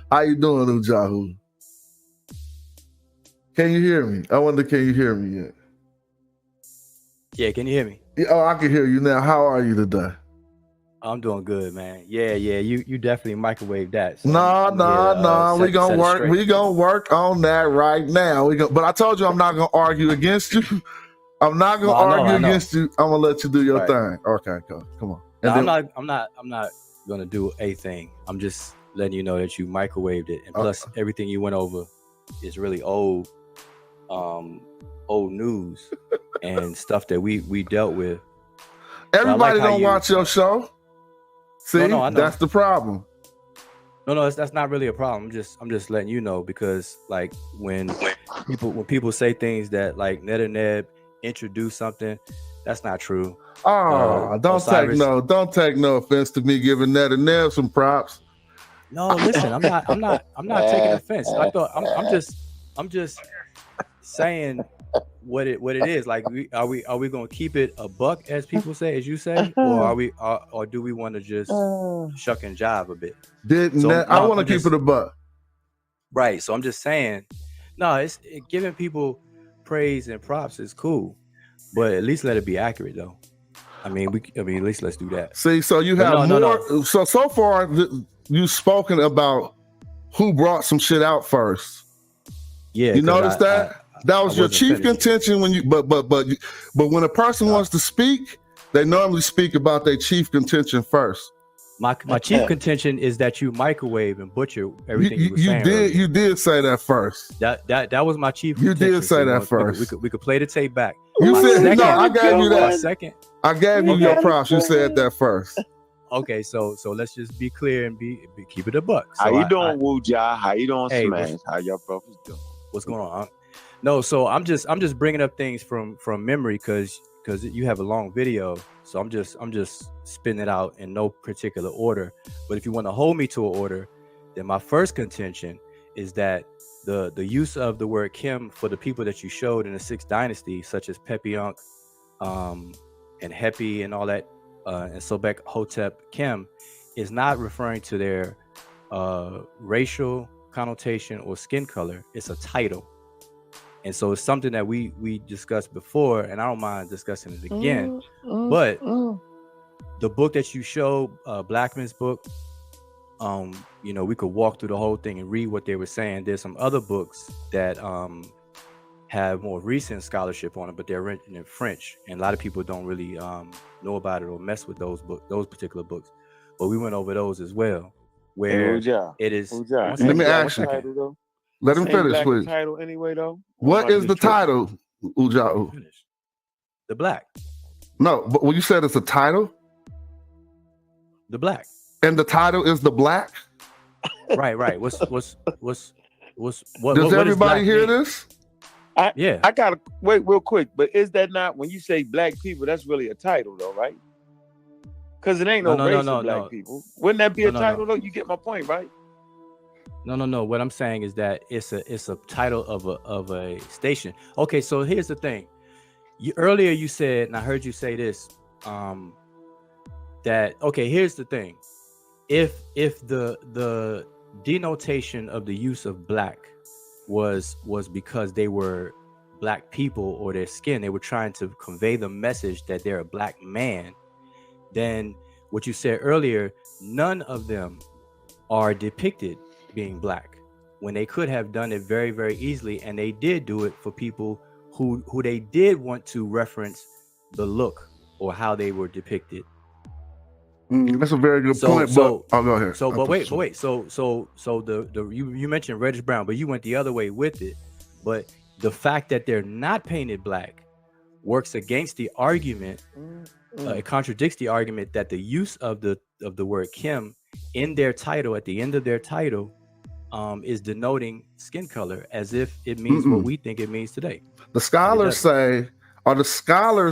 How you doing, Wudjau? Can you hear me? I wonder, can you hear me yet? Yeah, can you hear me? Yeah, oh, I can hear you now. How are you today? I'm doing good, man. Yeah. You definitely microwave that. So No. We gonna set it work. straight. We gonna work on that right now. But I told you I'm not gonna argue against you. I'm not gonna argue against you. I'm gonna let you do your thing. Okay, come on. And no, then, I'm not gonna do a thing. I'm just letting you know that you microwaved it, and plus everything you went over is really old news and stuff that we dealt with. Everybody don't watch your show. See, no, that's the problem. No, that's not really a problem. I'm just letting you know, because like when people say things that like Medu Neter introduce something, that's not true. Oh, don't take no offense to me giving Medu Neter some props. No, listen, I'm not taking offense. I'm just saying what it is. Like, are we gonna keep it a buck, as people say, as you say, or do we want to just shuck and jive a bit? I want to keep it a buck. Right. So I'm just saying, it's giving people praise and props is cool, but at least let it be accurate, though. I mean, at least let's do that. See, so you have more. No. So far, you've spoken about who brought some shit out first. Yeah, you noticed that. That was your chief contention when you, but when a person wants to speak, they normally speak about their chief contention first. My chief contention is that you microwave and butcher everything you were saying. You did say that first. That was my chief contention. You did say that first. We could play the tape back. You said no. I gave you that. Second. I gave you your props. You said that first. Okay, so let's just be clear and keep it a buck. So how you doing, Wudjau? How you doing, Smash? How y'all brothers doing? What's going on? No, so I'm just bringing up things from memory because you have a long video, so I'm just spinning it out in no particular order. But if you want to hold me to an order, then my first contention is that the use of the word Kim for the people that you showed in the 6th dynasty, such as Pepiunk, and Hepi and all that, and Sobek Hotep Kim, is not referring to their racial connotation or skin color. It's a title. And so it's something that we discussed before, and I don't mind discussing it again. But the book that you showed, Blackman's book, we could walk through the whole thing and read what they were saying. There's some other books that have more recent scholarship on it, but they're written in French, and a lot of people don't really know about it or mess with those particular books. But we went over those as well, where it is. Let me ask you. Let him finish, please. Title anyway, though. What is the title, Wudjau? The Black. No, but when you said it's a title, The Black. And the title is The Black. Right. What? Does everybody hear this? I gotta wait real quick. But is that not, when you say black people, that's really a title, though, right? Because it ain't no race of black people. Wouldn't that be a title, though? You get my point, right? No. What I'm saying is that it's a title of a station. Okay, so here's the thing. Earlier you said, and I heard you say this, that here's the thing. If the denotation of the use of black was because they were black people or their skin, they were trying to convey the message that they're a black man, then what you said earlier, none of them are depicted being black, when they could have done it very, very easily, and they did do it for people who they did want to reference the look or how they were depicted. That's a very good point. Go ahead. You mentioned Reddish Brown, but you went the other way with it. But the fact that they're not painted black works against the argument. It contradicts the argument that the use of the word Kim in their title, at the end of their title, is denoting skin color, as if it means what we think it means today. The scholars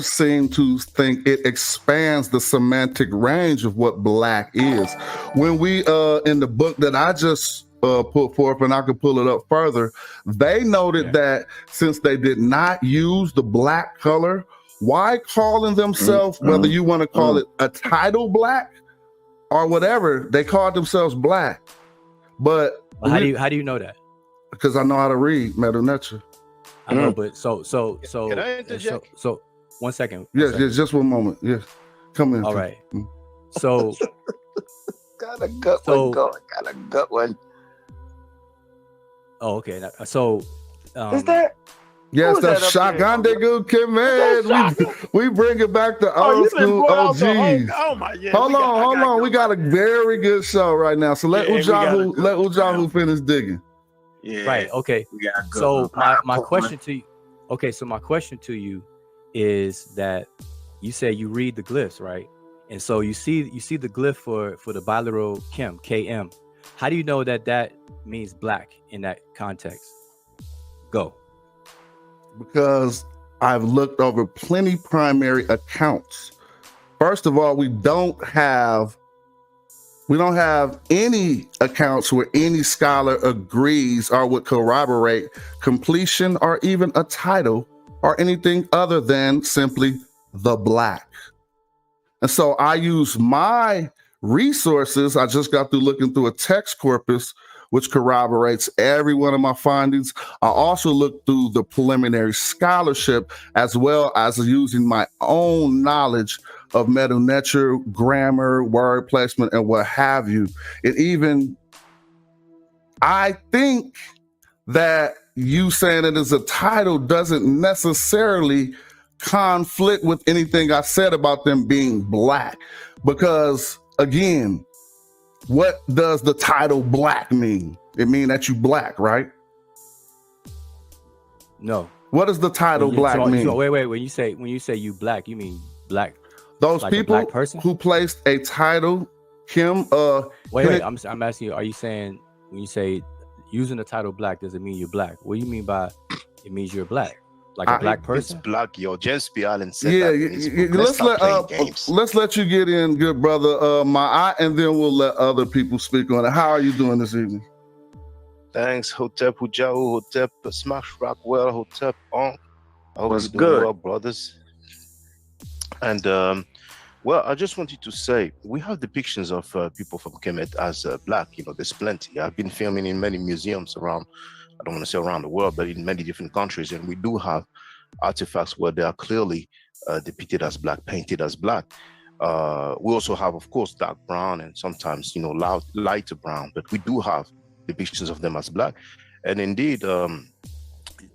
seem to think it expands the semantic range of what black is. When we in the book that I just put forth, and I could pull it up further, they noted that since they did not use the black color, why calling themselves, whether you want to call it a title black or whatever, they called themselves black. But But how do you know that? Because I know how to read Medu Neter. I know, but so Can I interject? so 1 second. Yes, just 1 moment. Yes, come in. All right. So got a gut one going. Got a gut one. Oh, okay. So is that? Yes, that's Shotgun de Good Kid, man. We bring it back to old school OGs. Oh my God. Hold on. We got a very good show right now. So let Wudjau finish digging. Yeah. Right. Okay. So my question to you. Okay. So my question to you is that you say you read the glyphs, right? And so you see the glyph for the bilateral KM. How do you know that means black in that context? Go. Because I've looked over plenty primary accounts. First of all, we don't have any accounts where any scholar agrees or would corroborate completion or even a title or anything other than simply the black. And so I use my resources. I just got through looking through a text corpus which corroborates every one of my findings. I also looked through the preliminary scholarship as well as using my own knowledge of Medu Neter, grammar, word placement, and what have you. I think that you saying it as a title doesn't necessarily conflict with anything I said about them being black. Because again, what does the title black mean? It mean that you black, right? No. What does the title black mean? So wait. When you say you black, you mean black? Those like people black person? Who placed a title, Kim. Wait. I'm asking you. Are you saying when you say using the title black, does it mean you're black? What do you mean by it means you're black? Like a black person? It's black. Yo, James P. Allen said that. Let's let you get in, good brother. And then we'll let other people speak on it. How are you doing this evening? Thanks, Hotep, Wudjau, Hotep, Smash Rockwell, Hotep, I hope you're doing well, brothers. And I just wanted to say we have depictions of people from Kemet as black. There's plenty. I've been filming in many museums around. I don't want to say around the world, but in many different countries. And we do have artifacts where they are clearly depicted as black, painted as black. We also have, of course, dark brown and sometimes, lighter brown, but we do have depictions of them as black. And indeed,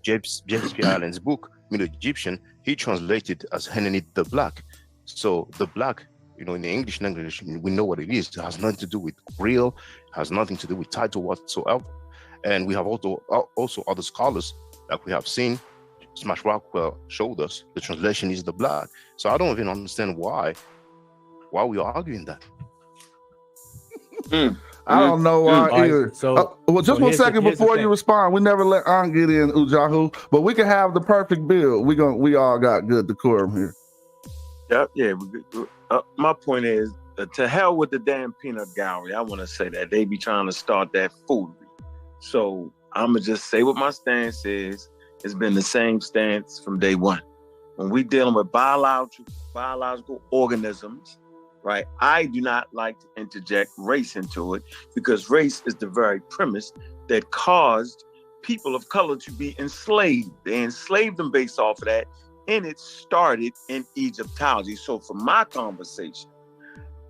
James P. Allen's book, Middle Egyptian, he translated as Henenit the Black. So the black, in the English language, we know what it is. It has nothing to do with real, has nothing to do with title whatsoever. And we have also other scholars like we have seen. Smash Rockwell showed us the translation is the black. So I don't even understand why we are arguing that. I don't know why either. Right, so, just 1 second before you respond. We never let An get in, Wudjau, but we can have the perfect build. We all got good decorum here. Yeah. My point is, to hell with the damn peanut gallery. I want to say that they be trying to start that foolery. So I'm going to just say what my stance is. It's been the same stance from day one. When we dealing with biological organisms, right? I do not like to interject race into it because race is the very premise that caused people of color to be enslaved. They enslaved them based off of that. And it started in Egyptology. So for my conversation,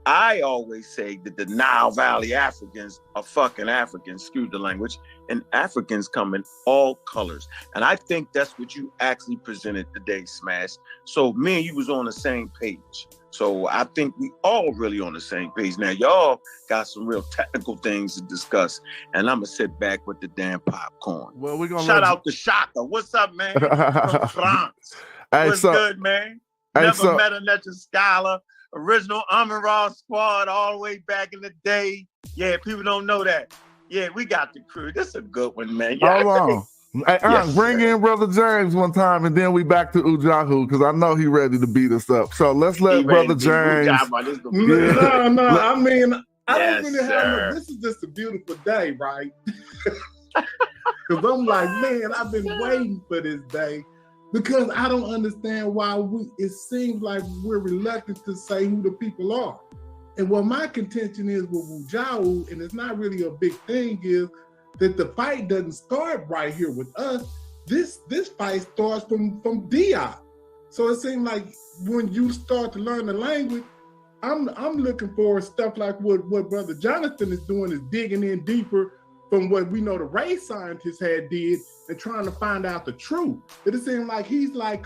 I always say that the Nile Valley Africans are fucking Africans, excuse the language, and Africans come in all colors. And I think that's what you actually presented today, Smash. So me and you was on the same page. So I think we all really on the same page. Now, y'all got some real technical things to discuss, and I'm going to sit back with the damn popcorn. Well, we're gonna shout out to Shaka. What's up, man? From France. What's good, man? Never met another scholar. Original Amin-Ra squad all the way back in the day. Yeah, people don't know that. Yeah, we got the crew. This is a good one, man. Yeah. Hold on. Hey, bring in Brother James one time, and then we back to Wudjau, because I know he ready to beat us up. So let's let Brother James. No. I mean, I don't really have. This is just a beautiful day, right? Because I'm like, man, I've been waiting for this day. Because I don't understand why it seems like we're reluctant to say who the people are. And what my contention is with Wudjau, and it's not really a big thing, is that the fight doesn't start right here with us. This fight starts from Diop. So it seems like when you start to learn the language, I'm looking for stuff like what Brother Jonathan is doing, is digging in deeper from what we know the race scientists had did and trying to find out the truth. It seems like he's like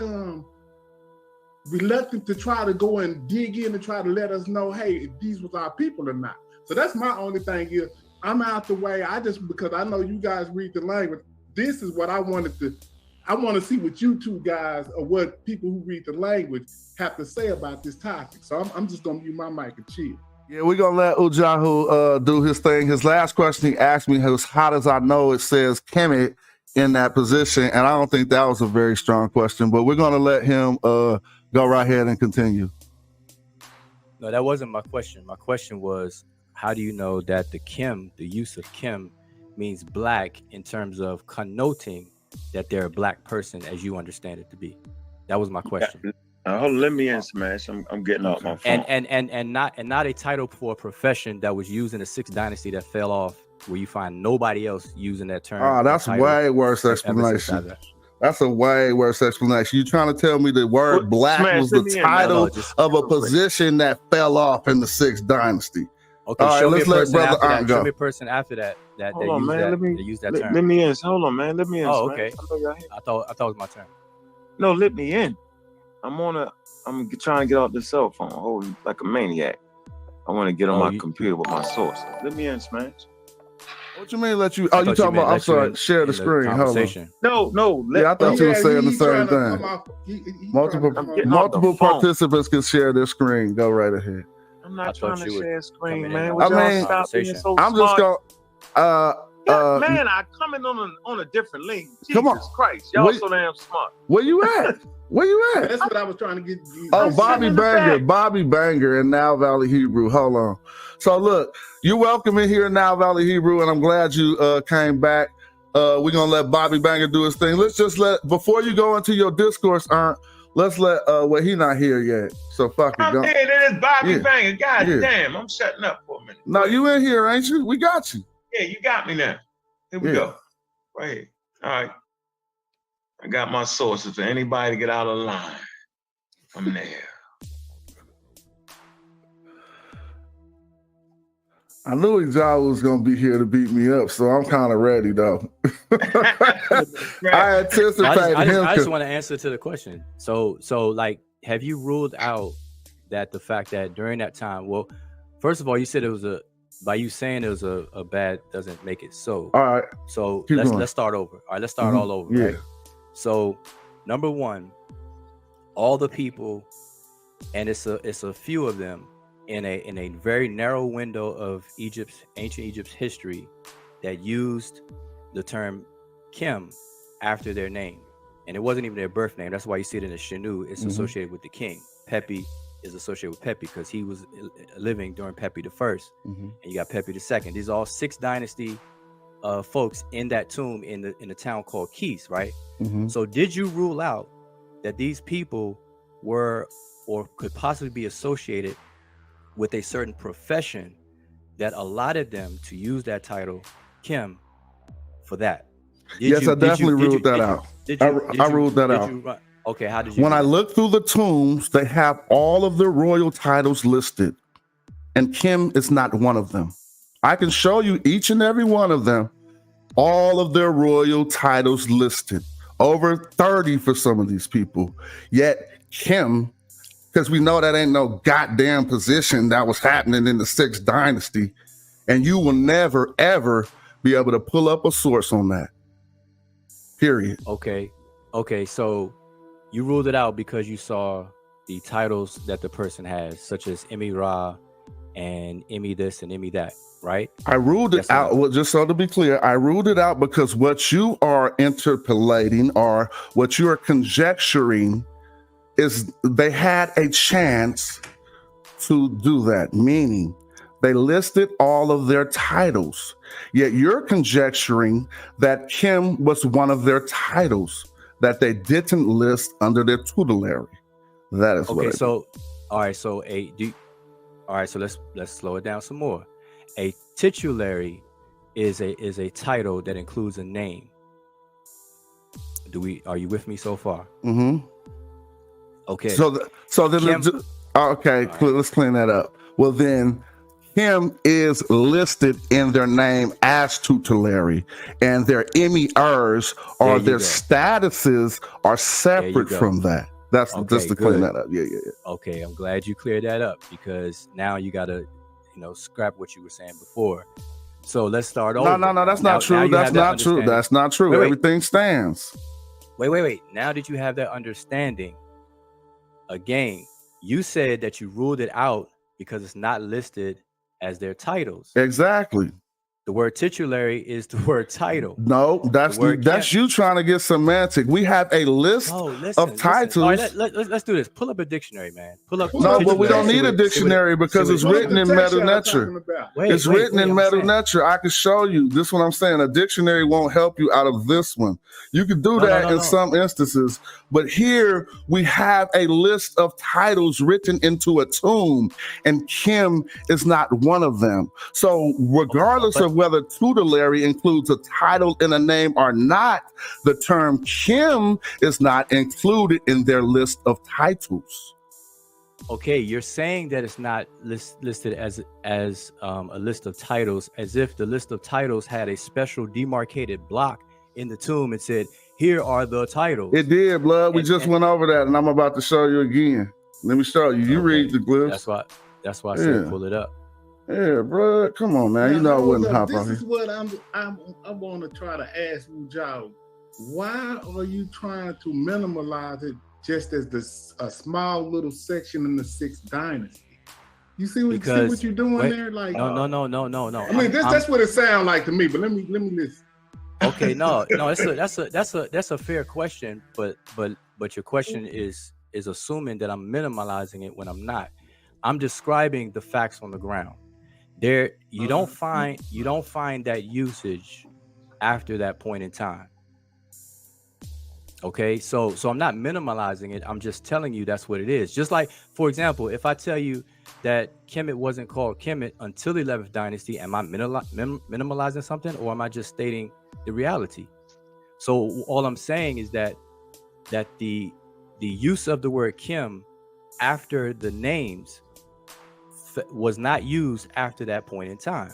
reluctant to try to go and dig in and try to let us know, hey, if these was our people or not. So that's my only thing here. I'm out the way. Because I know you guys read the language. This is what I want to see what you two guys or what people who read the language have to say about this topic. So I'm just gonna mute my mic and chill. Yeah, we're gonna let Wudjau do his thing. His last question he asked me was, how does I know it says Kemet in that position? And I don't think that was a very strong question, but we're gonna let him go right ahead and continue. No, that wasn't my question. My question was, how do you know that the use of Kim means black in terms of connoting that they're a black person as you understand it to be? That was my question. Hold on, let me in, Smash. I'm getting off my phone. And not a title for a profession that was used in the 6th dynasty that fell off, where you find nobody else using that term. Oh, that's way worse explanation. That's a way worse explanation. You're trying to tell me the word black was the title of a position that fell off in the 6th dynasty. Okay, all right, let's let Brother Ant go. Show me a person after that that use that term. Let me in. Hold on, man. Let me in. Oh, okay. I thought it was my turn. No, let me in. I'm trying to get off the cell phone, holding like a maniac. I want to get on my computer with my source. Let me in, Smash. What you mean let you? Oh, you talking about? I'm sorry. Share the screen. Hold on. No. Yeah, I thought you were saying the same thing. Multiple participants can share their screen. Go right ahead. I'm not trying to share a screen, man. I mean, I'm just going. Man, I come in on a different link. Jesus Christ, y'all so damn smart. Where you at? Where you at? That's what I was trying to get. Oh, Bobby Banger and Now Valley Hebrew. Hold on. So look, you're welcome in here in Now Valley Hebrew, and I'm glad you came back. We're gonna let Bobby Banger do his thing. Let's just before you go into your discourse, let's let he not here yet. So fuck it. I'm here. It is Bobby Banger. God damn, I'm shutting up for a minute. No, you in here, ain't you? We got you. Yeah, you got me now. Here we go. Right here. All right. I got my sources for anybody to get out of line. I'm there. I knew Wudjau was gonna be here to beat me up, so I'm kind of ready though. I anticipated him. I just want to answer to the question. So like, have you ruled out that the fact that during that time? Well, first of all, you said it was by you saying it was a bad doesn't make it so. All right. So let's start over. All right, let's start all over. Yeah. Right? So number one, all the people, and it's a few of them in a very narrow window of ancient Egypt's history that used the term Kim after their name, and it wasn't even their birth name. That's why you see it in the Shenu. It's associated with the king. Pepi is associated with Pepi because he was living during Pepi the first, and you got Pepi the second. These are all 6th dynasty folks in that tomb in the town called Kis, right? So did you rule out that these people were or could possibly be associated with a certain profession that allotted them to use that title Kim for that? Yes, I definitely ruled that out. I ruled that out. Okay, how did you? When I look through the tombs, they have all of the royal titles listed, and Kim is not one of them. I can show you each and every one of them, all of their royal titles listed, over 30 for some of these people. Yet Kim, because we know that ain't no goddamn position that was happening in the 6th dynasty, and you will never, ever be able to pull up a source on that. Period. Okay, so you ruled it out because you saw the titles that the person has, such as Emi Ra and Emi this and Emi that, right? I ruled it out. Well, just so to be clear, I ruled it out because what you are interpolating or what you are conjecturing is they had a chance to do that, meaning they listed all of their titles, yet you're conjecturing that Kim was one of their titles that they didn't list under their tutelary. That is okay. So, all right. So let's slow it down some more. A titulary is a title that includes a name. Are you with me so far? Mm-hmm. Okay. So then Kim, okay, right. let's clean that up. Well, then Kim is listed in their name as tutelary, and their emirs or their statuses are separate from that. That's just to clean that up. Yeah. Okay, I'm glad you cleared that up, because now you gotta, scrap what you were saying before. So let's start over. No, that's not true. That's not true. That's not true. Wait. Everything stands. Wait. Now that you have that understanding, again, you said that you ruled it out because it's not listed as their titles. Exactly. The word titulary is the word title. No, that's you trying to get semantic. We have a list of titles. All right, let's do this. Pull up a dictionary, man. No, but we don't need a dictionary because it's written in Medu Neter. It's written in Medu Neter. I can show you. This is what I'm saying. A dictionary won't help you out of this one. You can do that in some instances, but here we have a list of titles written into a tomb, and Kim is not one of them. So regardless of whether tutelary includes a title in a name or not, the term Kim is not included in their list of titles. Okay, you're saying that it's not listed as a list of titles, as if the list of titles had a special demarcated block in the tomb and said, here are the titles. It did, blood. We just went over that, and I'm about to show you again. Let me show you. You read the glyphs. That's why I said pull it up. Yeah, bro. Come on, man. Now, I wouldn't hop this on is here. what I want to try to ask Wudjau. Why are you trying to minimalize it just as a small little section in the 6th dynasty? You see what you're doing there? Like no. I mean, that's what it sounds like to me. But let me listen. Okay, no. That's a fair question, but your question is assuming that I'm minimalizing it when I'm not. I'm describing the facts on the ground. There, you don't find that usage after that point in time. Okay, so I'm not minimalizing it. I'm just telling you that's what it is. Just like, for example, if I tell you that Kemet wasn't called Kemet until the 11th dynasty, am I minimalizing something, or am I just stating the reality? So all I'm saying is that the use of the word Kim after the names was not used after that point in time.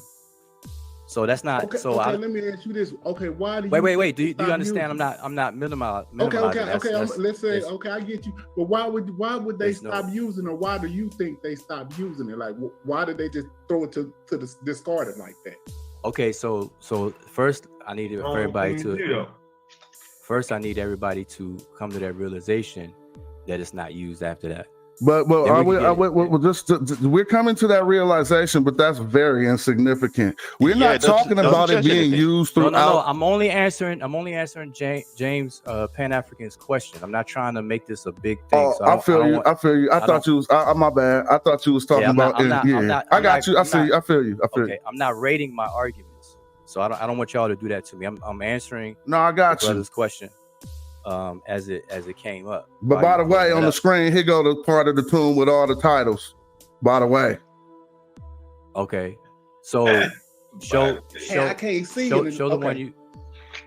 So that's not. Okay, let me ask you this. Okay, why do you wait? Do you understand? I'm not minimizing. Let's say I get you. But why would they stop using it? Why do you think they stopped using it? Like, why did they just throw it to the discarded like that? Okay, so first I need everybody to come to that realization that it's not used after that. But we're coming to that realization, but that's very insignificant. We're not talking about it being used throughout. No. I'm only answering James Pan-African's question. I'm not trying to make this a big thing. I feel you. I thought you was. My bad. I thought you was talking about. I got you. I feel you. I'm not rating my arguments, so I don't want y'all to do that to me. I'm answering. No, I got you. This question. As it came up. But by the way, on the screen, here go the part of the tomb with all the titles. By the way. Okay. So show I can't see it. Show the one you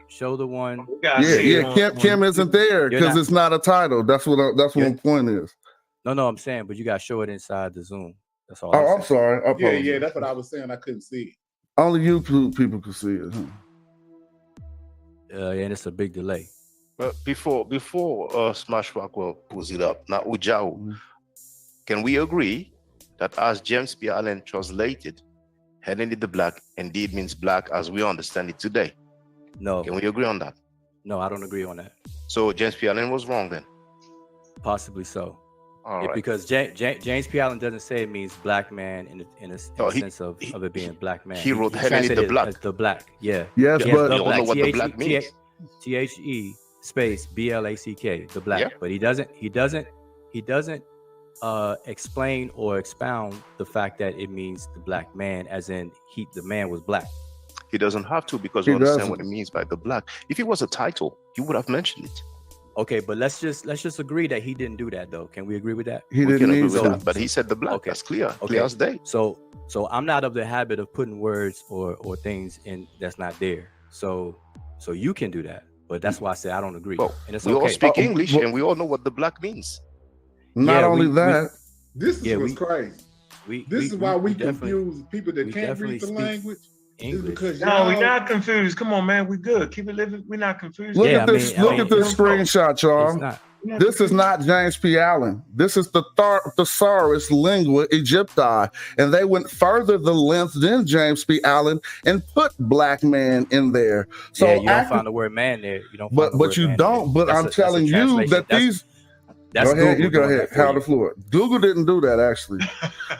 show the one. Yeah. Kim isn't there because it's not a title. That's what my point is. No, I'm saying, but you gotta show it inside the Zoom. That's all. I'm sorry. Yeah, that's what I was saying. I couldn't see it. Only you people could see it. And it's a big delay. But before Smash Rockwell pulls it up, now Wudjau, can we agree that as James P. Allen translated, Helen the Black indeed means black as we understand it today? No. Can we agree on that? No, I don't agree on that. So James P. Allen was wrong then? Possibly so. All right. Because James P. Allen doesn't say it means black man in a sense of it being black man. He wrote Helen the Black. As the black, yeah. Yes, but we don't know what the black means. THE space BLACK, the black. Yeah. But he doesn't explain or expound the fact that it means the black man, as in the man was black. He doesn't have to, because we understand what it means by the black. If it was a title, he would have mentioned it. Okay, but let's just agree that he didn't do that though. Can we agree with that? He We didn't can agree need with to. that. But he said the black. Okay. That's clear. Okay. Clear as day. So I'm not of the habit of putting words or things in that's not there. So you can do that. But that's why I say I don't agree. Well, and it's we all okay. speak English, and we all know what the black means. Not Yeah, only we- that, This is Yeah, what's we- crazy. We This is why we definitely confuse people that we can't read the definitely speak language. Is English. because No, we y'all, not confused. Come on, man. We good. Keep it living. We're not confused. look Yeah, at I this. mean- I Look mean, at this it's- screenshot, It's y'all. not. This is not James P. Allen. This is the Thesaurus Lingua Egypti. And they went further the length than James P. Allen and put black man in there. So Yeah, you don't find the word man there. You don't. Find the but word you man don't. there. But I'm That's a telling you translation. that That's- these. That's Go ahead. Google You go doing ahead. that for How you. the floor. Google didn't do that actually.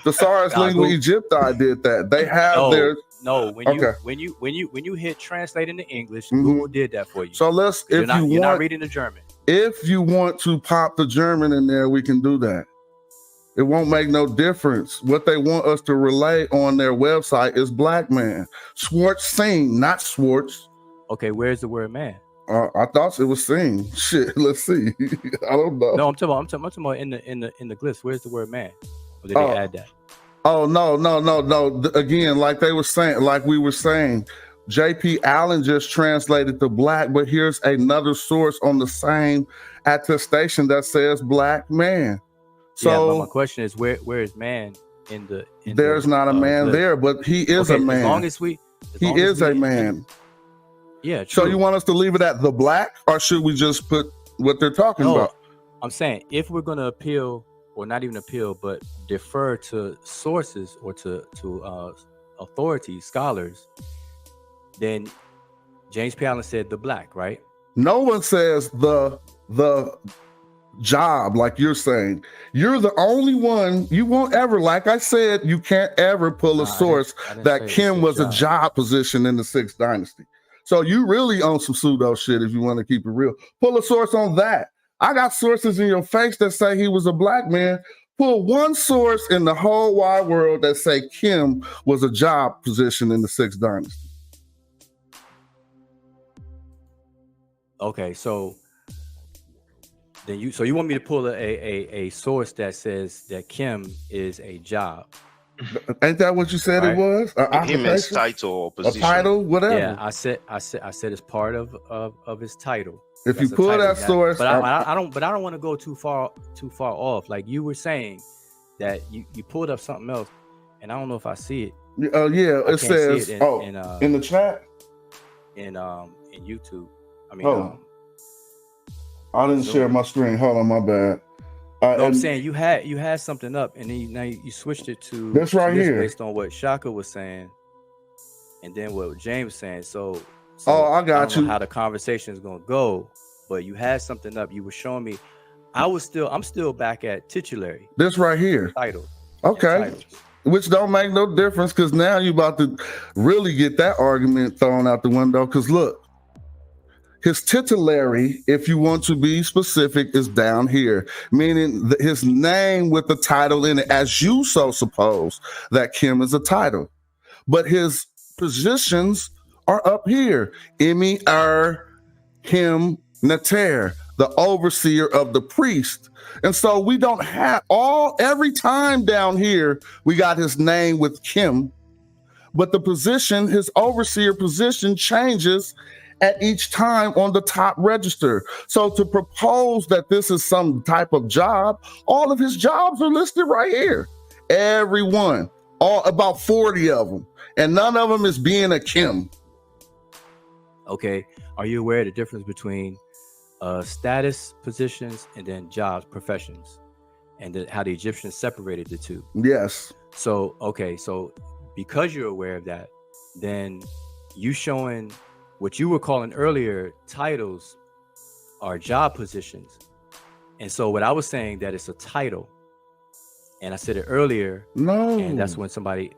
Thesaurus Nah, Lingua Google- Egypti did that. They have their. No, when Okay. you hit translate into English, Mhm. Google did that for you. So let's. you're If not, you you're not want, reading the German. if you want to pop the German in there, we can do that. It won't make no difference. What they want us to relay on their website is black man. Schwartz seen, not Schwartz. Okay, where's the word man? I thought it was seen. Shit, let's see. I don't know. No, I'm talking about in the glyphs. Where's the word man? Or did Oh. they add that? Oh no. Again, like they were saying, like we were saying, J.P. Allen just translated the black, but here's another source on the same attestation that says black man. Yeah, but So my question is where is man in the there's not a man glyph? there, but he is Okay, a man. As long as He is a man. Yeah, true. So you want us to leave it at the black, or should we just put what they're talking No, about? I'm saying if we're gonna appeal, or not even appeal, but defer to sources or to authorities, scholars, then James P. Allen said the black, right? No one says the job like you're saying. You're the only one. You won't ever, like I said, you can't ever pull a source I didn't that say Kim it's was a job position in the 6th dynasty. So you really own some pseudo shit if you want to keep it real. Pull a source on that. I got sources in your face that say he was a black man. Pull one source in the whole wide world that say Kim was a job position in the 6th dynasty. Okay, so then you want me to pull a source that says that Kim is a job? Ain't that what you said it Right. was? Him as Occupation? title or A position. title, whatever. Yeah, I said it's part of his title. If you That's a pull title that source, but I don't want to go too far off. Like you were saying that you pulled up something else, and I don't know if I see it. Oh yeah, I it can't see says it in the chat. in YouTube. I mean, Oh. I didn't share my screen. Hold on, my bad. no, I'm and saying you had something up, and then now you switched it to This right to this here. based on what Shaka was saying, and then what James was saying. So Oh, I got don't know you. how the conversation is gonna go, but you had something up. You were showing me. I'm still back at titulary This right here. title. Okay. Titles. Which don't make no difference because now you about to really get that argument thrown out the window. Because look, his titulary, if you want to be specific, is down here, meaning his name with the title in it, as you so suppose that Kim is a title. But his positions are up here. Emi Kim Neter, the overseer of the priest. And so we don't have every time down here, we got his name with Kim, but the position, his overseer position changes at each time on the top register. So to propose that this is some type of job, all of his jobs are listed right here. Every one, about 40 of them. And none of them is being a Kim. Okay. Are you aware of the difference between status positions and then jobs, professions, and how the Egyptians separated the two? Yes. So, okay. So because you're aware of that, then you showing what you were calling earlier titles are job positions. And so what I was saying that it's a title, and I said it earlier, No. and that's when somebody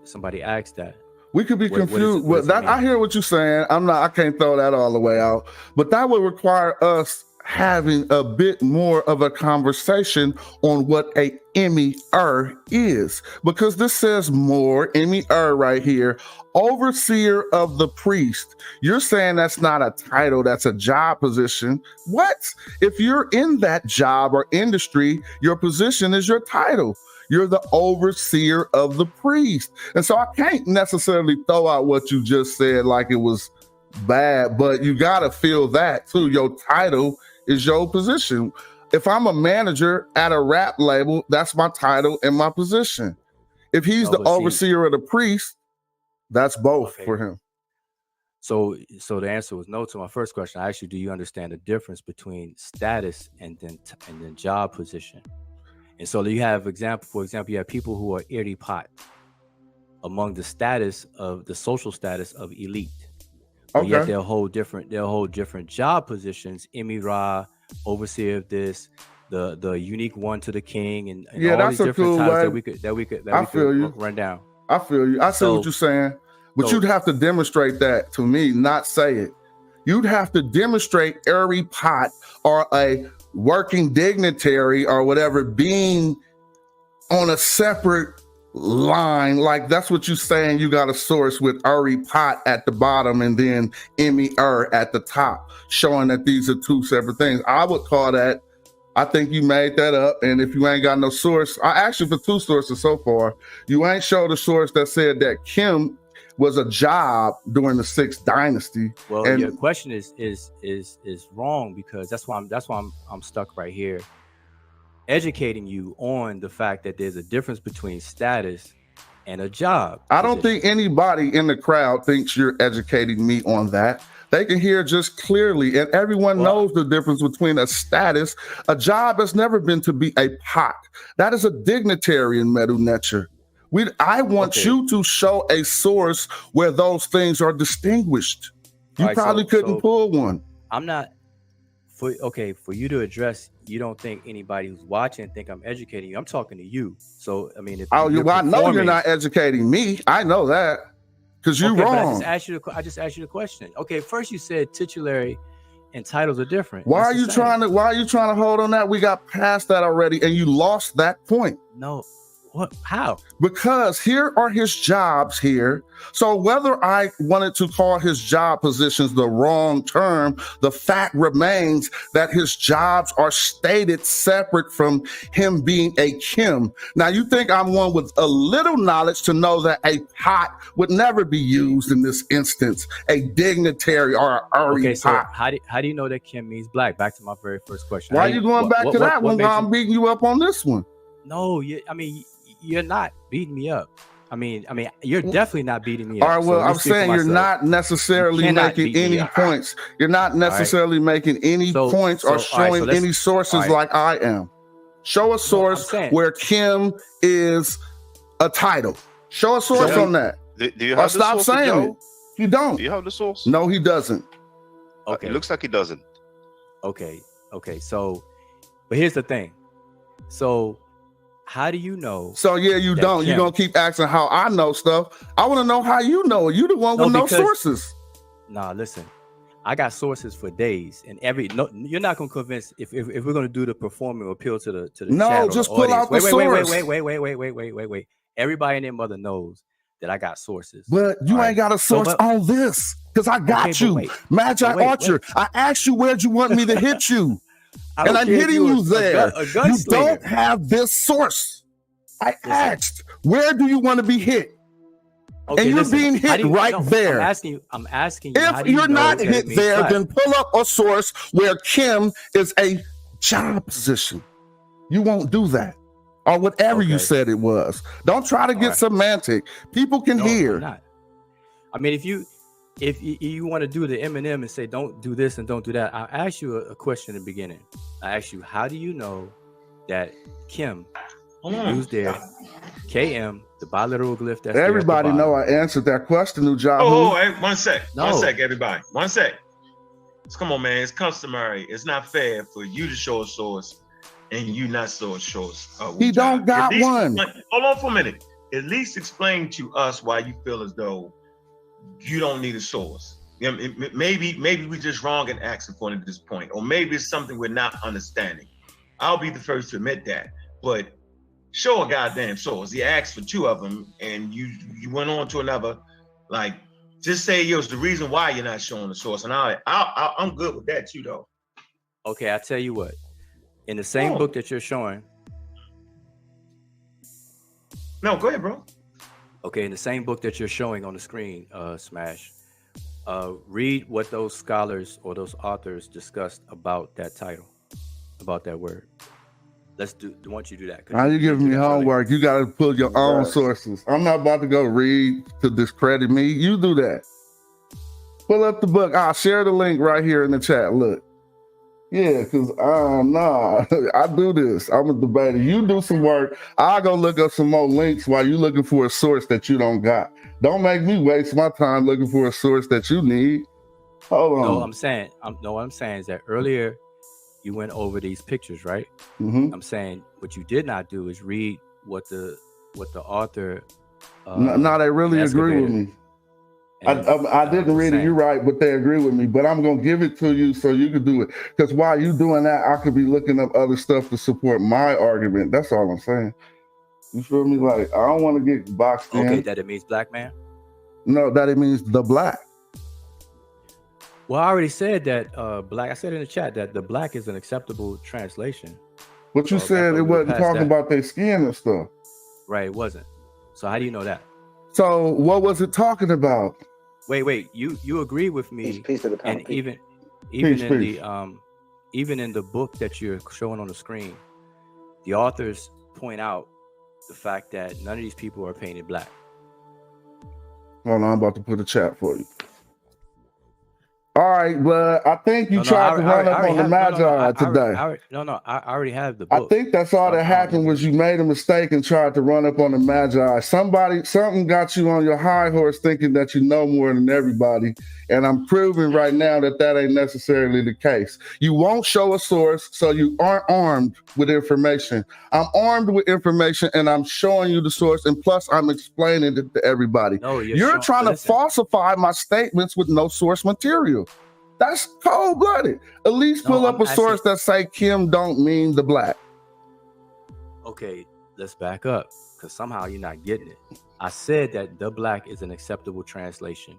asked that. We could be What is it- confused. what does it I mean? hear what you're saying. I can't throw that all the way out, but that would require us having a bit more of a conversation on what a emir is, because this says more emir right here, overseer of the priest. You're saying that's not a title, that's a job position. What? If you're in that job or industry, your position is your title. You're the overseer of the priest. And so I can't necessarily throw out what you just said like it was bad, but you got to feel that too. Your title is your position. If I'm a manager at a rap label, that's my title and my position. If he's the overseer of the priest, that's both for him. So the answer was no to my first question. I asked you, do you understand the difference between status and then job position? And so you have for example, you have people who are irripat among the social status of elite. But yet they'll hold different job positions, Emira, overseer of this, the unique one to the king, and all these different titles that we could run down. I feel you. I see what you're saying. But you'd have to demonstrate that to me, not say it. You'd have to demonstrate Pot or a working dignitary or whatever being on a separate line. Like that's what you're saying. You got a source with Pot at the bottom and then Emir at the top, showing that these are two separate things. I would call that, I think you made that up. And if you ain't got no source, I asked you for two sources so far. You ain't showed a source that said that Kim was a job during the 6th dynasty. Well, and your question is wrong, because that's why I'm stuck right here, educating you on the fact that there's a difference between status and a job. I don't think anybody in the crowd thinks you're educating me on that. They can hear just clearly, and everyone knows the difference between a status. A job has never been to be a pot. That is a dignitary in Medu Neter. I want you to show a source where those things are distinguished. You probably couldn't pull one. I'm not for you to address. You don't think anybody who's watching think I'm educating you. I'm talking to you. So I mean, I know you're not educating me. I know that because you're wrong. I just asked you the question. Okay, first you said titulary and titles are different. Why are you trying to hold on that? We got past that already, and you lost that point. No. What? How? Because here are his jobs here. So whether I wanted to call his job positions the wrong term, the fact remains that his jobs are stated separate from him being a Kim. Now, you think I'm one with a little knowledge to know that a pot would never be used in this instance, a dignitary or a pot. So how do you know that Kim means black? Back to my very first question. Why are you going back to that one while I'm beating you up on this one? No, you're not beating me up. I mean, you're definitely not beating me up. All right, well, I'm saying you're not necessarily making any points. You're not necessarily making any points or showing any sources like I am. Show a source where Kim is a title. Show a source on that. Do you have stop saying it. You don't. Do you have the source? No, he doesn't. Okay. It looks like he doesn't. Okay. So, but here's the thing. So, how do you know? So yeah, you don't. You're gonna keep asking how I know stuff. I want to know how you know it. You the one with no sources. Nah, listen. I got sources for days, and you're not gonna convince if we're gonna do the performing appeal to the no, just pull out the source. Wait. Everybody and their mother knows that I got sources. But you ain't got a source on this, because I got you, Magi Archer. I asked you where'd you want me to hit you. And I'm hitting you there. You don't have this source. I asked, where do you want to be hit? And you're being hit there. I'm asking you. If you're not hit there, then pull up a source where Kim is a job position. You won't do that. Or whatever you said it was. Don't try to get semantic. People can hear. I mean, if you want to do the Eminem and say don't do this and don't do that, I'll ask you a question in the beginning. I asked you, how do you know that Kim used their KM, the biliteral glyph? That's everybody know I answered that question, Wudjau. Hey, one sec, everybody. One sec. Come on, man. It's customary. It's not fair for you to show a source and you not show a source. He don't got one. Hold on for a minute. At least explain to us why you feel as though you don't need a source. You know, maybe we're just wrong in asking for it at this point, or maybe it's something we're not understanding. I'll be the first to admit that. But show a goddamn source. He asked for 2 of them, and you went on to another. Like, just say, yo, it's the reason why you're not showing the source, and I'm good with that too, though. Okay, I tell you what. In the same book that you're showing. No, go ahead, bro. Okay, in the same book that you're showing on the screen, Smash. Read what those scholars or those authors discussed about that title, about that word. Once you do that. Now you're giving me homework. You got to pull your own sources. I'm not about to go read to discredit me. You do that. Pull up the book. I'll share the link right here in the chat. Look. Yeah, because I do this. I'm a debater. You do some work. I'll go look up some more links while you're looking for a source that you don't got. Don't make me waste my time looking for a source that you need. Hold on. No, what I'm saying is that earlier you went over these pictures, right? Mm-hmm. I'm saying what you did not do is read what the author. No, they really agree with me. I didn't read it. You're right, but they agree with me. But I'm gonna give it to you so you can do it. Because while you doing that, I could be looking up other stuff to support my argument. That's all I'm saying. You feel me? Like, I don't want to get boxed in. Okay, that it means black man? No, that it means the black. Well, I already said that black. I said in the chat that the black is an acceptable translation. But you said it wasn't talking about their skin and stuff. Right, it wasn't. So how do you know that? So what was it talking about? Wait. You agree with me? Peace to the panel. And even peace. even in the book that you're showing on the screen, the authors point out the fact that none of these people are painted black. Hold on, I'm about to put a chat for you. All right, but I think you tried to run up on the Magi today. I already have the book. I think that's all that happened was you made a mistake and tried to run up on the Magi. Something got you on your high horse thinking that you know more than everybody. And I'm proving right now that ain't necessarily the case. You won't show a source, so you aren't armed with information. I'm armed with information and I'm showing you the source. And plus I'm explaining it to everybody. No, you're trying to falsify my statements with no source material. That's cold-blooded. At least pull up a source that say Kim don't mean the black. Okay, let's back up because somehow you're not getting it. I said that the black is an acceptable translation.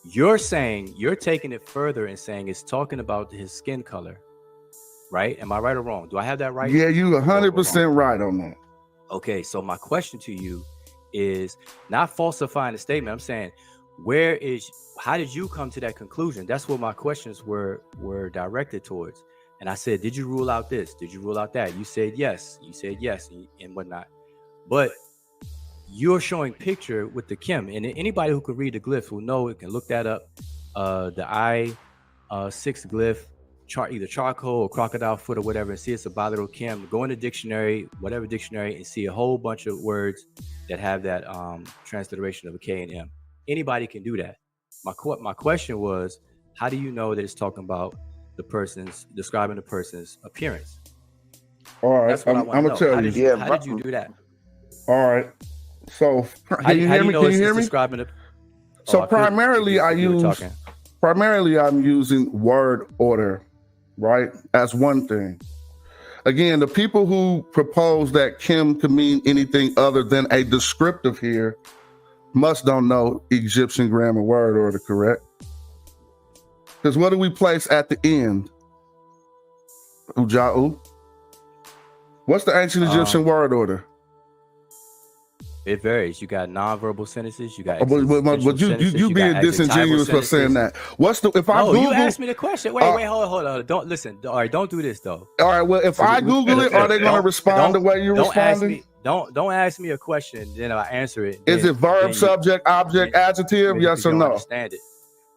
You're saying, you're taking it further and saying it's talking about his skin color, right? Am I right or wrong? Do I have that right? Yeah, you 100% right on that. Okay, so my question to you is not falsifying the statement. I'm saying, how did you come to that conclusion? That's what my questions were directed towards. And I said, did you rule out this? Did you rule out that? You said yes. You said yes and whatnot. But you're showing picture with the Kim, and anybody who can read the glyphs will know it, can look that up. The I-6 glyph, either charcoal or crocodile foot or whatever, and see it's a bilateral Kim. Go in the dictionary, whatever dictionary, and see a whole bunch of words that have that transliteration of a K and M. Anybody can do that. My question was, how do you know that it's talking about describing the person's appearance? All right, I'm gonna tell you. How did you do that? All right. So can you hear me? Can you hear me? So primarily I'm using word order, right? As one thing. Again, the people who propose that Kim could mean anything other than a descriptive here don't know Egyptian grammar word order, correct? Because what do we place at the end? Wudjau. What's the ancient Egyptian word order? It varies. You got nonverbal sentences. You got. But you being disingenuous for saying that. You asked me the question. Wait, hold on. Don't listen. All right, don't do this though. All right. Well, if I Google it, are they going to respond the way you're responding? Don't ask me a question. Then I answer it. Is it verb, subject, object, adjective? Yes or no? Understand it.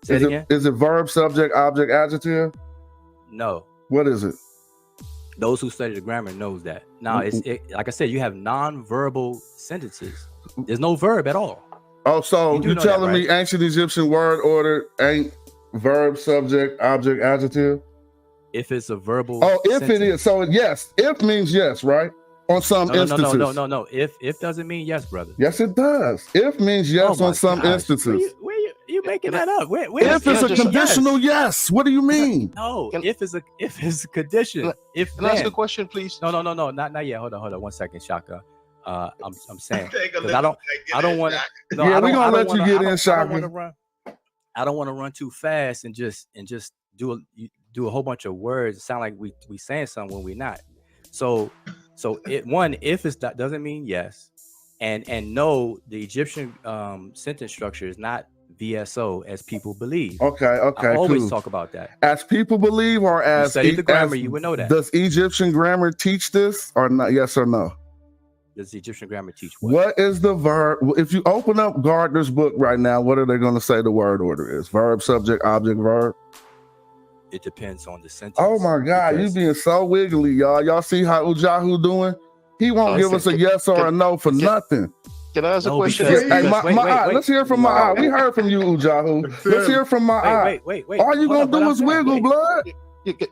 Say it again. Is it verb, subject, object, adjective? No. What is it? Those who study the grammar knows that. Now, like I said, you have non-verbal sentences. There's no verb at all. Oh, so you're telling me ancient Egyptian word order ain't verb, subject, object, adjective? If it's a verbal if it is. So yes. If means yes, right? On some instances. No. If doesn't mean yes, brother. Yes, it does. If means yes on some instances. Where you You making that up? Where If it's a conditional yes. What do you mean? No, if it's a condition. If Can I ask a question, please? No, not yet. Hold on 1 second, Shaka. I'm saying Take a because look I don't want to. No, Yeah, we're gonna let wanna, you get in, Shaka. I don't want to run too fast and just do a whole bunch of words. It sound like we saying something when we're not. So if it's that doesn't mean yes, and no, the Egyptian sentence structure is not VSO as people believe. Okay, I always cool. talk about that. As people believe, or as you study the grammar, you would know that. Does Egyptian grammar teach this, or not? Yes or no? Does the Egyptian grammar teach what? What is the verb? If you open up Gardner's book right now, what are they going to say the word order is? Verb, subject, object, verb? It depends on the sentence. Oh my God, you being so wiggly, y'all. Y'all see how Wudjau doing? He won't give us a yes or a no for nothing. Can I ask a question? Hey, let's hear from my eye. We heard from you, Wudjau. Let's hear from my eye. Wait. All you gonna do is wiggle, blood.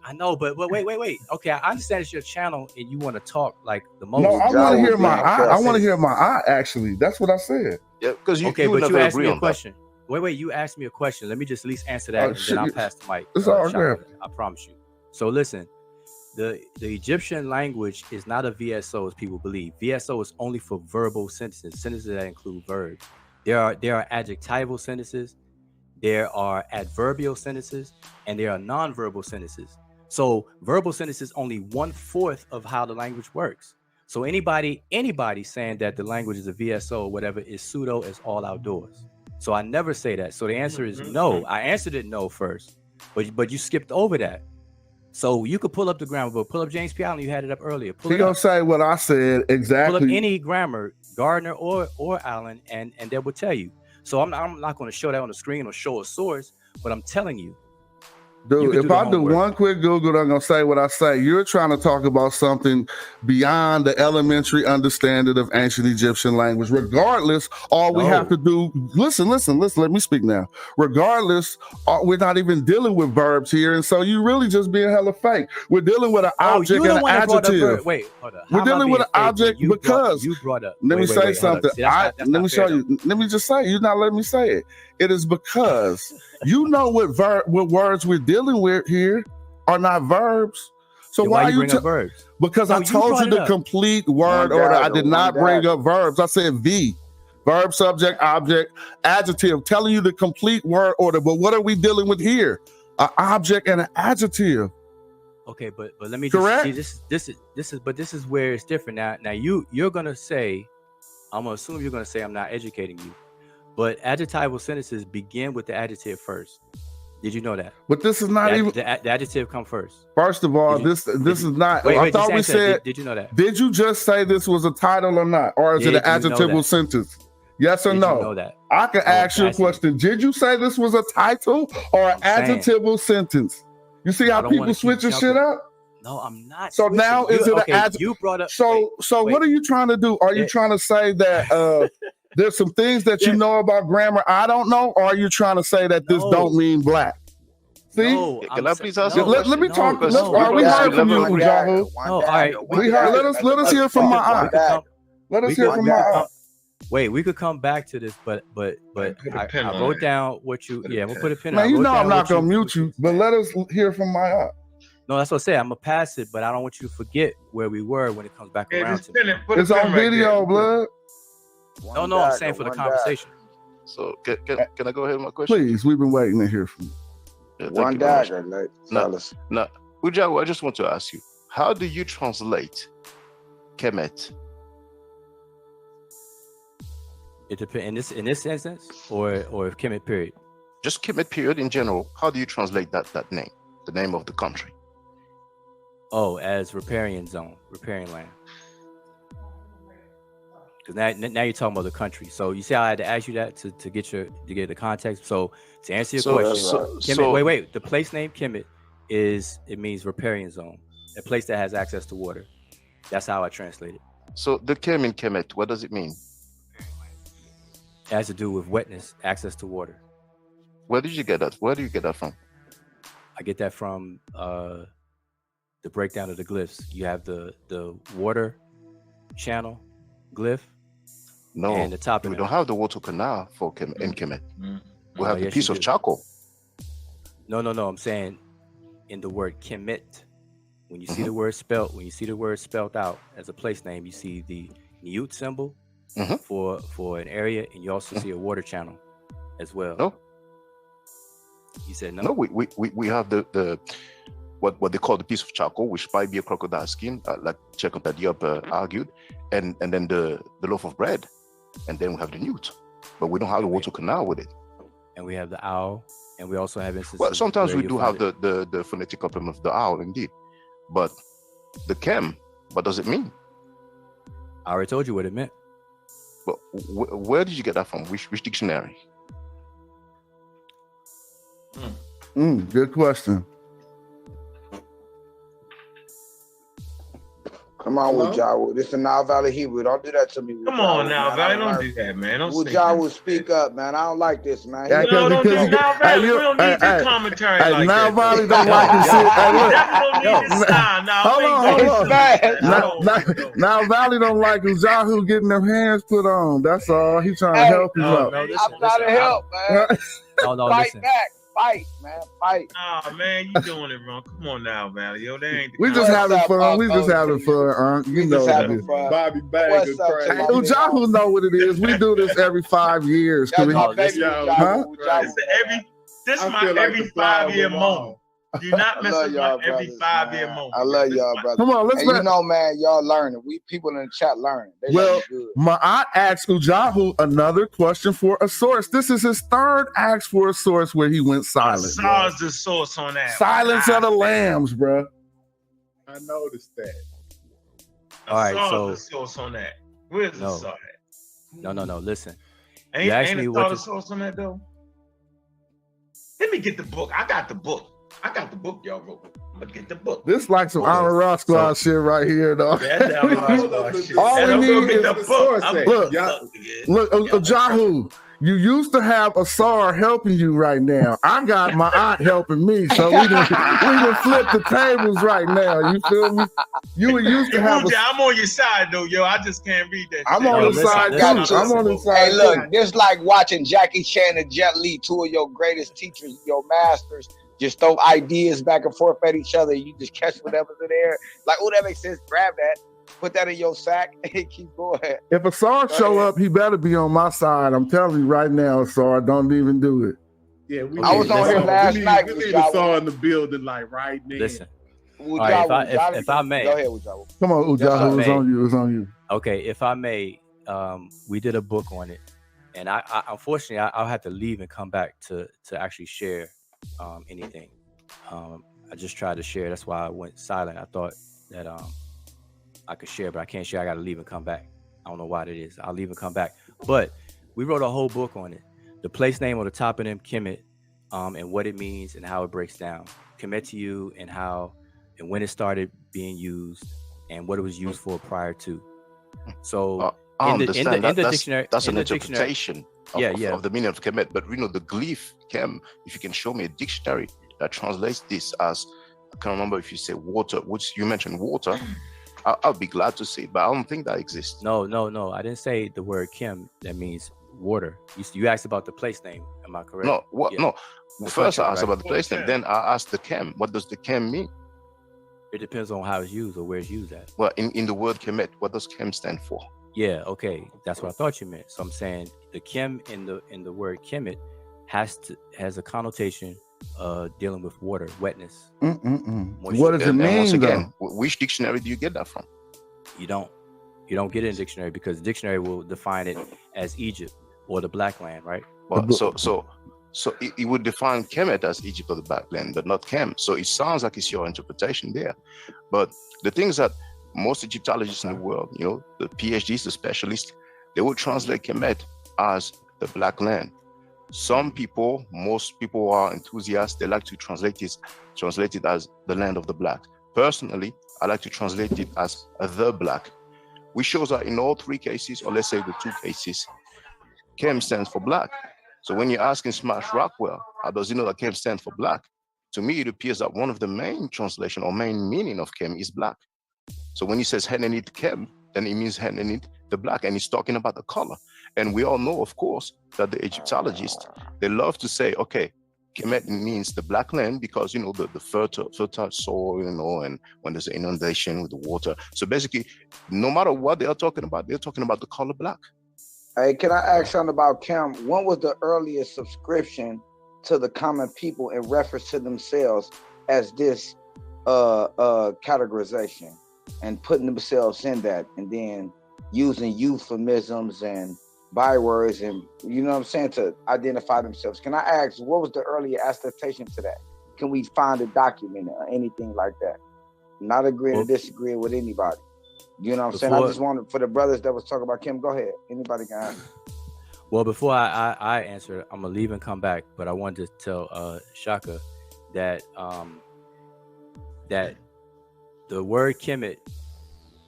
I know, but wait. Okay, I understand it's your channel and you want to talk like the most. No, I want to hear my eye. I want to hear my eye. Actually, that's what I said. Yeah, because you asked me a question. Wait, you asked me a question. Let me just at least answer that, and then I'll pass the mic. It's all good. I promise you. So listen, the Egyptian language is not a VSO as people believe. VSO is only for verbal sentences that include verbs. There are adjectival sentences, there are adverbial sentences, and there are non-verbal sentences. So verbal sentences only 1/4 of how the language works. So anybody saying that the language is a VSO or whatever is pseudo as all outdoors. So I never say that. So the answer is no. I answered it no first, but you skipped over that. So you could pull up the grammar book, pull up James P. Allen. You had it up earlier. He gonna say what I said exactly. Pull up any grammar, Gardner or Allen, and that will tell you. So I'm not going to show that on the screen or show a source, but I'm telling you. Dude, if I do one quick Google, I'm going to say what I say. You're trying to talk about something beyond the elementary understanding of ancient Egyptian language. Regardless, all we have to do, listen, let me speak now. Regardless, we're not even dealing with verbs here. And so you really just being hella fake. We're dealing with an object and an adjective. Wait, hold on. We're dealing with an object because you brought up. Let me say something. Let me show you. Let me just say, you're not letting me say it. It is because you know what words we're dealing with here are not verbs. So why are you bring up verbs? Because I told you the complete word order. I did not bring up verbs. I said V. Verb, subject, object, adjective. Telling you the complete word order. But what are we dealing with here? An object and an adjective. Okay, but let me just see, this is where it's different. Now you're gonna say, I'm gonna assume you're gonna say I'm not educating you. But adjectival sentences begin with the adjective first. Did you know that? But this is not even the adjective come first. First of all, this is not. I thought we said. Did you know that? Did you just say this was a title or not, or is it an adjectival sentence? Yes or no? You know that? I can ask you a question. Did you say this was a title or an adjectival sentence? You see how people switching shit up? No, I'm not. So now is it an adjective? You brought up. So what are you trying to do? Are you trying to say that? There's some things that you know about grammar I don't know, or are you trying to say that this don't mean black? See? Can I please ask let me talk. We heard from you, Wudjau. All right. We heard. Let us hear from my eye. Let us hear from my eye. Wait, we could come back to this, but I wrote down what you. Yeah, we'll put a pin. Man, you know I'm not gonna mute you, but let us hear from my eye. No, that's what I say. I'm gonna pass it, but I don't want you to forget where we were when it comes back around to me. It's on video, blood. No, I'm saying for the conversation. So can I go ahead with my question? Please, we've been waiting to hear from you. Yeah, one dagger, no, Wudjau, I just want to ask you, how do you translate Kemet? It depends in this instance, or Kemet period. Just Kemet period in general. How do you translate that name, the name of the country? Oh, as riparian zone, riparian land. Because now you're talking about the country. So you see how I had to ask you that to get the context. So to answer your question, Kemet, wait. The place name Kemet it means riparian zone, a place that has access to water. That's how I translate it. So the Kem in Kemet, what does it mean? It has to do with wetness, access to water. Where did you get that? Where do you get that from? I get that from the breakdown of the glyphs. You have the water channel glyph. No, and the top we don't have the water canal for in Kemet. We have the yes, piece you of do. charcoal. No. I'm saying in the word Kemet, when you see Mhm. the word spelt, when you see the word spelt out as a place name, you see the Newt symbol Mhm. for an area, and you also Mhm. see a water channel as well. No, You said no. no, we have the what they call the piece of charcoal, which might be a crocodile skin, like Chekhov that Diop argued, and then the loaf of bread, and then we have the newt, but we don't have the water canal with it. And we have the owl, and we also have instances. Well, sometimes where we you do find have it. the phonetic complement of the owl, indeed, but the chem, what does it mean? I already told you what it meant. But where did you get that from? Which dictionary? Good question. Come on, Wudjau. This is Nile Valley Hebrew. Don't do that to me, Wudjau. Come on now, man. Valley. Don't do that, man. Don't say Wudjau, that. speak up, man. I don't like this, man. Yeah, No, don't do because Now Valley. We don't need this commentary like now that. Valley don't like this shit. Hey, We look. definitely don't need this. Hold on. bad. Now Valley don't like Wudjau getting their hands put on. That's all. He trying to help him out. No, listen, I'm trying to help, man. No, Fight listen. back. Fight, man. Fight. Oh man, you doing it wrong. Come on now, Valley. Yo, that ain't the We just What's having up, fun. We just Uncle having T? fun, You We know just what it having is. fun. Bobby Bag What's is up, crazy. my Hey, Wudjau know what it is. We do this every 5 years. That's We, my baby, Yo, Wudjau. Wudjau, This I my feel like every the flower 5 year of them moment. all. Do not I mess love with my y'all, every brothers, 5 year man. moment. I love This y'all, my- brothers. come on, let's And you know, man, y'all learning. We people in the chat learning. They Well, learning good. my aunt asked Wudjau another question for a source. This is his third ask for a source where he went silent. bro. Saw's the source on that. Silence of the lambs, bro. I noticed that. All right, Saw's the source on that. Where's the No. saw at? No. Listen. Ain't asked a me saw what the to- source on that though? Let me get the book. I got the book. Y'all wrote. I'm gonna get the book. This like some Okay, Honor Rock Squad shit right here, though. That's how Hold up, All we And I'm need gonna get is the book. I'm Look, gonna Look, Jahu, you used to have Asar helping you right now. I got my aunt helping me, so we done flip the tables right now. You feel me? You used to have I'm on your side though, yo. I just can't read that. I'm shit. on Yo, his listen, side listen, too. I'm on his side Hey, too. look, this like watching Jackie Chan and Jet Li, two of your greatest teachers, your masters, just throw ideas back and forth at each other. You just catch whatever's in there. Like, oh, that makes sense. Grab that, put that in your sack, and keep going. If Asar Go show ahead. up, he better be on my side. I'm telling you right now, Asar, don't even do it. Yeah, we I need was on to here saw- last we need, night We with need y'all. a saw in the building, like right now. Listen. Wudjau, right, if I may. Go ahead, Wudjau. Come on, Yes, Ujahu, sir. it's on you. It's on you. Okay, if I may, we did a book on it, and I unfortunately I'll have to leave and come back to actually share anything. I just tried to share. That's why I went silent. I thought that I could share, but I can't share. I got to leave and come back. I don't know why that is. I'll leave and come back. But we wrote a whole book on it. The place name on the top of them, Kemet, and what it means and how it breaks down. Kemet to you and how and when it started being used and what it was used for prior to. So I in the understand dictionary, that's in an the dictionary- interpretation Yeah. of the meaning of kemet. But we know the glyph kem. If you can show me a dictionary that translates this as, I can't remember if you say water, which you mentioned water. I'll be glad to see, but I don't think that exists. No. I didn't say the word Kim. That means water. You asked about the place name. Am I correct? No, what? Yeah. No. The First, country, I asked right? about the place name. Then I asked the chem. What does the chem mean? It depends on how it's used or where it's used at. Well, in the word kemet, what does chem stand for? Yeah, okay. That's what I thought you meant. So I'm saying the Kim in the word Kemet has a connotation dealing with water, wetness. Moisture. What does it And once mean, again, though? which dictionary do you get that from? You don't get it in dictionary because the dictionary will define it as Egypt or the Black Land, right? Well, so it would define Kemet as Egypt or the backland, but not Kem. So it sounds like it's your interpretation there. But the things that most Egyptologists in the world, the PhDs, the specialists, they would translate Kemet as the Black Land. Some people, most people who are enthusiasts, they like to translate it as the land of the Black. Personally, I like to translate it as the Black, which shows that in all three cases, or let's say the two cases, Kem stands for Black. So when you're asking Smash Rockwell, how does he know that Kem stands for Black? To me, it appears that one of the main translation or main meaning of Kem is Black. So when he says Henenit Kem, then it means Henenit the Black, and he's talking about the color. And we all know, of course, that the Egyptologists, they love to say, okay, Kemet means the black land because, you know, the fertile soil, you know, and when there's an inundation with the water. So basically, no matter what they are talking about, they're talking about the color black. Hey, can I ask something about Cam? When was the earliest subscription to the common people in reference to themselves as this categorization and putting themselves in that, and then using euphemisms and bywords and, you know what I'm saying, to identify themselves? Can I ask, what was the earlier attestation to that? Can we find a document or anything like that? Not agreeing or disagreeing with anybody. You know what I'm saying? I just wanted, for the brothers that was talking about Kim, go ahead. Anybody can answer. Well, before I answer, I'm gonna leave and come back, but I wanted to tell Shaka that that the word Kemet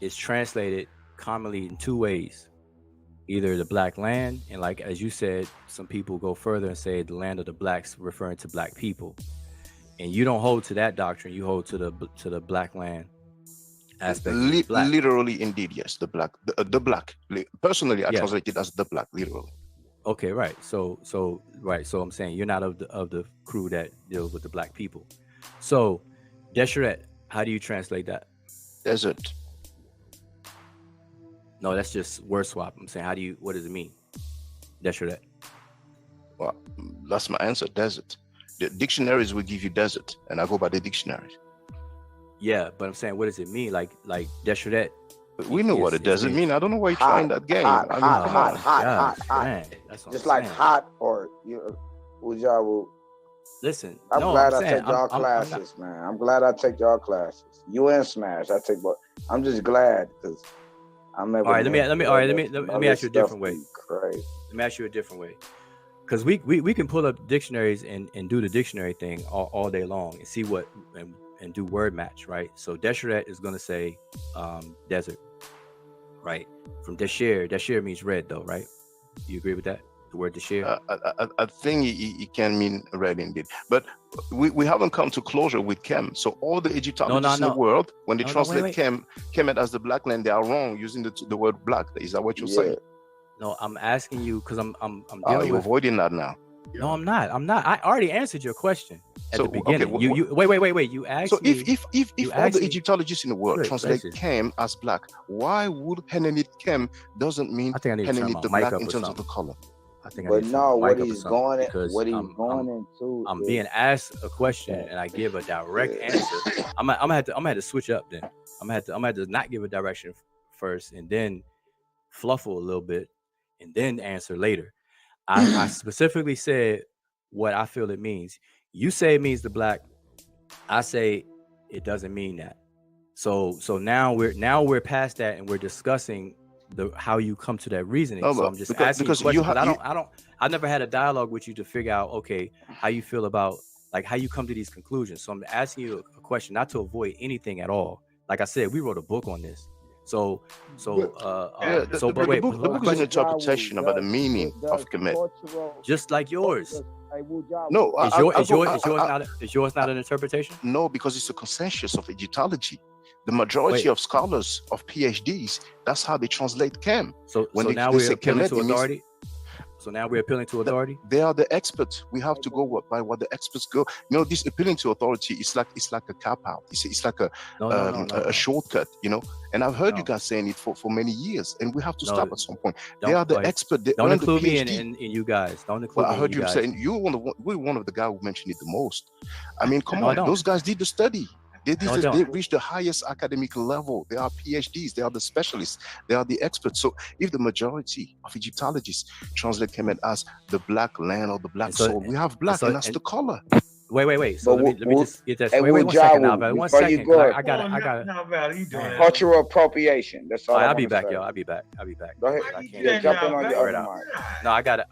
is translated commonly in two ways. Either the black land, and like as you said, some people go further and say the land of the blacks, referring to black people. And you don't hold to that doctrine, you hold to the black land aspect. Literally, indeed, yes, the black. Personally, I translate it as the black, literally. Okay, right. So I'm saying you're not of the crew that deals with the black people. So, Deshret, how do you translate that? Desert. No, that's just word swap. I'm saying, what does it mean? Deshret. Well, that's my answer, desert. The dictionaries will give you desert, and I go by the dictionaries. Yeah, but I'm saying, what does it mean? Like Deshret. We know what it doesn't mean. I don't know why you're trying that game. Hot. That's just like saying. Hot or Wudjau. Listen, I'm glad I take y'all classes, man. I'm glad I take y'all classes. You and Smash, I take both. I'm just glad because I'm never. All right, let me ask you a different way. Crazy. Let me ask you a different way, because we can pull up dictionaries and do the dictionary thing all day long and see what and do word match, right? So Deshret is gonna say desert, right? From Desher means red, though, right? You agree with that? The word Desher. I think it can mean red indeed, but we haven't come to closure with Kem. So all the Egyptologists in the world, when they translate Kemet as the black land, they are wrong using the word black. Is that what you're saying? No, I'm asking you because I'm dealing you're avoiding that now. No, I'm not. I already answered your question at the beginning. Okay, you wait. You asked me. So if all the Egyptologists in the world translate Kem as black, why would Henenit Kem doesn't mean Henenit the black in terms of the color? I think but no, what he's going into. I'm being asked a question and I give a direct answer. I'm gonna have to switch up then. I'm gonna have to not give a direction first and then fluffle a little bit and then answer later. I specifically said what I feel it means. You say it means the black. I say it doesn't mean that. So now we're past that and we're discussing how you come to that reasoning. So I'm just asking you questions, but I never had a dialogue with you to figure out, okay, how you feel about, like, how you come to these conclusions. So I'm asking you a question, not to avoid anything at all. Like I said, we wrote a book on this. The book is an interpretation about the meaning of Kemet, just like yours. No, is yours not an interpretation? No, because it's a consensus of Egyptology. The majority of scholars of PhDs, that's how they translate Kem. So now we're appealing to authority. So now we're appealing to authority. They are the experts. We have to go by what the experts go. You know, this appealing to authority is like a cop out. It's like a shortcut. You know, and I've heard you guys saying it for many years, and we have to stop at some point. They are the expert. Don't include me in you guys. Don't include me. I heard you saying we're one of the guys who mentioned it the most. I mean, come on, those guys did the study. They reach the highest academic level. They are PhDs. They are the specialists. They are the experts. So if the majority of Egyptologists translate Kemet as the black land or the black soul, we have black, and that's the color. Wait. So let me just get that. Wait 1 second now, Val. 1 second. I got cultural appropriation. That's all. I'll be back, y'all. I'll be back. Go ahead. Jump in on your other mic. No, I gotta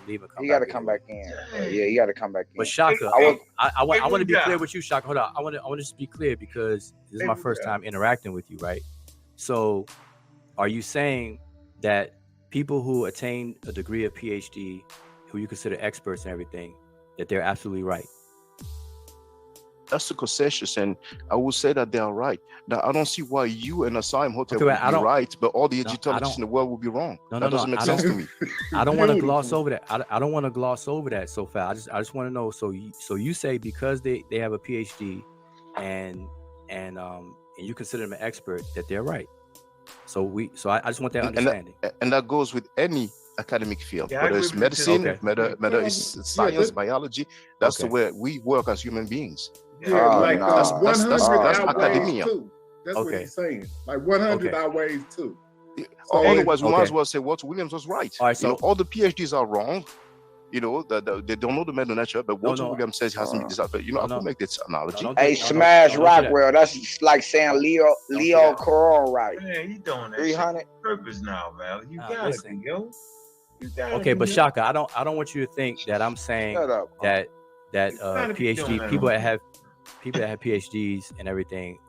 leave and come back. He gotta come back in. Yeah, he gotta come back in. But Shaka, I want to be clear with you, Shaka. Hold on. I want to just be clear because this is my first time interacting with you, right? So, are you saying that people who attain a degree of PhD, who you consider experts and everything, that they're absolutely right? that's the concessions, and I will say that they are right. Now I don't see why you and Asar Imhotep Okay, would I be don't- right, but all the No, I Egyptologists don't- in the world would be wrong. No, That doesn't make I sense don't- to me. I don't want to gloss Beautiful. over that. I don't want to gloss over that so fast. I just want to know. So you say because they have a PhD, and you consider them an expert, that they're right. So I just want that understanding. And that goes with any academic field, Yeah, I whether agree it's with you, medicine, okay. whether it's science, biology. That's the way we work as human beings. Yeah, like that's 100 that's outweighs academia. 2. That's what Okay. he's saying. Like 100 Okay. outweighs 2. Or otherwise, we might Okay. as well say Walter Williams was right. All right, so- all the PhDs are wrong. They don't know the Medu Neter, but Walter Williams says he hasn't been designed. But I could make this analogy. Hey, Smash Rockwell, that's like saying Leo Carroll, right? Man, you doing that 300 shit on purpose now, Val. You gotta listen. be, yo. You gotta Okay, be, but yo. Shaka, I don't want you to think that I'm saying Shut up. that gotta be doing PhD that people on that have PhDs and everything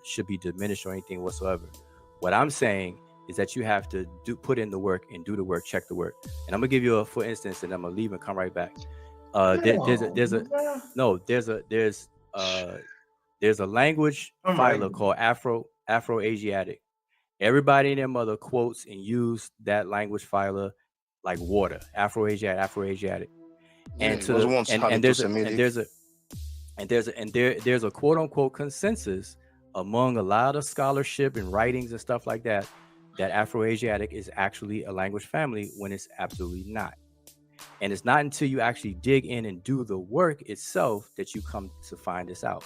should be diminished or anything whatsoever. What I'm saying is that you have to put in the work and do the work, check the work. And I'm gonna give you a for instance, and I'm gonna leave and come right back. There's a language filer called Afro-Asiatic. Everybody and their mother quotes and use that language filer like water. Afro-Asiatic. And there's a quote unquote consensus among a lot of scholarship and writings and stuff like that Afro-Asiatic is actually a language family when it's absolutely not. And it's not until you actually dig in and do the work itself that you come to find this out.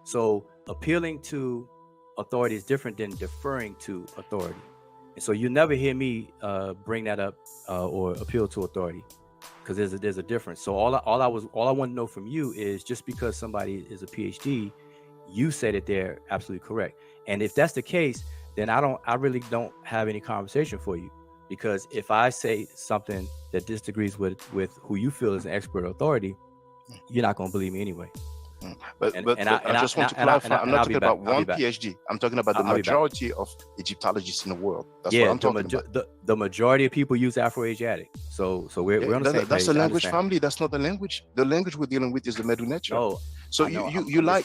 So appealing to authority is different than deferring to authority. And so you never hear me bring that up or appeal to authority, because there's a difference. So all I want to know from you is, just because somebody is a PhD, you say that they're absolutely correct. And if that's the case, then I really don't have any conversation for you, because if I say something that disagrees with who you feel is an expert authority, you're not going to believe me anyway. But I just want to clarify, I'm not talking about one PhD. I'm talking about the majority of Egyptologists in the world. That's what I'm talking about. The majority of people use Afro-Asiatic. So we're on the same page. That's a language family. That's not the language. The language we're dealing with is the Medu Neter. No. So you love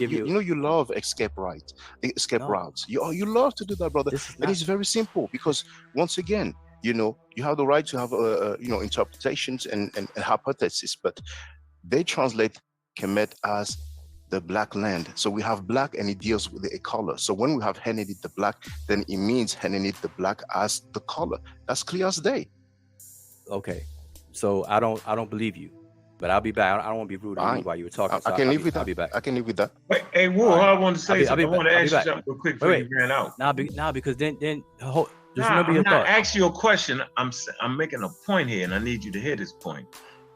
escape routes. You love to do that, brother. And it's very simple, because once again, you have the right to have interpretations and hypotheses, but they translate Kemet as the black land. So we have black, and it deals with a color. So when we have Henenit the black, then it means Henenit the black as the color. That's clear as day. Okay, so I don't believe you, but I'll be back. I don't want to be rude while you were talking. I can live with that. I'll be back. I can live with that. Wait, hey, Wu, I want to say something. I want to ask you back. something real quick before you ran out. Because then just I'm remember your not thought. asking you a question. I'm making a point here, and I need you to hear this point.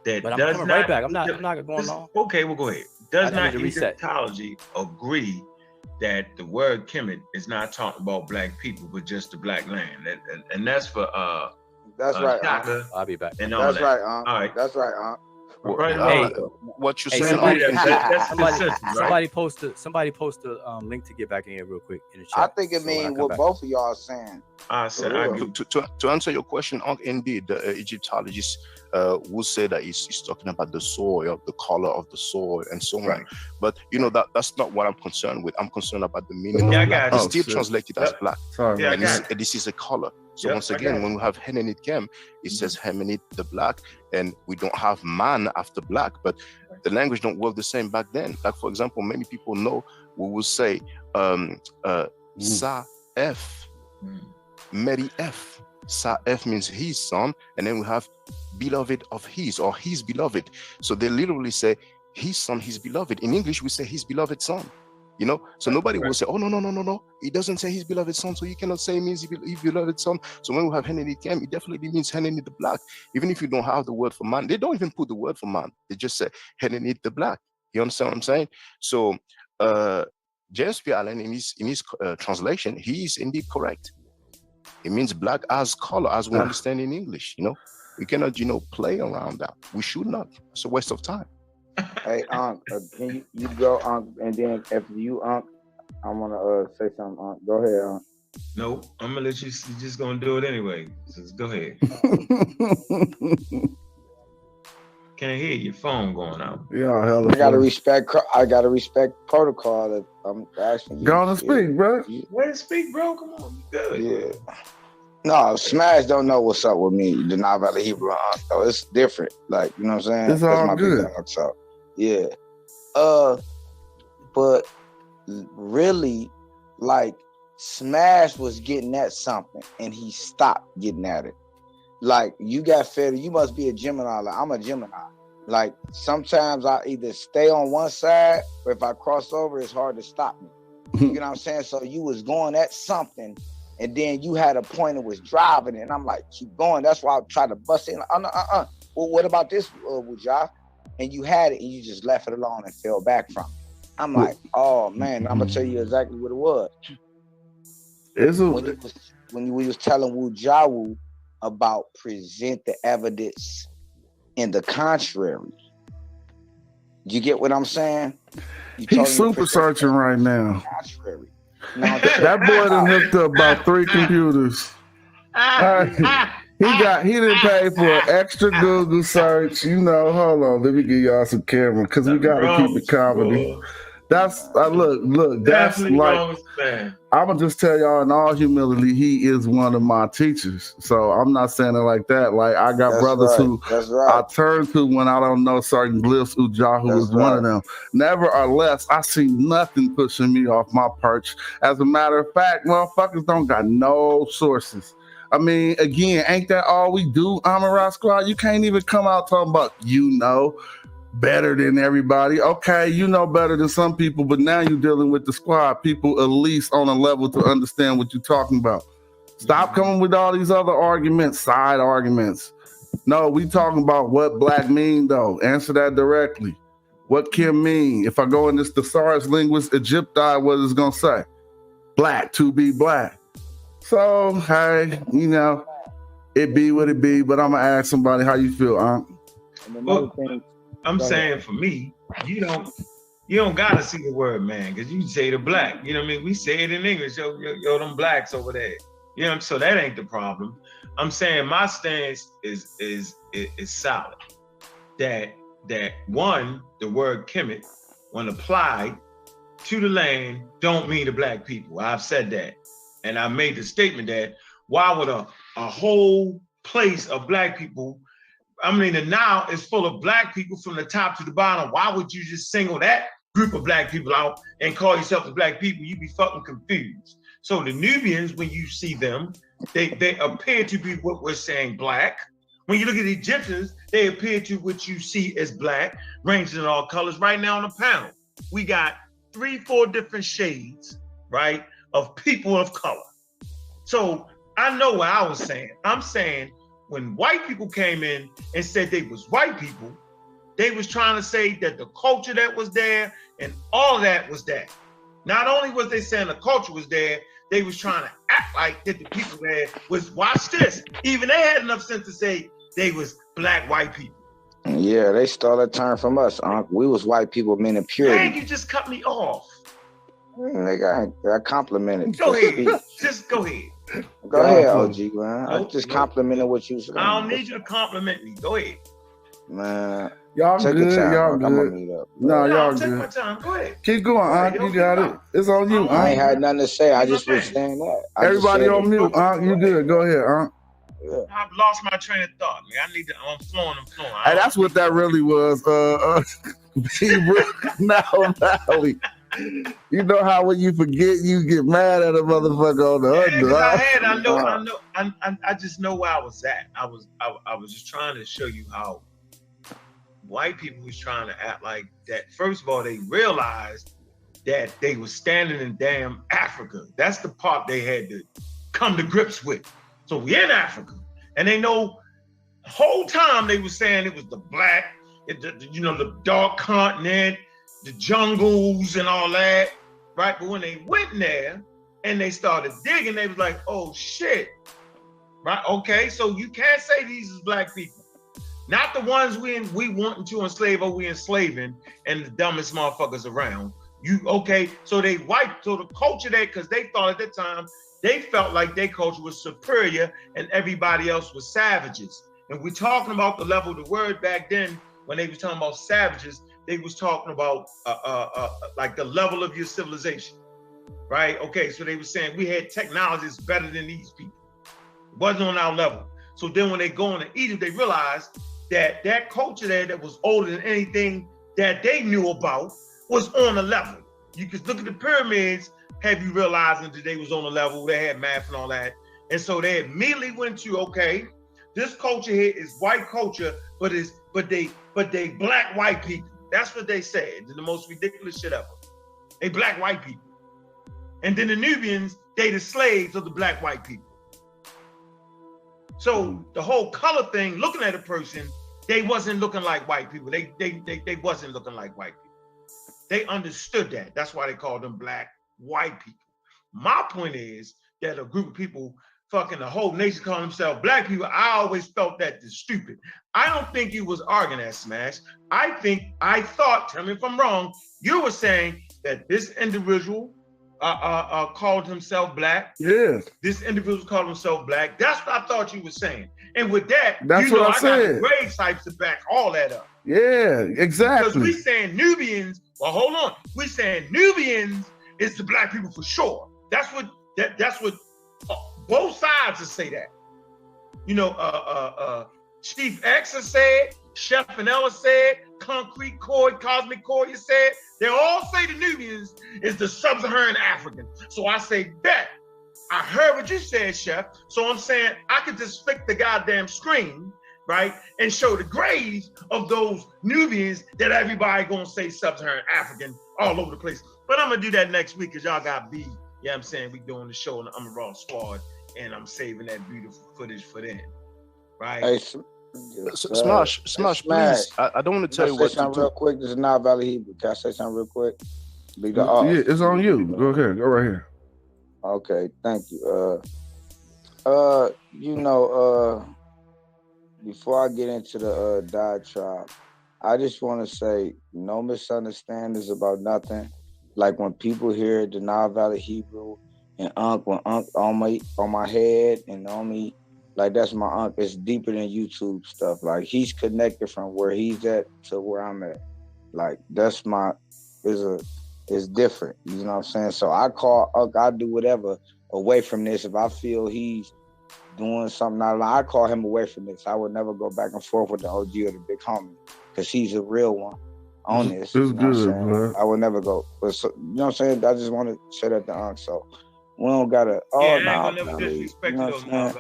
That But I'm does coming not, right back. I'm not going on. Okay, well, go ahead. Does not reset. Egyptology agree that the word Kemet is not talking about black people, but just the black land? And that's for that's right. I'll be back. And all that's that. right. All right. That's right. What you're saying? Somebody post a link to get back in here real quick in the chat. I think it means what both of y'all are saying. To answer your question, indeed, the Egyptologists will say that it's talking about the soil, the color of the soil, and so on. Right. But that's not what I'm concerned with. I'm concerned about the meaning of black. It's still translated as black. Sorry. Yeah, and this is a color. So once again, when we have Henenit Kem, it says Henenit the black, and we don't have man after black, but the language don't work the same back then. Like, for example, many people know we will say Sa F, Mary F. Sa F means his son, and then we have beloved of his, or his beloved. So they literally say his son, his beloved. In English, we say his beloved son. So nobody will say, oh, no. It doesn't say his beloved son, so you cannot say it means his beloved son. So when we have Henenit Kem, it definitely means Henenit the black. Even if you don't have the word for man, they don't even put the word for man. They just say Henenit the black. You understand what I'm saying? So James P. Allen, in his translation, he is indeed correct. It means black as color, as we understand in English. We cannot, play around that. We should not. It's a waste of time. Hey, can you go, and then after you, I want to say something. Go ahead, No, I'm gonna let you. You're just gonna do it anyway. So go ahead. Can't hear your phone going out. Yeah, hell I gotta respect. I gotta respect protocol. That I'm asking you. Go on and speak, bro. Let it speak, bro. Come on, you good. Yeah. No, Smash don't know what's up with me. The Nile Valley Hebrew, so it's different. Like, you know what I'm saying? It's all my good. Big dog, so yeah. But really, like, Smash was getting at something, and he stopped getting at it. Like, you got fed. You must be a Gemini. Like, I'm a Gemini. Like, sometimes I either stay on one side, or if I cross over, it's hard to stop me. You know what I'm saying? So you was going at something, and then you had a point that was driving it, and I'm like, keep going. That's why I tried to bust in. Well, what about this, Wudjau? And you had it, and you just left it alone and fell back from it. I'm like, oh man, I'm gonna tell you exactly what it was. When you was telling Wudjau about present the evidence in the contrary. You get what I'm saying? He's super searching right now. Contrary. That boy done hooked up about 3 computers. He didn't pay for an extra Google search. You know, hold on, let me give y'all some camera because we gotta keep it comedy. That's look. That's like I'm gonna just tell y'all in all humility, he is one of my teachers. So I'm not saying it like that. Like I got brothers who I turn to when I don't know certain glyphs. Wudjau is one of them. Nevertheless, I see nothing pushing me off my perch. As a matter of fact, motherfuckers don't got no sources. I mean, again, ain't that all we do, Amara Squad? You can't even come out talking about better than everybody. Okay, you know better than some people, but now you're dealing with the squad, people at least on a level to understand what you're talking about. Stop coming with all these other arguments, side arguments. No, we talking about what black mean though. Answer that directly. What Kim mean? If I go in this thesaurus linguist Egypti, what is it gonna say? Black, to be black. So, hey, it be what it be, but I'm gonna ask somebody how you feel, Well, I'm saying for me, you don't gotta see the word man, because you say the black. You know what I mean? We say it in English, yo, them blacks over there. You know, so that ain't the problem. I'm saying my stance is solid. That one, the word Kemet, when applied to the land, don't mean the black people. I've said that. And I made the statement that why would a whole place of black people, I mean, the Nile is full of black people from the top to the bottom. Why would you just single that group of black people out and call yourself the black people? You'd be fucking confused. So the Nubians, when you see them, they appear to be what we're saying black. When you look at the Egyptians, they appear to what you see as black, ranging in all colors. Right now on the panel, we got 3-4 different shades, right, of people of color. So I know what I was saying. I'm saying when white people came in and said they was white people, they was trying to say that the culture that was there and all that was there. Not only was they saying the culture was there, they was trying to act like that the people there was, watch this. Even they had enough sense to say they was black white people. Yeah, they stole that term from us. We was white people, meaning purity. Man, you just cut me off. They got complimented. Go ahead. Just go ahead. Go ahead, OG, man. I just complimented what you said. I don't need you to compliment me. Go ahead. Man. Y'all take good. Time, y'all good. good. I'm gonna meet up. No, y'all take good. My time. Go ahead. Keep going, you got it. It's on you, I ain't had nothing to say. I just was saying that. Everybody on mute, You good. Go ahead, Yeah. I've lost my train of thought, man. I'm flowing. Hey, that's what that really was. Now Valley. You know how when you forget, you get mad at a motherfucker on the under. I just know where I was at. I was just trying to show you how white people was trying to act like that. First of all, they realized that they were standing in damn Africa. That's the part they had to come to grips with. So we in Africa, and they know the whole time they were saying it was the black, the dark continent, the jungles and all that, right? But when they went in there and they started digging, they was like, oh shit, right? Okay, so you can't say these is black people. Not the ones we wanting to enslave or we enslaving and the dumbest motherfuckers around. So they wiped, so the culture there, because they thought at that time, they felt like their culture was superior and everybody else was savages. And we're talking about the level of the word back then when they was talking about savages, they was talking about like the level of your civilization, right? Okay, so they were saying we had technologies better than these people. It wasn't on our level. So then when they go into Egypt, they realized that that culture there that was older than anything that they knew about was on a level. You could look at the pyramids, have you realizing that they was on a level, they had math and all that. And so they immediately went to, okay, this culture here is white culture, but they black white people. That's what they said. It's the most ridiculous shit ever. They black white people. And then the Nubians, they the slaves of the black white people. So the whole color thing, looking at a person, they wasn't looking like white people. They wasn't looking like white people. They understood that. That's why they called them black white people. My point is that a group of people, fucking the whole nation call themselves black people, I always felt that is stupid. I don't think you was arguing that, Smash. I thought, tell me if I'm wrong, you were saying that this individual called himself black. Yeah. This individual called himself black. That's what I thought you were saying. And with that, that's you know, what I said. got the grave sites to back all that up. Yeah, exactly. Because we saying Nubians, well, hold on. We saying Nubians is the black people for sure. That's what both sides will say that. You know, Chief X has said, Chef Vanilla said, Concrete Cord, Cosmic Cord said, they all say the Nubians is the sub-Saharan African. So I say that. I heard what you said, Chef. So I'm saying I could just flick the goddamn screen, right, and show the graves of those Nubians that everybody gonna say sub-Saharan African all over the place. But I'm gonna do that next week because y'all got B. Yeah, I'm saying we doing the show on the I'm a Raw Squad, and I'm saving that beautiful footage for them, right? Hey, Smash, please. I don't want to tell you what to do. Real quick. This is Nile Valley Hebrew. Can I say something real quick? Yeah, it's on you. Go ahead. Go right here. Okay, thank you. You know, before I get into the diatribe, I just want to say no misunderstandings about nothing. Like when people hear the Nile Valley Hebrew and when Unc on my head and on me, like that's my Unc. It's deeper than YouTube stuff. Like he's connected from where he's at to where I'm at. Like that's it's different. You know what I'm saying? So I call Unc, I do whatever away from this. If I feel he's doing something out of line, I call him away from this. I would never go back and forth with the OG or the big homie because he's a real one on this. It's good, bro. I would never go. But so, you know what I'm saying? I just want to say that to Unc. So we don't gotta. Disrespect those, man.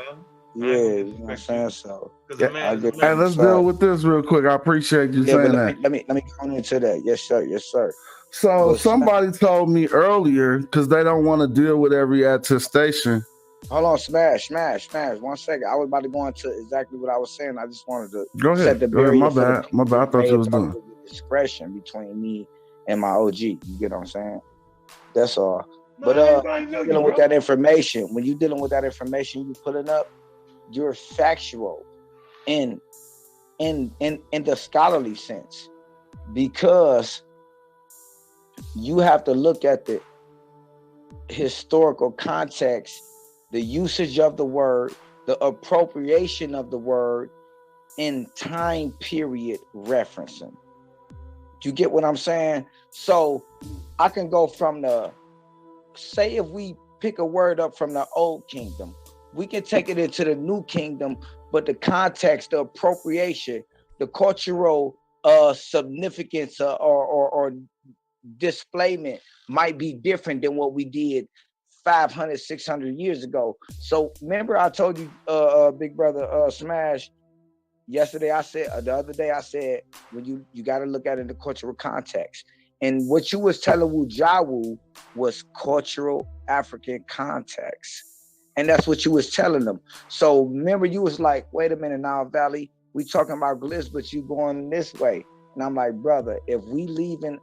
Yeah, you know what I'm saying? So hey, let's deal with this real quick. I appreciate you saying that. Let me go into that. Yes, sir. Yes, sir. So somebody told me earlier, because they don't want to deal with every attestation. Hold on, smash. 1 second. I was about to go into exactly what I was saying. I just wanted to go ahead. Set the barrier. My bad. I thought you was doing discretion between me and my OG. You get what I'm saying? That's all. But dealing with that information, when you're dealing with that information you're putting up, you're factual in the scholarly sense, because you have to look at the historical context, the usage of the word, the appropriation of the word, in time period referencing. You get what I'm saying? So I can go from say if we pick a word up from the old kingdom, we can take it into the new kingdom, but the context, the appropriation, the cultural significance or displayment might be different than what we did 500, 600 years ago. So remember I told you, big brother Smash, yesterday I said, the other day I said, when you got to look at it in the cultural context. And what you was telling Wudjau was cultural African context. And that's what you was telling them. So remember, you was like, wait a minute, Nile Valley, we talking about glyphs, but you going this way. And I'm like, brother, if we leave in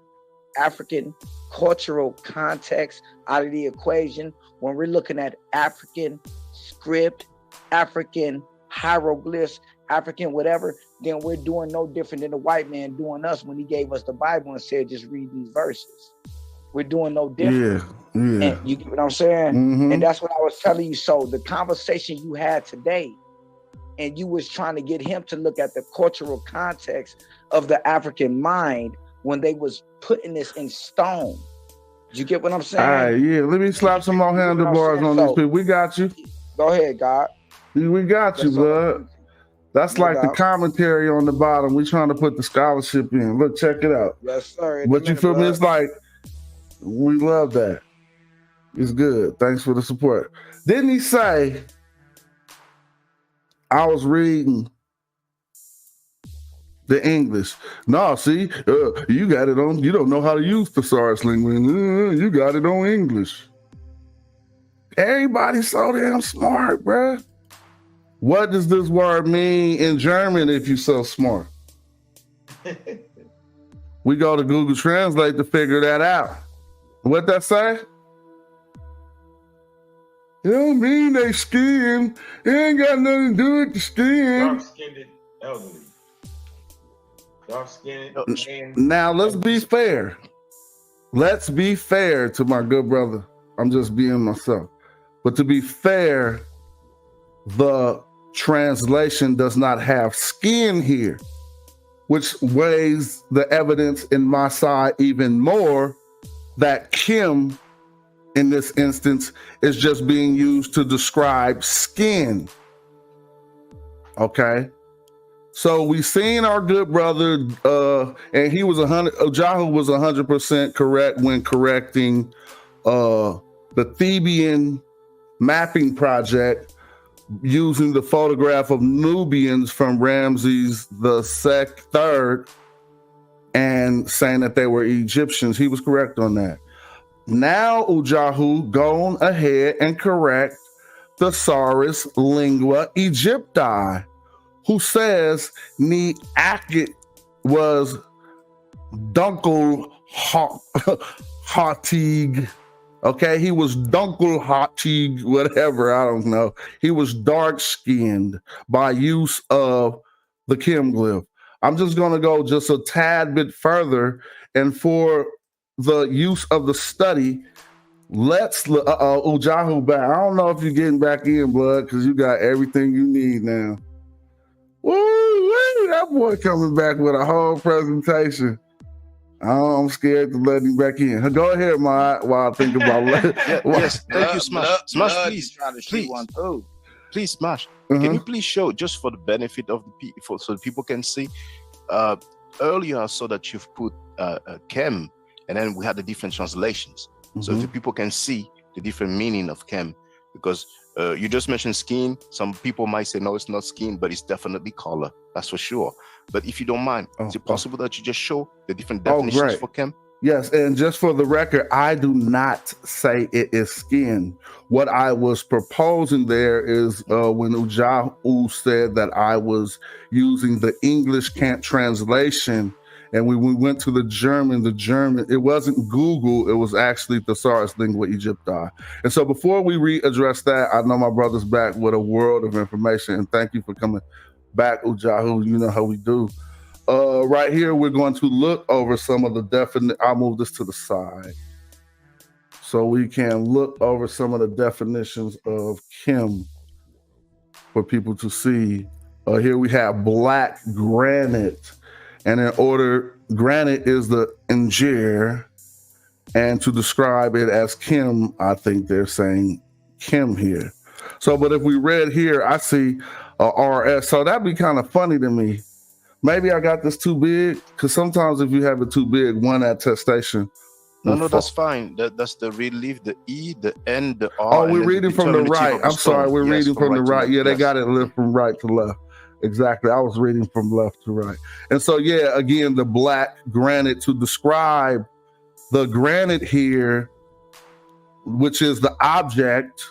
African cultural context out of the equation, when we're looking at African script, African hieroglyphs, African whatever, then we're doing no different than the white man doing us when he gave us the Bible and said, just read these verses. We're doing no different. Yeah. And you get what I'm saying? Mm-hmm. And that's what I was telling you. So the conversation you had today and you was trying to get him to look at the cultural context of the African mind when they was putting this in stone. Did you get what I'm saying? All right, yeah. Let me slap some more handlebars on these people. We got you. Go ahead, God. We got you, bud. That's like the commentary on the bottom. We trying to put the scholarship in. Look, check it out. Yes, sir. But you feel me? It's like, we love that. It's good. Thanks for the support. Didn't he say, I was reading the English? No, see, you got it on, you don't know how to use thesaurus language. You got it on English. Everybody's so damn smart, bruh. What does this word mean in German if you're so smart? We go to Google Translate to figure that out. What that say? It don't mean they skin. It ain't got nothing to do with the skin. Dark-skinned elderly. Dark-skinned. Now, let's be fair. Let's be fair to my good brother. I'm just being myself. But to be fair, the translation does not have skin here, which weighs the evidence in my side even more that Kim, in this instance, is just being used to describe skin. Okay? So we seen our good brother, and he was Wudjau was 100% correct when correcting the Theban mapping project using the photograph of Nubians from Ramses III and saying that they were Egyptians. He was correct on that. Now Wudjau gone ahead and correct Thesaurus Lingua Egypti, who says Ni Akit was Dunkel Hatig. Okay, he was Dunkel Hatig, whatever, I don't know. He was dark-skinned by use of the Kim glyph. I'm just gonna go just a tad bit further, and for the use of the study, let's Wudjau back. I don't know if you're getting back in, blood, because you got everything you need now. Woo, that boy coming back with a whole presentation. I'm scared to let him back in. Go ahead, while I think about it. Yes, thank you, Smash. Smash, please, Smash. Can you please show, just for the benefit of the people, so the people can see? Earlier, I saw that you've put Kem, and then we had the different translations. So if the people can see the different meaning of Kem, because you just mentioned skin. Some people might say, no, it's not skin, but it's definitely color. That's for sure. But if you don't mind, is it possible that you just show the different definitions for Kem? Yes, and just for the record, I do not say it is skin. What I was proposing there is when Wudjau said that I was using the English translation, and when we went to the German, it wasn't Google, it was actually Thesaurus Lingua Egypti. And so before we readdress that, I know my brother's back with a world of information, and thank you for coming back, Wudjau. You know how we do. Right here, we're going to look over some of the I'll move this to the side so we can look over some of the definitions of Kim for people to see. Here we have black granite, and granite is the Injir, and to describe it as Kim, I think they're saying Kim here. So, but if we read here, I see RS, so that'd be kind of funny to me. Maybe I got this too big, because sometimes if you have it too big, one attestation. No, that's fine. That's the relief, the E, the N, the R. Oh, we're reading from the right. I'm sorry, we're reading from the right. Yeah, they got it lit from right to left. Exactly. I was reading from left to right. And so, yeah, again, the black granite, to describe the granite here, which is the object,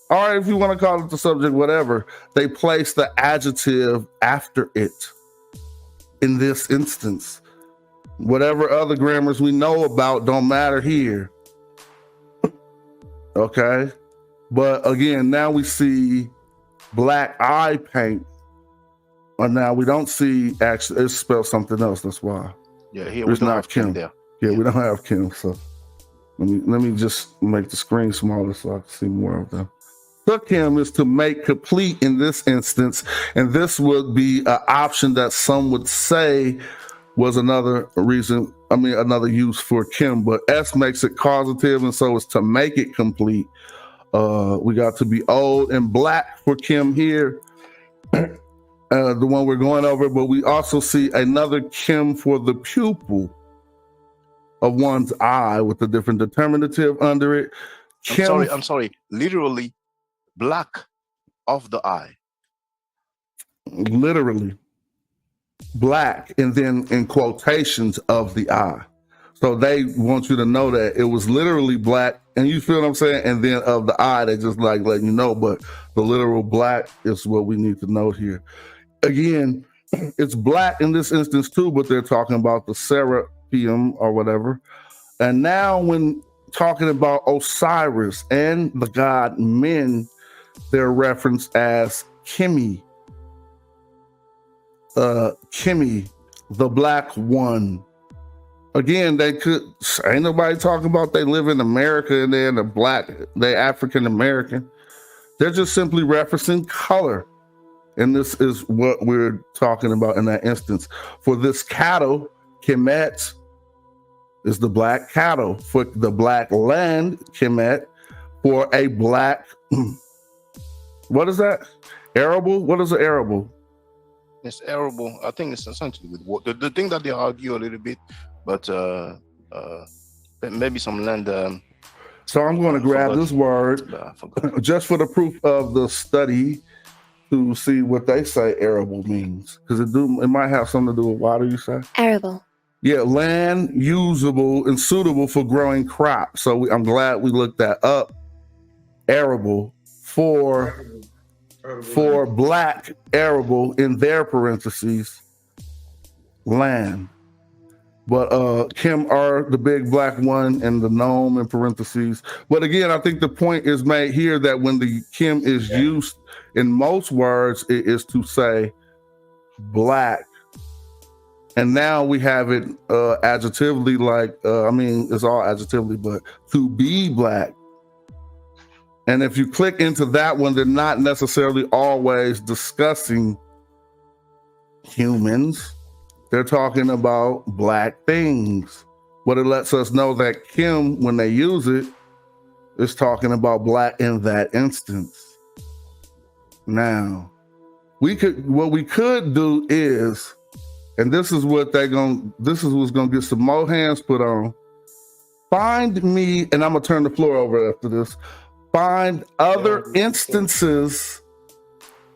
or if you want to call it the subject, whatever, they place the adjective after it. In this instance, whatever other grammars we know about don't matter here. Okay. But again, now we see black eye paint. Or now we don't see, actually, it's spelled something else. That's why. Yeah, here we don't have Kim there. Yeah, we don't have Kim. So let me just make the screen smaller so I can see more of them. to Kim is to make complete in this instance, and this would be an option that some would say was another reason, another use for Kim, but S makes it causative, and so it's to make it complete. We got to be old and black for Kim here, the one we're going over, but we also see another Kim for the pupil of one's eye with a different determinative under it. Kim, I'm sorry. Literally, black of the eye. Literally, black, and then in quotations of the eye. So they want you to know that it was literally black, and you feel what I'm saying? And then of the eye, they just like letting you know, but the literal black is what we need to note here. Again, it's black in this instance too, but they're talking about the seraphim or whatever. And now when talking about Osiris and the god Men, they're referenced as Kimi. Kimi, the black one. Again, ain't nobody talking about they live in America and they're in the black, they African American. They're just simply referencing color. And this is what we're talking about in that instance. For this cattle, Kemet is the black cattle. For the black land, Kemet, for a black, what is that? Arable? What is an arable? It's arable. I think it's essentially with water. The thing that they argue a little bit, but maybe some land. So I'm going to grab this word just for the proof of the study to see what they say arable means, because it might have something to do with water. You say arable. Yeah, land usable and suitable for growing crops. So I'm glad we looked that up. Arable for black, arable in their parentheses, land. But Kim are the big black one and the gnome in parentheses. But again, I think the point is made here that when the Kim is used in most words, it is to say black. And now we have it adjectively, like, it's all adjectively, but to be black. And if you click into that one, they're not necessarily always discussing humans. They're talking about black things. But it lets us know that Kim, when they use it, is talking about black in that instance. Now, what we could do is, and this is what's gonna get some more hands put on. Find me, and I'm gonna turn the floor over after this. Find other instances,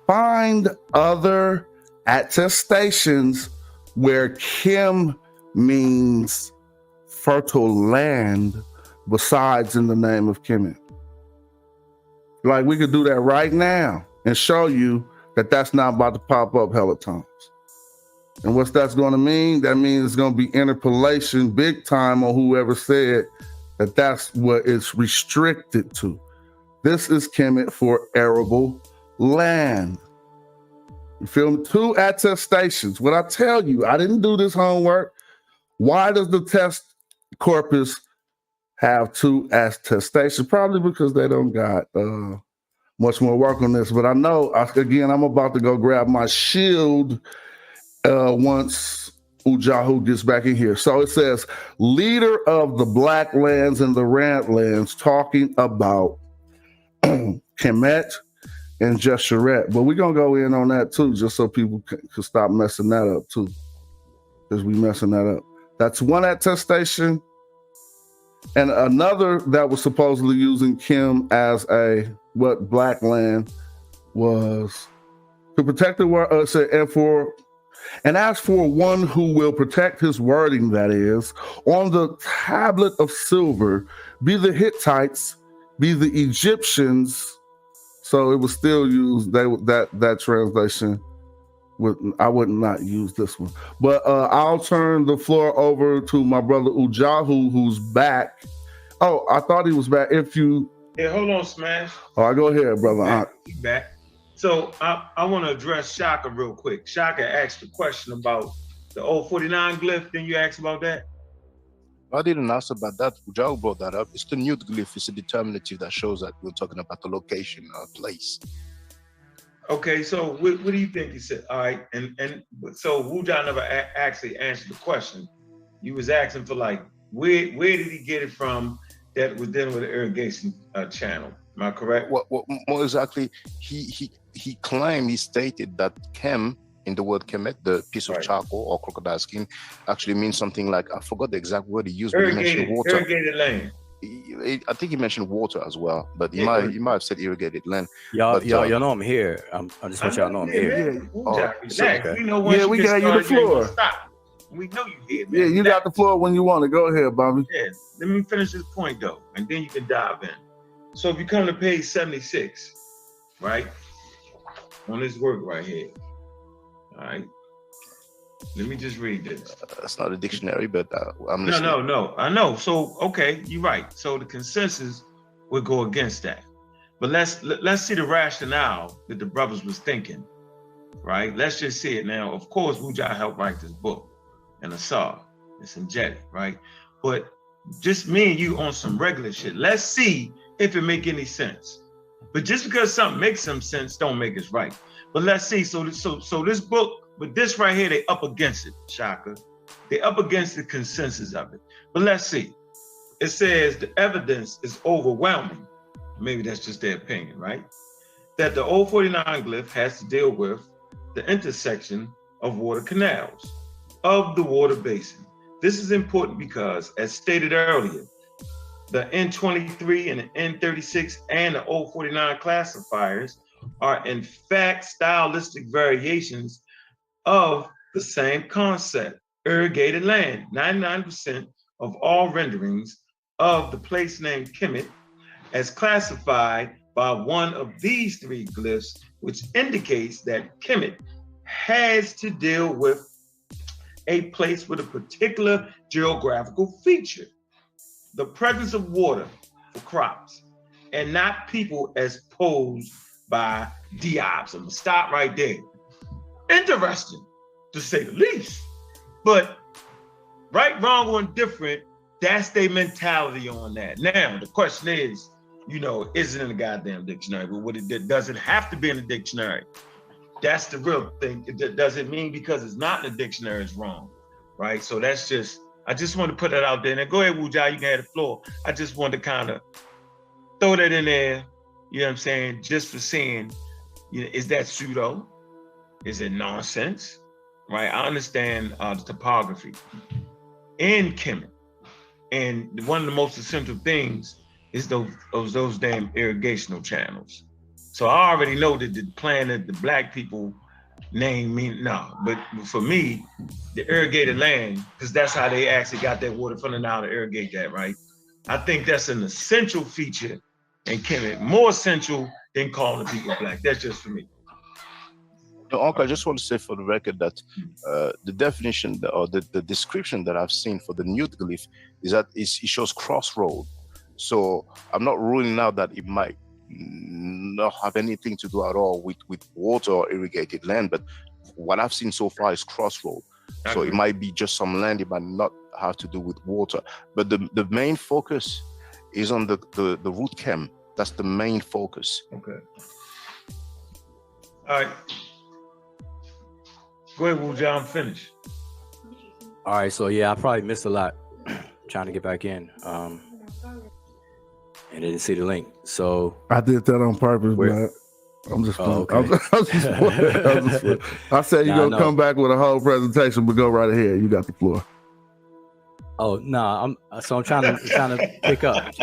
find other attestations where Kim means fertile land besides in the name of Kemet. Like, we could do that right now and show you that that's not about to pop up hella times. And what's that's going to mean? That means it's going to be interpolation big time on whoever said that that's what it's restricted to. This is Kemet for arable land. You feel me? 2 attestations. What I tell you, I didn't do this homework. Why does the test corpus have 2 attestations? Probably because they don't got much more work on this. But I know, again, I'm about to go grab my shield once Wudjau gets back in here. So it says, leader of the black lands and the rant lands, talking about Kemet and Jesheret. But we're going to go in on that too, just so people can stop messing that up too, because we messing that up. That's one attestation. And another that was supposedly using Kim as what black land was to protect the word, and as for one who will protect his wording, that is, on the tablet of silver, be the Hittites, be the Egyptians. So it was still used, that translation. I would not use this one. But I'll turn the floor over to my brother Wudjau, who's back. Oh, I thought he was back. Yeah, hold on, Smash. Oh, go ahead, brother. He's back. So I want to address Shaka real quick. Shaka asked a question about the old 49 glyph. Then you asked about that? I didn't ask about that. Wudjau brought that up. It's the nude glyph. It's a determinative that shows that we're talking about the location or place. Okay, so what do you think he said? All right, and so Wudjau never actually answered the question. You was asking for like, where did he get it from that was dealing with the irrigation channel? Am I correct? What more exactly? He claimed, he stated that Kem, in the word kemet, the piece of charcoal or crocodile skin, actually means something like, I forgot the exact word he used, but he mentioned water. Irrigated land. I think he mentioned water as well, but he might have said irrigated land. Y'all know I'm here. I just want y'all to know I'm here. We know when we got you the floor. We know you here, man. Yeah, you got the floor when you want to. Go ahead, Bobby. Yeah, let me finish this point though, and then you can dive in. So if you come to page 76, right, on this work right here, all right, let me just read this. That's not a dictionary, but I'm listening. No, I know. So, okay, you're right. So the consensus would go against that. But let's see the rationale that the brothers was thinking, right? Let's just see it now. Of course, Wudjau helped write this book, and Asar, it's angelic, right? But just me and you on some regular shit. Let's see if it make any sense. But just because something makes some sense, don't make it right. But let's see. So this book, but this right here, they up against it, Shaka. They up against the consensus of it. But let's see. It says the evidence is overwhelming. Maybe that's just their opinion, right? That the old 49 glyph has to deal with the intersection of water canals of the water basin. This is important because, as stated earlier, the N23 and the N36 and the old 49 classifiers are in fact stylistic variations of the same concept, irrigated land. 99% of all renderings of the place name Kemet as classified by one of these three glyphs, which indicates that Kemet has to deal with a place with a particular geographical feature, the presence of water for crops, and not people as posed by Diabs. I'm gonna stop right there. Interesting, to say the least. But right, wrong, or indifferent, that's their mentality on that. Now, the question is, is it in the goddamn dictionary? But it doesn't have to be in the dictionary. That's the real thing. It doesn't mean because it's not in the dictionary it's wrong, right? So that's just, I just want to put that out there. Now go ahead, Wudjau, you can have the floor. I just wanted to kind of throw that in there, you know what I'm saying? Just for seeing, is that pseudo? Is it nonsense? Right? I understand the topography in Kemet. And one of the most essential things is those damn irrigational channels. So I already know that the planet, the black people name mean no, but for me, the irrigated land, because that's how they actually got that water from the Nile to irrigate that, right? I think that's an essential feature in Kemet, more essential than calling the people black. That's just for me. No, Uncle, I just want to say for the record that the definition or the description that I've seen for the nude glyph is that it shows crossroad. So I'm not ruling out that it might not have anything to do at all with water or irrigated land, but what I've seen so far is crossroad. So it might be just some land, it might not have to do with water. But the main focus is on the root chem. That's the main focus. Okay. All right. Go ahead, Wudjau, I'm finished. All right, so yeah, I probably missed a lot trying to get back in. And didn't see the link. So I did that on purpose, man. I'm just playing. I said you're gonna come back with a whole presentation, but go right ahead. You got the floor. Oh no, I'm trying to pick up.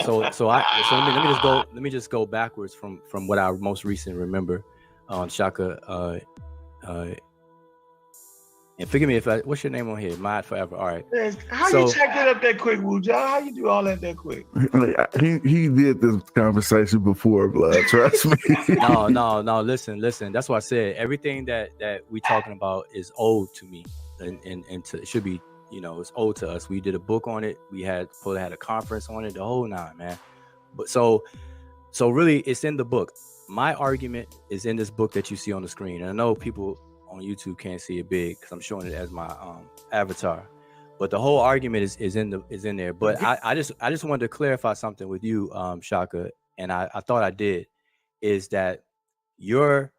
So let me just go backwards from what I most recently remember. Shaka, and forgive me if what's your name on here? Mod Forever. All right. How you check it up that quick, Wudjau? How you do all that quick? He did this conversation before, blood. Trust me. No. Listen. That's why I said everything that we talking about is old to me, and it should be, it's old to us. We did a book on it. We had a conference on it. The whole nine, man. But so really, it's in the book. My argument is in this book that you see on the screen, and I know people on YouTube can't see it big because I'm showing it as my avatar, But the whole argument is in there. But I just wanted to clarify something with you, Shaka, and I thought I did, is that you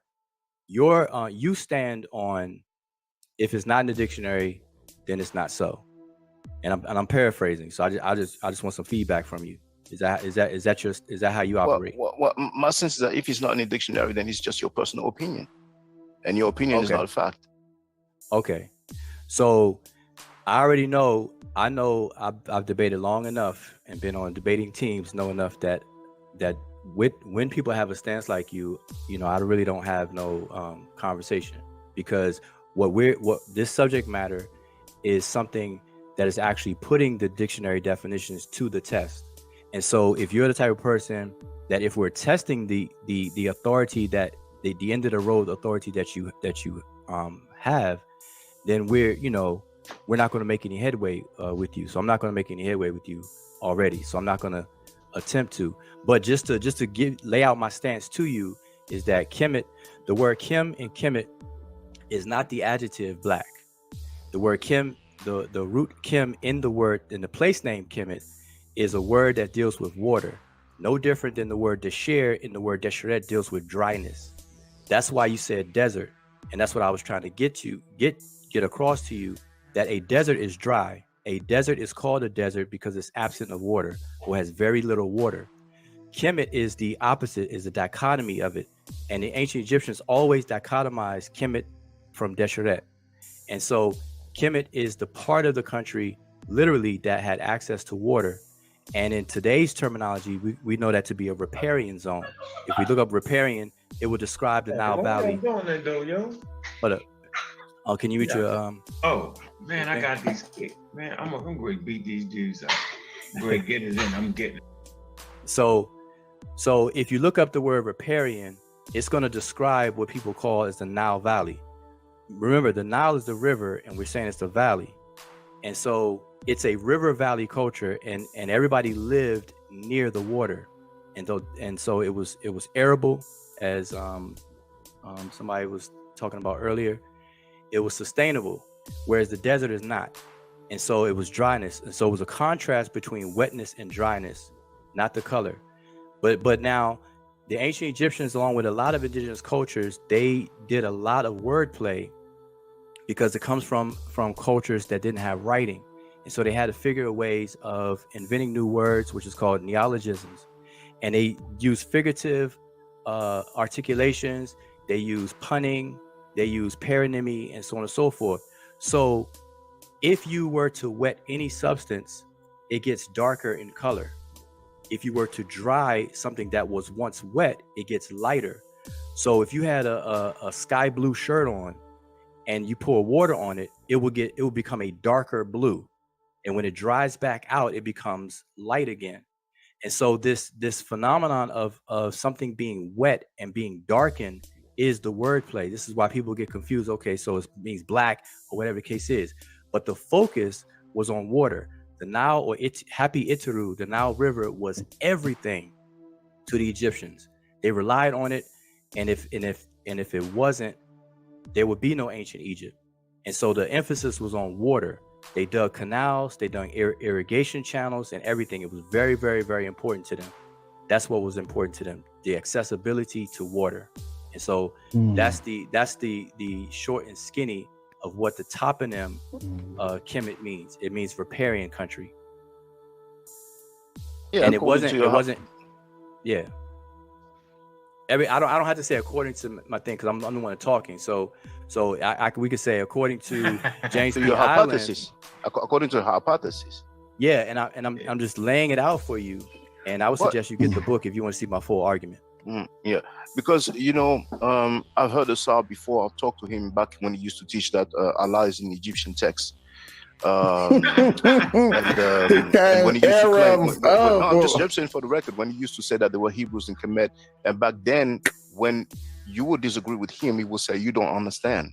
stand on, if it's not in the dictionary, then it's not so. And I'm paraphrasing, so I just want some feedback from you. Is that how you operate? Well, my sense is that if it's not in the dictionary, then it's just your personal opinion, and your opinion is not a fact. Okay, so I already know. I know I've debated long enough and been on debating teams, know enough that when people have a stance like you, I really don't have no conversation, because what this subject matter is something that is actually putting the dictionary definitions to the test. And so if you're the type of person that, if we're testing the authority, that the end of the road authority that you have, then we're not going to make any headway with you. So I'm not going to make any headway with you already. So I'm not going to attempt to. But just to lay out my stance to you, is that Kemet, the word Kim in Kemet is not the adjective black. The word Kim, the root Kim in the place name Kemet, is a word that deals with water, no different than the word desher in the word desheret deals with dryness. That's why you said desert, and that's what I was trying to get across to you, that a desert is dry. A desert is called a desert because it's absent of water, or has very little water. Kemet is the opposite, is the dichotomy of it, and the ancient Egyptians always dichotomized Kemet from desheret. And so Kemet is the part of the country literally that had access to water. And in today's terminology, we know that to be a riparian zone. If we look up riparian, it will describe the Nile Valley. Hold up. Oh, can you reach your Oh man, I got these kids. Man, I'm going to beat these dudes up. I'm going to get it in. I'm getting it. So if you look up the word riparian, it's going to describe what people call as the Nile Valley. Remember, the Nile is the river, and we're saying it's the valley. And so it's a river valley culture, and everybody lived near the water. And so it was arable, as somebody was talking about earlier. It was sustainable, whereas the desert is not. And so it was dryness. And so it was a contrast between wetness and dryness, not the color. But now the ancient Egyptians, along with a lot of indigenous cultures, they did a lot of wordplay, because it comes from cultures that didn't have writing. And so they had to figure ways of inventing new words, which is called neologisms. And they use figurative articulations, they use punning, they use paronymy, and so on and so forth. So if you were to wet any substance, it gets darker in color. If you were to dry something that was once wet, it gets lighter. So if you had a sky blue shirt on and you pour water on it, it will become a darker blue. And when it dries back out, it becomes light again. And so this phenomenon of something being wet and being darkened is the wordplay. This is why people get confused. Okay, so it means black or whatever the case is. But the focus was on water. The Nile, or Happy Iteru, the Nile River, was everything to the Egyptians. They relied on it, and if it wasn't, there would be no ancient Egypt. And so the emphasis was on water. They dug canals, they dug irrigation channels, and everything. It was very, very, very important to them. That's what was important to them: the accessibility to water. And so that's the short and skinny of what the toponym Kemet means. It means riparian country. Yeah, and it wasn't. Yeah. I don't have to say according to my thing, because I'm the one talking. So we could say according to James to P. your Island, hypothesis. According to your hypothesis. Yeah, and I'm just laying it out for you. And I would suggest you get the book if you want to see my full argument. Yeah, because I've heard Asar before. I've talked to him back when he used to teach that Allah is in Egyptian text. And when he used to claim, I'm just saying for the record, when he used to say that there were Hebrews in Kemet, and back then when you would disagree with him, he would say you don't understand.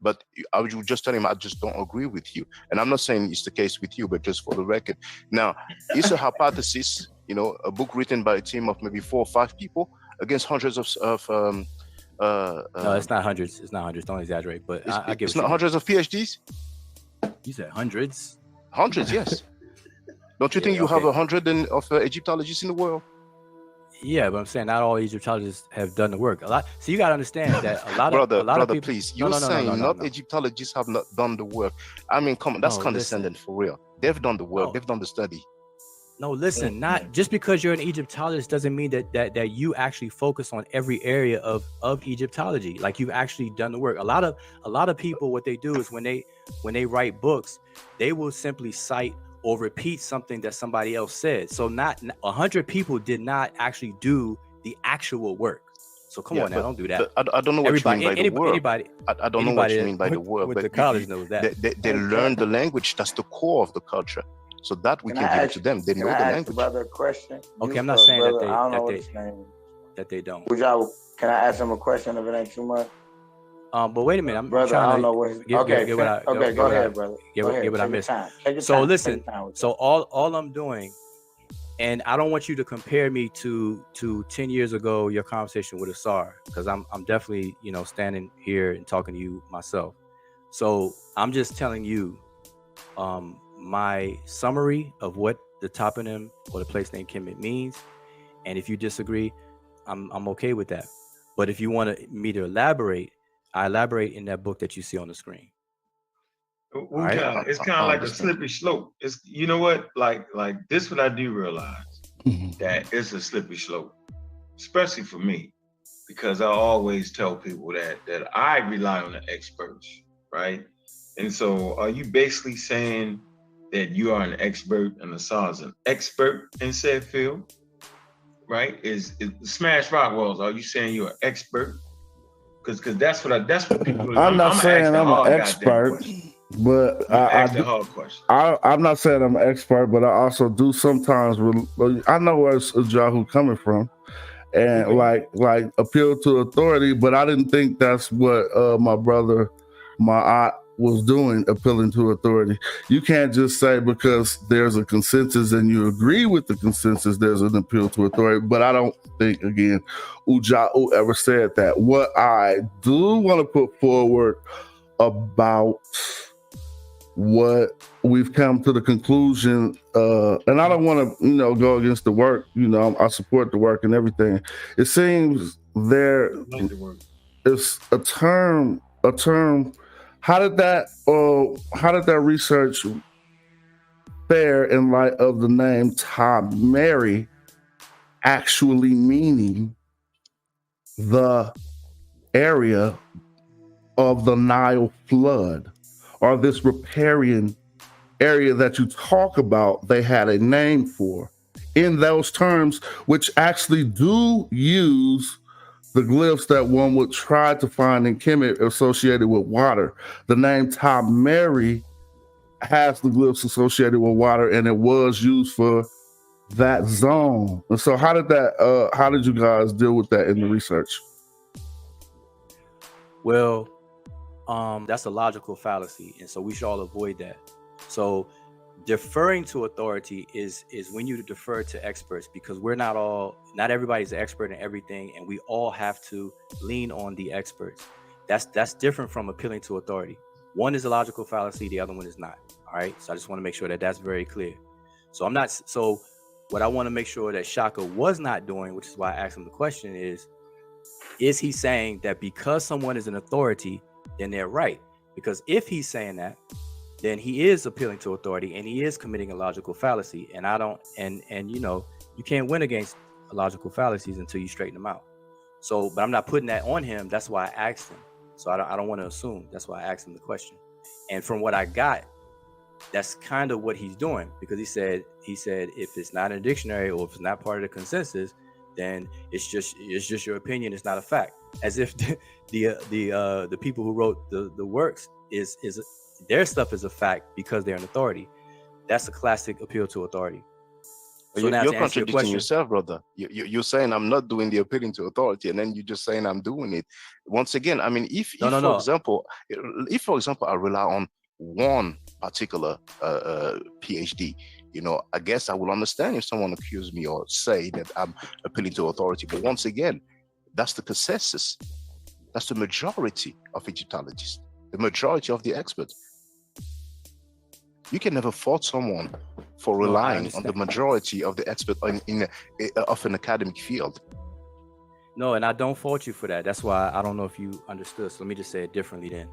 But I would just tell him I just don't agree with you. And I'm not saying it's the case with you, but just for the record. Now, it's a hypothesis, a book written by a team of maybe 4 or 5 people against hundreds of no, it's not hundreds. It's not hundreds. Don't exaggerate. But I give it's not hundreds of PhDs. You said hundreds. Hundreds, yes. Don't you think you have 100 of Egyptologists in the world? Yeah, but I'm saying not all Egyptologists have done the work. A lot. So you got to understand that a lot brother, of people. Please, you're saying not Egyptologists have not done the work. I mean, come on, that's condescending for real. They've done the work. They've done the study. No, listen. Not just because you're an Egyptologist doesn't mean that you actually focus on every area of Egyptology. Like you've actually done the work. A lot of people, what they do is when they write books, they will simply cite or repeat something that somebody else said. So not 100 people did not actually do the actual work. So come on now, don't do that. I don't know what you mean by the work. I don't know what you mean by the work. With the college knows that. They learn the language. That's the core of the culture. So that we can give it to them. They know the language. Brother, a question. Okay, I'm not saying brother, that they don't. Can I ask him a question if it ain't too much? But wait a minute, I'm brother, trying I don't know what his, go ahead, brother. Get what I missed. So listen, so all I'm doing, and I don't want you to compare me to 10 years ago, your conversation with Asar, because I'm definitely, standing here and talking to you myself. So I'm just telling you my summary of what the toponym or the place name Kemet means. And if you disagree, I'm okay with that. But if you want me to elaborate, I elaborate in that book that you see on the screen. Right? It's kind of like a slippery slope. It's, you know what, like this, what I do realize that it's a slippery slope, especially for me, because I always tell people that I rely on the experts, right? And so are you basically saying that you are an expert and Asar is an expert in said field, right? Is Smash Rock Walls, are you saying you're an expert? Because that's what people. I'm not saying I'm an expert, but I'm not saying I'm an expert, but I also do sometimes. I know where Jahu coming from, and like appeal to authority. But I didn't think that's what my brother, my aunt, was doing, appealing to authority. You can't just say because there's a consensus and you agree with the consensus, there's an appeal to authority. But I don't think, again, Wudjau ever said that. What I do want to put forward about what we've come to the conclusion, and I don't want to, go against the work. I support the work and everything. It seems there is a term. How did that research fare in light of the name Mary actually meaning the area of the Nile flood, or this riparian area that you talk about? They had a name for in those terms, which actually do use the glyphs that one would try to find in Kemet associated with water. The name Mary has the glyphs associated with water, and it was used for that zone. And so how did you guys deal with that in the research? Well, that's a logical fallacy, and so we should all avoid that. So deferring to authority is when you defer to experts, because not everybody's an expert in everything, and we all have to lean on the experts. That's different from appealing to authority. One is a logical fallacy, the other one is not. All right, so I just want to make sure that that's very clear. So what I want to make sure that Shaka was not doing, which is why I asked him the question, is he saying that because someone is an authority, then they're right? Because if he's saying that, then he is appealing to authority and he is committing a logical fallacy. And I don't, and you can't win against logical fallacies until you straighten them out. So, but I'm not putting that on him. That's why I asked him. So I don't want to assume. That's why I asked him the question. And from what I got, that's kind of what he's doing, because he said if it's not in a dictionary or if it's not part of the consensus, then it's just your opinion. It's not a fact. As if the people who wrote the works is their stuff is a fact because they're an authority. That's a classic appeal to authority. So you're contradicting yourself, brother. You're saying I'm not doing the appealing to authority, and then you're just saying I'm doing it. Once again, I mean, if for example, I rely on one particular PhD, I guess I will understand if someone accuse me or say that I'm appealing to authority. But once again, that's the consensus. That's the majority of Egyptologists, the majority of the experts. You can never fault someone for relying on the majority of the expert of an academic field. No, and I don't fault you for that. That's why I don't know if you understood. So let me just say it differently then.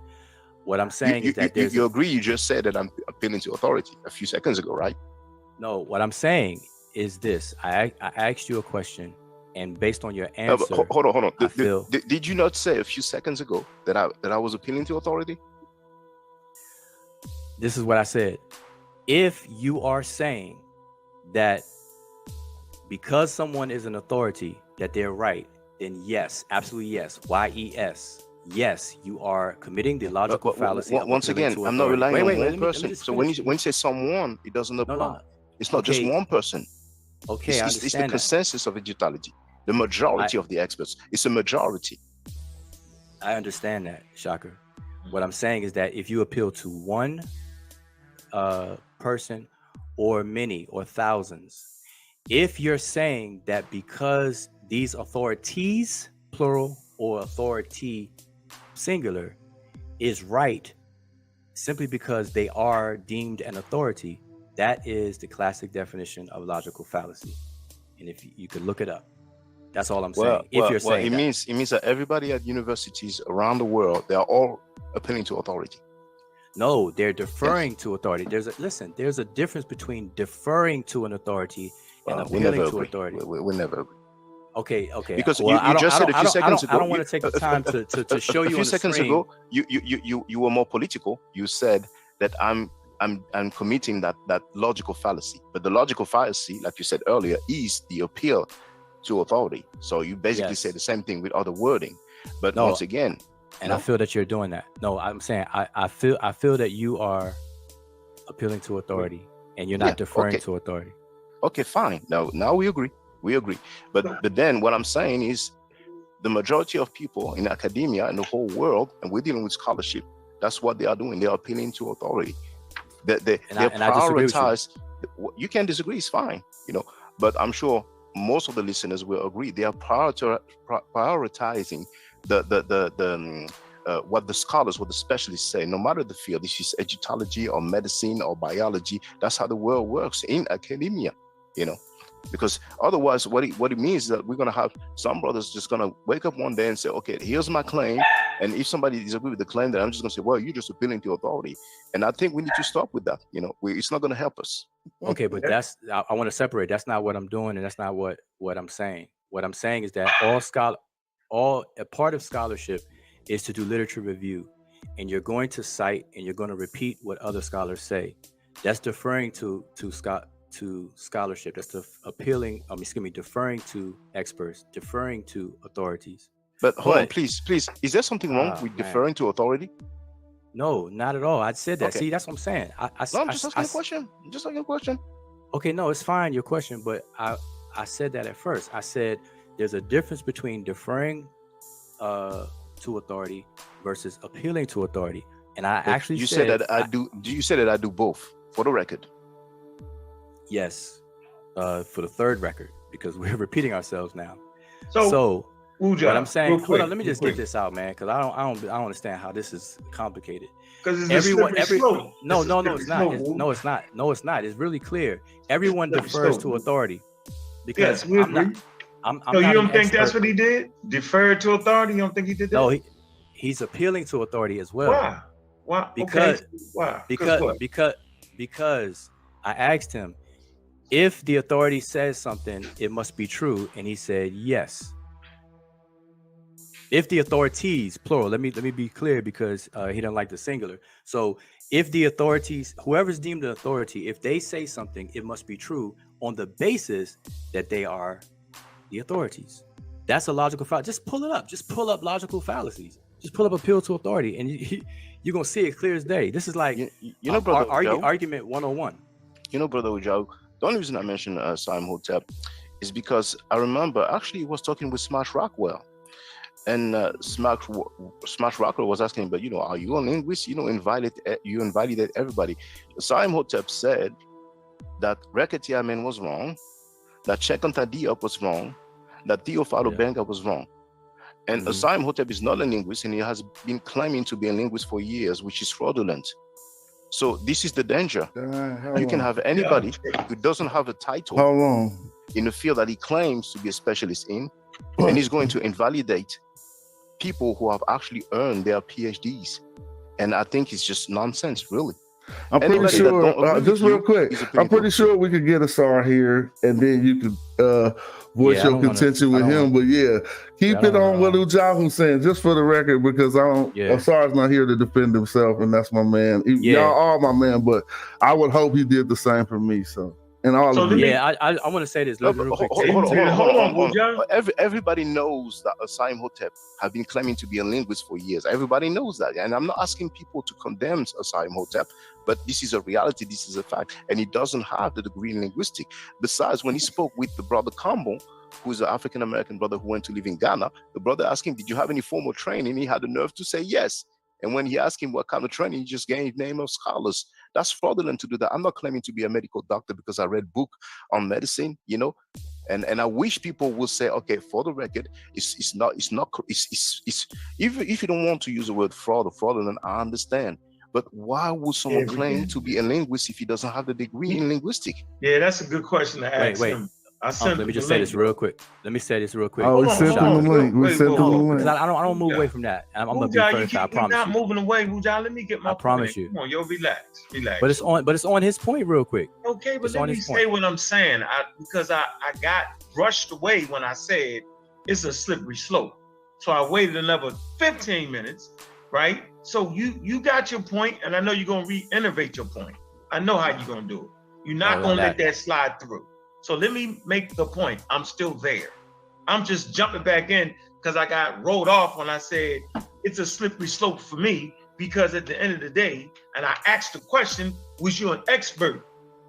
What I'm saying is that you agree. You just said that I'm appealing to authority a few seconds ago, right? No, what I'm saying is this. I asked you a question, and based on your answer, hold on. Did you not say a few seconds ago that I was appealing to authority? This is what I said. If you are saying that because someone is an authority that they're right, then yes, absolutely yes. YES. Yes, you are committing the logical fallacy. Once again, I'm not relying on one person. So when you say someone, it doesn't apply. No. It's not just one person. Okay, it's the consensus of totality. The majority of the experts. It's a majority. I understand that, Shocker. What I'm saying is that if you appeal to one person or many or thousands, if you're saying that because these authorities, plural, or authority, singular, is right simply because they are deemed an authority, that is the classic definition of logical fallacy. And if you could look it up, that's all I'm saying. It means that everybody at universities around the world, they are all appealing to authority. No, they're deferring to authority. There's a difference between deferring to an authority and appealing to authority. We never agree. Okay. Because you just said a few seconds ago. I don't want to take the time to show you. A few seconds ago, you were more political. You said that I'm committing that logical fallacy. But the logical fallacy, like you said earlier, is the appeal to authority. So you basically say the same thing with other wording. But once again, and I feel that you're doing that. No, I'm saying I feel that you are appealing to authority and you're not deferring to authority. Okay, fine. Now we agree. But then what I'm saying is the majority of people in academia and the whole world, and we're dealing with scholarship, that's what they are doing. They are appealing to authority. They prioritize. You can disagree, it's fine, but I'm sure most of the listeners will agree. They are prioritizing what the scholars, what the specialists say, no matter the field, if it's Egyptology or medicine or biology. That's how the world works in academia, because otherwise what it means is that we're going to have some brothers just going to wake up one day and say, okay, here's my claim, and if somebody disagrees with the claim, then I'm just going to say, well, you're just appealing to authority. And I think we need to stop with that. It's not going to help us. Okay, but I want to separate. That's not what I'm doing, and that's not what I'm saying. What I'm saying is that a part of scholarship is to do literature review, and you're going to cite and you're going to repeat what other scholars say. That's deferring to scholarship. That's deferring to experts, deferring to authorities. But hold on, please. Is there something wrong with deferring to authority? No, not at all. I said that. Okay. See, that's what I'm saying. I'm just asking a question. Just asking a question. Okay, no, it's fine, your question, but I said that at first. I said there's a difference between deferring to authority versus appealing to authority. And you said that I do. You said that I do both, for the record. Yes, for the third record, because we're repeating ourselves now. So what I'm saying, hold on, let me just get this out, man, because I don't understand how this is complicated. Because it's no, it's not. It's really clear. Everyone defers to authority. Because we agree. So you don't think that's what he did? Defer to authority? You don't think he did that? No, he's appealing to authority as well. Why? Because why? Because I asked him, if the authority says something, it must be true, and he said yes. If the authorities, plural, let me be clear, because he doesn't like the singular. So if the authorities, whoever's deemed an authority, if they say something, it must be true on the basis that they are the authorities. That's a logical fallacy. Just pull it up. Just pull up logical fallacies. Just pull up appeal to authority, and you're gonna see it clear as day. This is like brother, argument 101. Brother Wudjau, the only reason I mentioned Asar Imhotep is because I remember actually he was talking with Smash Rockwell, and Smash Rockwell was asking, but are you a linguist? You invalidate everybody. Asar Imhotep said that Reketi Amen was wrong, that Chekonta Diop was wrong, that Theophilo Benga was wrong. And Asar Imhotep is not a linguist, and he has been claiming to be a linguist for years, which is fraudulent. So this is the danger. Hold You can on. have anybody who doesn't have a title Hold on. in the field that he claims to be a specialist in, and he's going to invalidate people who have actually earned their PhDs. And I think it's just nonsense, really. I'm pretty Anybody that don't sure, agree just with real you quick, is a I'm pretty political- sure we could get Asar here and then you could voice Yeah, I your don't wanna- contention with I don't him. wanna- But yeah, keep I don't it on what wanna- Wudjau saying, just for the record, because I don't, Yeah. Asar's not here to defend himself, and that's my man. Yeah. Y'all are my man, but I would hope he did the same for me. So, and all So of let you. me- Yeah, I want to say this No, real but quick. Hold on, Wudjau. Everybody knows that Asar Imhotep have been claiming to be a linguist for years. Everybody knows that. And I'm not asking people to condemn Asar Imhotep, but this is a reality, this is a fact. And he doesn't have the degree in linguistics. Besides, when he spoke with the brother Kambo, who's an African-American brother who went to live in Ghana, the brother asked him, did you have any formal training? He had the nerve to say yes. And when he asked him what kind of training, he just gave name of scholars. That's fraudulent to do that. I'm not claiming to be a medical doctor because I read book on medicine, you know, and I wish people would say, okay, for the record, it's not even if you don't want to use the word fraud or fraudulent, I understand. But why would someone claim to be a linguist if he doesn't have the degree in linguistics? Yeah, that's a good question to ask Wait. him. I sent Let me him just the say link. this real quick. Oh, we Hold sent on, him the link. We wait, sent him the whoa, link. Because I don't move away from that. I'm gonna be Wudjau, first. I you're promise not you. moving away, Wudjau. Let me get my I promise point. you. Come on, yo, relax. But it's on his point real quick. Okay, but It's let on me his say point. what I'm saying. Because I got brushed away when I said it's a slippery slope. So I waited another 15 minutes, right? So you got your point, and I know you're gonna reiterate your point. I know how you're gonna do it. You're not gonna let that slide through. So let me make the point. I'm still there. I'm just jumping back in because I got rolled off when I said it's a slippery slope for me, because at the end of the day, and I asked the question, was you an expert?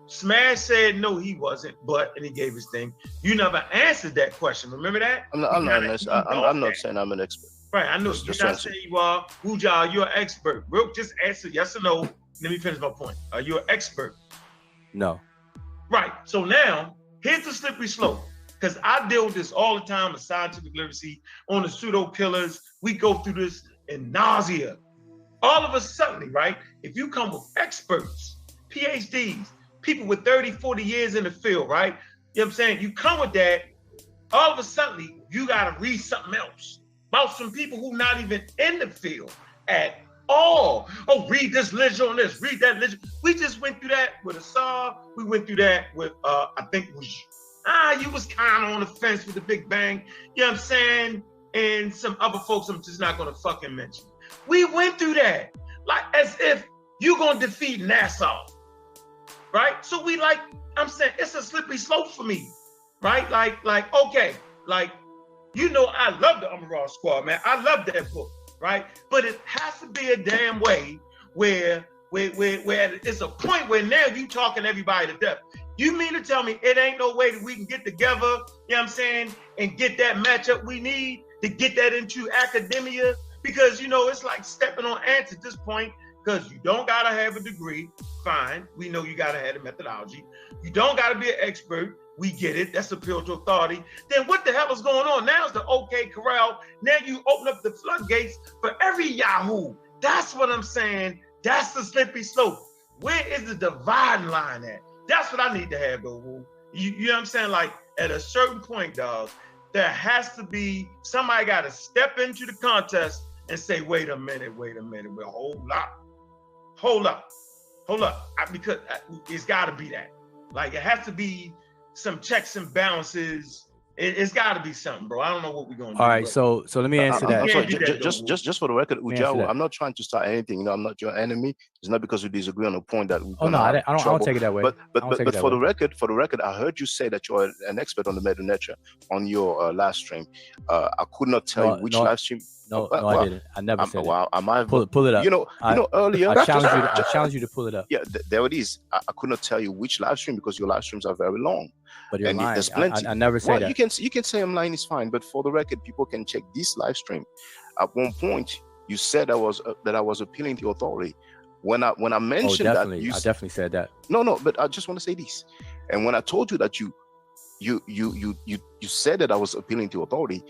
Smash said no, he wasn't, and he gave his thing. You never answered that question. Remember that? I'm not saying I'm an expert. Right, I know. Just You're not saying you are. Wudjau, you're an expert. Real, just answer yes or no. Let me finish my point. Are you an expert? No. Right. So now, here's the slippery slope. Because I deal with this all the time with scientific literacy on the pseudo pillars. We go through this in nausea. All of a sudden, right? If you come with experts, PhDs, people with 30, 40 years in the field, right? You know what I'm saying? You come with that, all of a sudden, you got to read something else about some people who not even in the field at all. Oh, read this literature on this, read that literature. We just went through that with Asar. We went through that with, I think it was, you was kind of on the fence with the Big Bang. You know what I'm saying? And some other folks I'm just not going to fucking mention. We went through that like as if you're going to defeat Nassau, right? So I'm saying it's a slippery slope for me, right? Okay, you know, I love the Amaral Squad, man. I love that book, right? But it has to be a damn way where it's a point where now you talking everybody to death. You mean to tell me it ain't no way that we can get together, you know what I'm saying, and get that matchup we need to get that into academia? Because, you know, it's like stepping on ants at this point, because you don't got to have a degree. Fine. We know you got to have a methodology. You don't got to be an expert. We get it. That's appeal to authority. Then what the hell is going on? Now it's the OK Corral. Now you open up the floodgates for every Yahoo. That's what I'm saying. That's the slippery slope. Where is the dividing line at? That's what I need to have, though. You know what I'm saying? Like, at a certain point, dog, there has to be, somebody got to step into the contest and say, wait a minute, well, hold up. Because it's got to be that. Like, it has to be some checks and balances. It's got to be something, bro. I don't know what we're going to do. All right, so let me answer that. Sorry, just for the record, Wudjau, I'm not trying to start anything. You know, I'm not your enemy. It's not because we disagree on a point that we I don't take it that way. But for the record, I heard you say that you're an expert on the Medu Neter on your live stream. I could not tell you which live stream. No, I didn't. I never said it. Pull it up. You know, earlier. I challenge you to pull it up. Yeah, there it is. I could not tell you which live stream because your live streams are very long. But you're lying. There's plenty. I never say that. You can say I'm lying, it's fine. But for the record, people can check this live stream. At one point, you said I was appealing to authority. When I mentioned that, I definitely said that. No, but I just want to say this. And when I told you that you said that I was appealing to authority,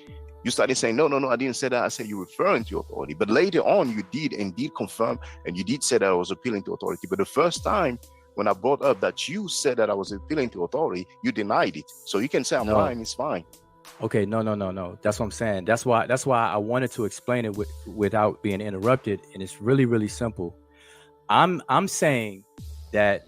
You started saying, no, I didn't say that. I said you're referring to authority. But later on, you did indeed confirm, and you did say that I was appealing to authority. But the first time when I brought up that you said that I was appealing to authority, you denied it. So you can say I'm lying, it's fine. Okay, no. That's what I'm saying. That's why I wanted to explain it without being interrupted. And it's really, really simple. I'm saying that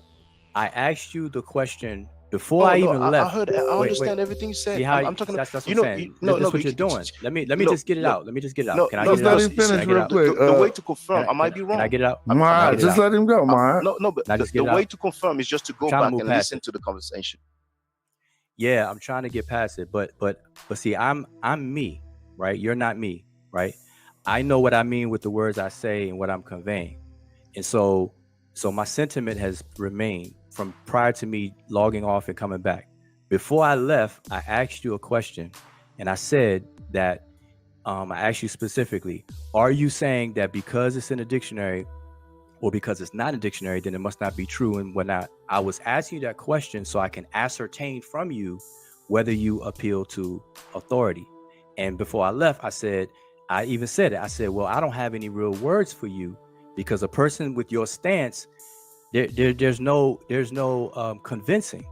I asked you the question before I even left. I understand everything you said. I'm talking that's about, what I'm saying. That's what you're doing. Let me just get it out. Let me just get it out. Can I get it out? Finish real quick. The way to confirm, I might be wrong. Can I get it out? Just let him go, Maya. No, but the way to confirm is just to go back and listen to the conversation. Yeah, I'm trying to get past it, but see, I'm me, right? You're not me, right? I know what I mean with the words I say and what I'm conveying, and so my sentiment has remained from prior to me logging off and coming back. Before I left, I asked you a question, and I said that I asked you specifically, are you saying that because it's in a dictionary or because it's not in a dictionary, then it must not be true and whatnot? I was asking you that question so I can ascertain from you whether you appeal to authority. And before I left, I even said it. I said, well, I don't have any real words for you because a person with your stance, there's no convincing.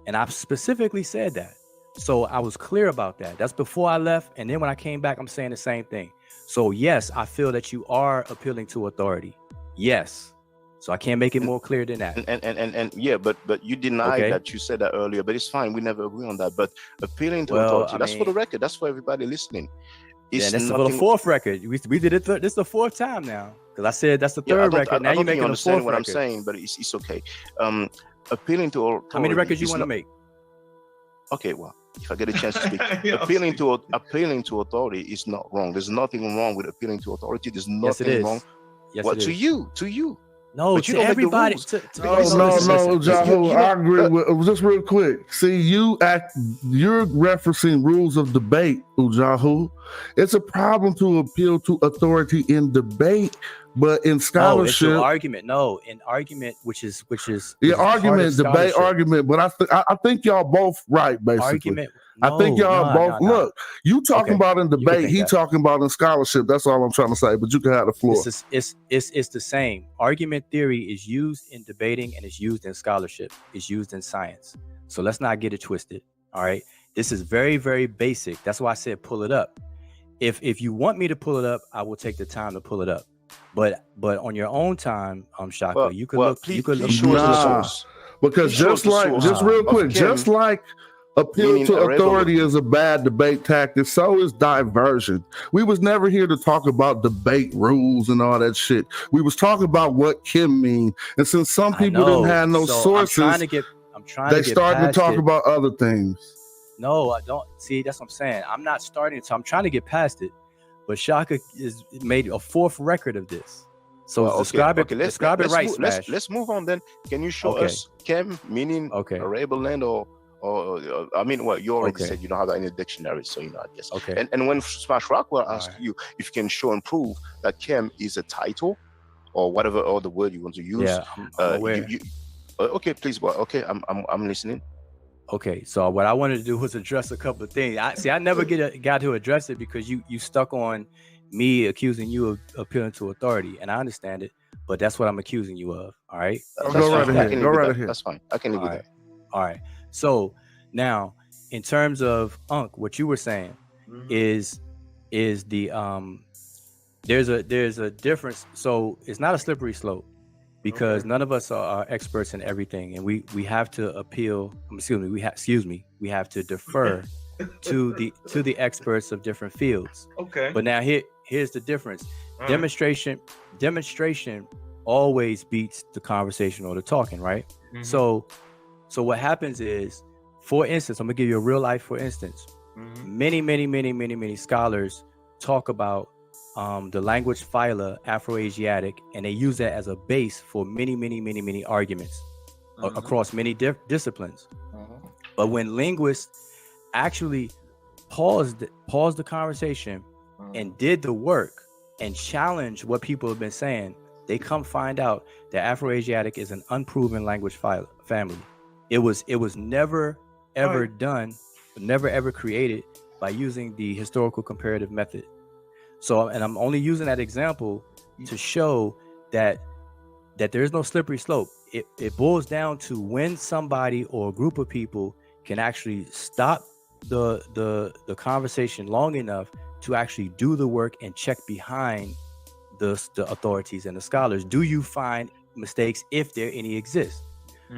And I specifically said that. So I was clear about that. That's before I left. And then when I came back, I'm saying the same thing. So yes, I feel that you are appealing to authority. Yes. So I can't make it more clear than that. And yeah, but you denied that you said that earlier, but it's fine. We never agree on that. But appealing to authority, that's for the record. That's for everybody listening. Yeah, that's for the fourth record. We did it. This is the fourth time now. Because I said that's the third record. Now you're making the fourth record. I'm saying, but it's okay. Appealing to authority. How many records you want to make? Okay, well, if I get a chance to speak, appealing to authority is not wrong. There's nothing wrong with appealing to authority. There's nothing wrong. Yes, it is. To you. No, to everybody. No, Jahu, I agree with. Just real quick. See, you're referencing rules of debate, Wudjau. It's a problem to appeal to authority in debate, but in scholarship, it's an argument. No, in argument, which is argument, debate, argument. But I think y'all both right, basically. Argument. I think y'all both look. You talking about in debate, he talking about in scholarship. That's all I'm trying to say. But you can have the floor. It's the same. Argument theory is used in debating and it's used in scholarship. It's used in science. So let's not get it twisted. All right. This is very, very basic. That's why I said pull it up. If you want me to pull it up, I will take the time to pull it up. But on your own time, Shaka, you could look. You could look. Because just real quick, just like appeal to authority is a bad debate tactic, so is diversion. We was never here to talk about debate rules and all that shit. We was talking about what Kim mean. And since some people didn't have no sources, they started to talk about other things. No, I don't. See, that's what I'm saying. I'm not starting, so I'm trying to get past it. But Shaka is made a fourth record of this. So describe it right, Smash. Let's move on then. Can you show us Kem meaning arable land or I mean, well, you already said you don't have that in the dictionary, so I guess. Okay. And when Smash Rockwell asked you if you can show and prove that Kem is a title or whatever other word you want to use. Yeah, I'm aware. Okay, please. Well, okay, I'm listening. Okay, so what I wanted to do was address a couple of things. I never got to address it because you stuck on me accusing you of appealing to authority, and I understand it, but that's what I'm accusing you of. All right, go right ahead. That's fine. I can live with that. All right. So now, in terms of what you were saying is the there's a difference. So it's not a slippery slope because none of us are experts in everything, and we have to appeal. We have to defer to the experts of different fields. Okay. But now here's the difference. Demonstration always beats the conversation or the talking, right? So what happens is, for instance, I'm gonna give you a real life for instance. Many scholars talk about the language phyla Afro-Asiatic, and they use that as a base for many arguments across many disciplines. But when linguists actually paused the conversation and did the work and challenged what people have been saying, they come find out that Afro-Asiatic is an unproven language family. It was never ever done, never ever created by using the historical comparative method. So, and I'm only using that example to show that there is no slippery slope. It boils down to when somebody or a group of people can actually stop the conversation long enough to actually do the work and check behind the authorities and the scholars. Do you find mistakes, if there any exist?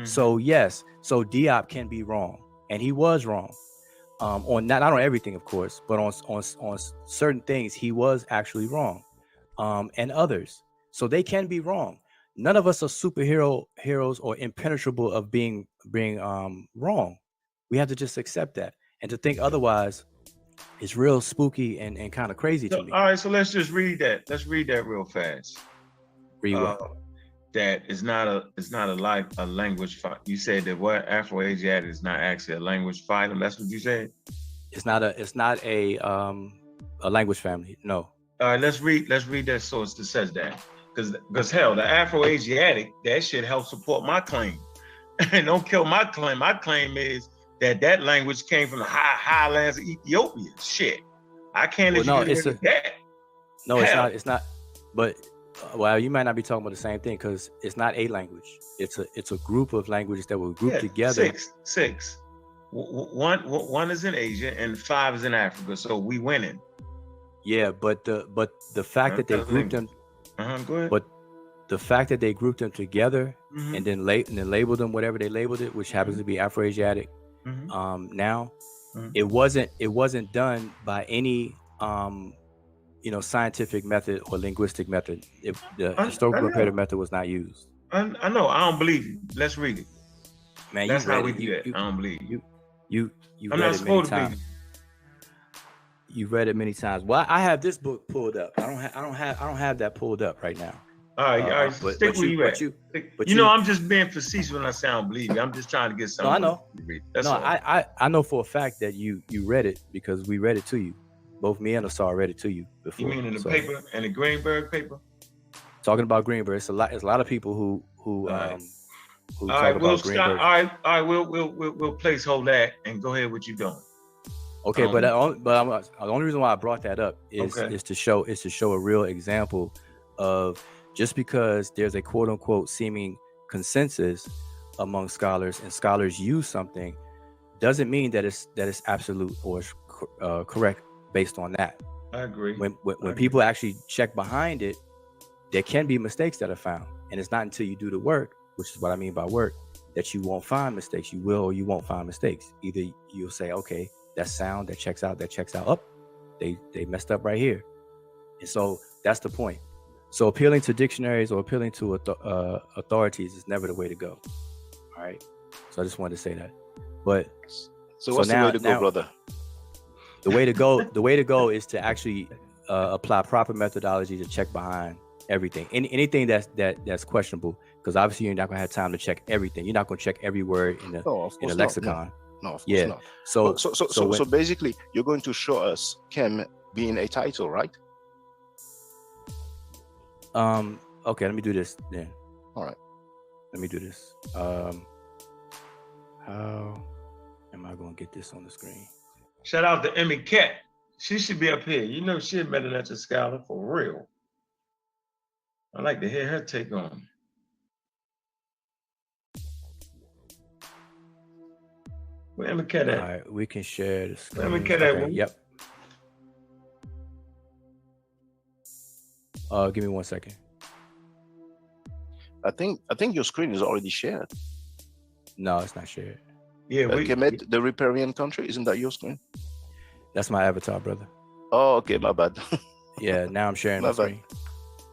So yes, so Diop can be wrong, and he was wrong on not on everything, of course, but on certain things he was actually wrong, and others. So they can be wrong. None of us are heroes or impenetrable of being wrong. We have to just accept that, and to think otherwise is real spooky and kind of crazy to me. All right, so let's just read that. Let's read that real fast. Read what? That is not a language fight. You said that what Afro-Asiatic is not actually a language fight. That's what you said. It's not a language family. No. All right, let's read that source that says that. Because hell, the Afro-Asiatic, that shit helps support my claim. And don't kill my claim. My claim is that language came from the highlands of Ethiopia. Shit. I can't that. No, hell. it's not. But well, you might not be talking about the same thing, because it's not a language. It's a group of languages that were grouped together. Six. One is in Asia and 5 is in Africa. So we winning. Yeah, but the fact that they grouped them. Go ahead. But the fact that they grouped them together and then labeled them whatever they labeled it, which happens to be Afro-Asiatic. Now, it wasn't done by any scientific method or linguistic method. The historical comparative method was not used. I know. I don't believe you. Let's read it. Man, that's how we do that. I don't believe you. You I'm read not it many supposed to times. You read it many times. Well, I have this book pulled up. I don't have that pulled up right now. All right. Stick where you at. I'm just being facetious when I say I don't believe you. I'm just trying to get something. No, I know. That's all. I know for a fact that you read it, because we read it to you. Both me and Asar read it to you before. You mean in the paper, in the Greenberg paper? Talking about Greenberg, it's a lot of people who right. talk about Greenberg. All right. We'll placehold that and go ahead with you doing. Okay, but the only reason why I brought that up is to show a real example of, just because there's a quote unquote seeming consensus among scholars and scholars use something, doesn't mean that it's absolute or correct based on that. I agree. When people actually check behind it, there can be mistakes that are found, and it's not until you do the work, which is what I mean by work, that you won't find mistakes. You will or you won't find mistakes. Either you'll say, okay, that sound that checks out. Up, they messed up right here, and so that's the point. So appealing to dictionaries or appealing to authorities is never the way to go. All right. So I just wanted to say that. But so what's the way to go, brother? The way to go is to actually apply proper methodology to check behind everything. Anything that's questionable, because obviously you're not gonna have time to check everything. You're not gonna check every word in the lexicon. No, of course not. So basically, you're going to show us Kem being a title, right? Okay, let me do this then. All right. Let me do this. How am I going to get this on the screen? Shout out to Emmy Cat. She should be up here. You know, she's better than a scholar for real. I'd like to hear her take on. Where Emmy Cat at? All right, we can share the screen. Emmy Cat at? Yep. Give me 1 second. I think your screen is already shared. No, it's not shared. Yeah, Kemet, the riparian country, isn't that your screen? That's my avatar, brother. Oh, okay, my bad. Yeah, now I'm sharing my screen.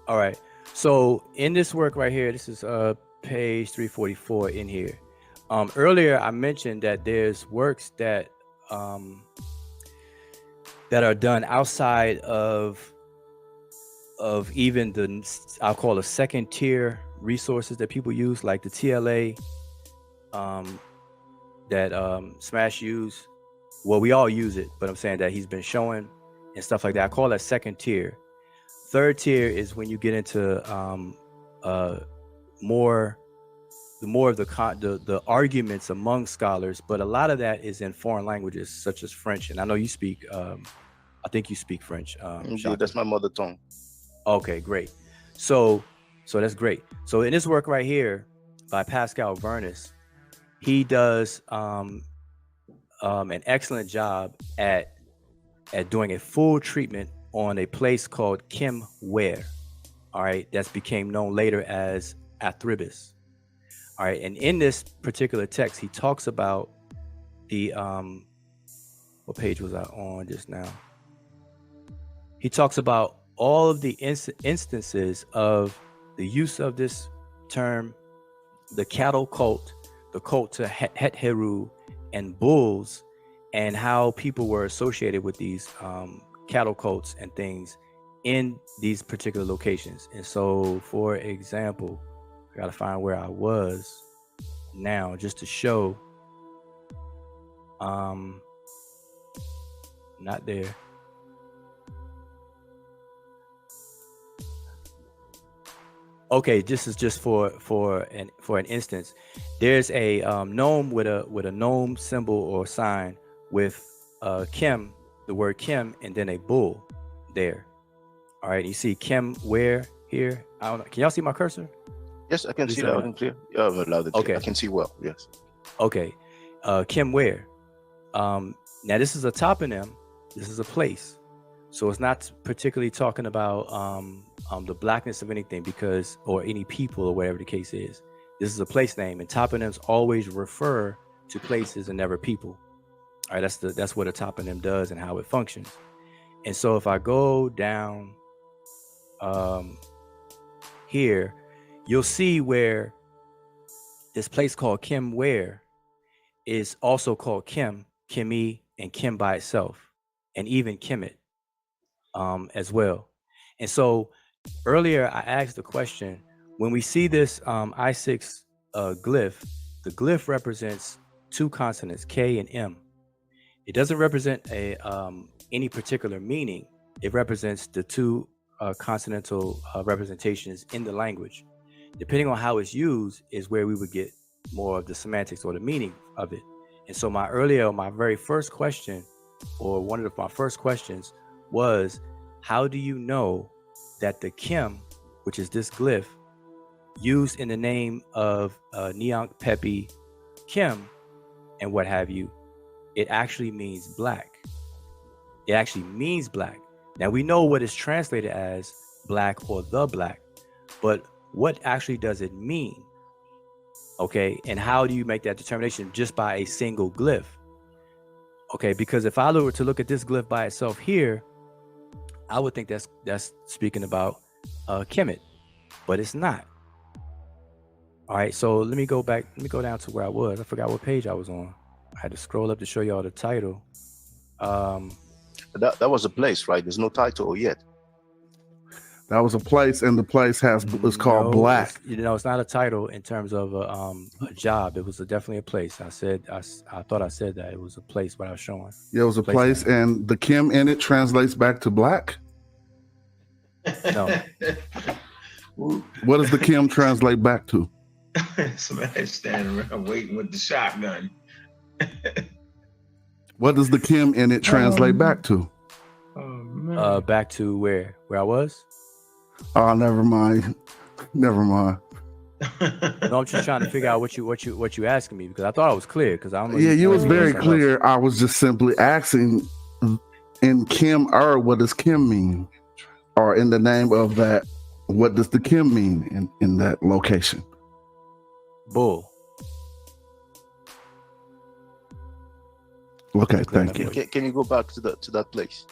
All right. So in this work right here, this is page 344 in here. Earlier I mentioned that there's works that are done outside of even I'll call a second tier resources that people use, like the TLA that Smash use. Well, we all use it, but I'm saying that he's been showing and stuff like that. I call that second tier. Third tier is when you get into more more of the arguments among scholars, but a lot of that is in foreign languages such as French. And I know you speak. I think you speak French. Indeed, that's my mother tongue. Okay, great. So that's great. So in this work right here by Pascal Vernis, he does an excellent job at doing a full treatment on a place called Kim Ware. All right, that's became known later as Athribis. All right, and in this particular text, he talks about the what page was I on just now? He talks about all of the instances of the use of this term, the cattle cult, the cult to Het Heru, and bulls, and how people were associated with these cattle cults and things in these particular locations. And so, for example, I gotta find where I was now just to show. Not there. Okay, this is just for an instance. There's a gnome with a gnome symbol or sign with Kim, the word Kim, and then a bull there. All right, you see Kim where here? I don't know. Can y'all see my cursor? Yes, I can see loud and clear. Yeah, loud and clear. Okay. I can see well. Yes. Okay, Kim where? Now this is a toponym. This is a place, so it's not particularly talking about the blackness of anything or any people or whatever the case is. This is a place name, and toponyms always refer to places and never people. All right, that's what a toponym does and how it functions. And so if I go down here, you'll see where this place called Kim Ware is also called Kim, Kimi, and Kim by itself, and even Kemet as well. And so earlier I asked the question, when we see this I6 glyph, the glyph represents two consonants, K and M. It doesn't represent any particular meaning. It represents the two consonantal representations in the language. Depending on how it's used is where we would get more of the semantics or the meaning of it. And so my very first question, or one of my first questions was, how do you know that the Kim, which is this glyph, used in the name of Nyank Pepi Kim and what have you, it actually means black. It actually means black. Now we know what is translated as black or the black, but what actually does it mean? Okay, and how do you make that determination just by a single glyph? Okay, because if I were to look at this glyph by itself here, I would think that's speaking about Kemet, but it's not. All right, so let me go down to where I was. I forgot what page I was on. I had to scroll up to show y'all the title. That was a place, right? There's no title yet. That was a place, and the place is called Black. It's not a title in terms of a job. It was definitely a place. I thought I said that it was a place, but I was showing. Yeah, it was a place, and the Kim in it translates back to black. No. What does the Kim translate back to? Somebody standing around waiting with the shotgun. What does the Kim in it translate back to? Oh man. Back to where I was. Oh, never mind. No, I'm just trying to figure out what you asking me, because I thought I was clear. Because I don't know. Yeah, you was very clear. I was just simply asking, in Kim what does Kim mean? Or in the name of that, what does the Kim mean in that location? Bull. Okay, thank you. Can you go back to that place?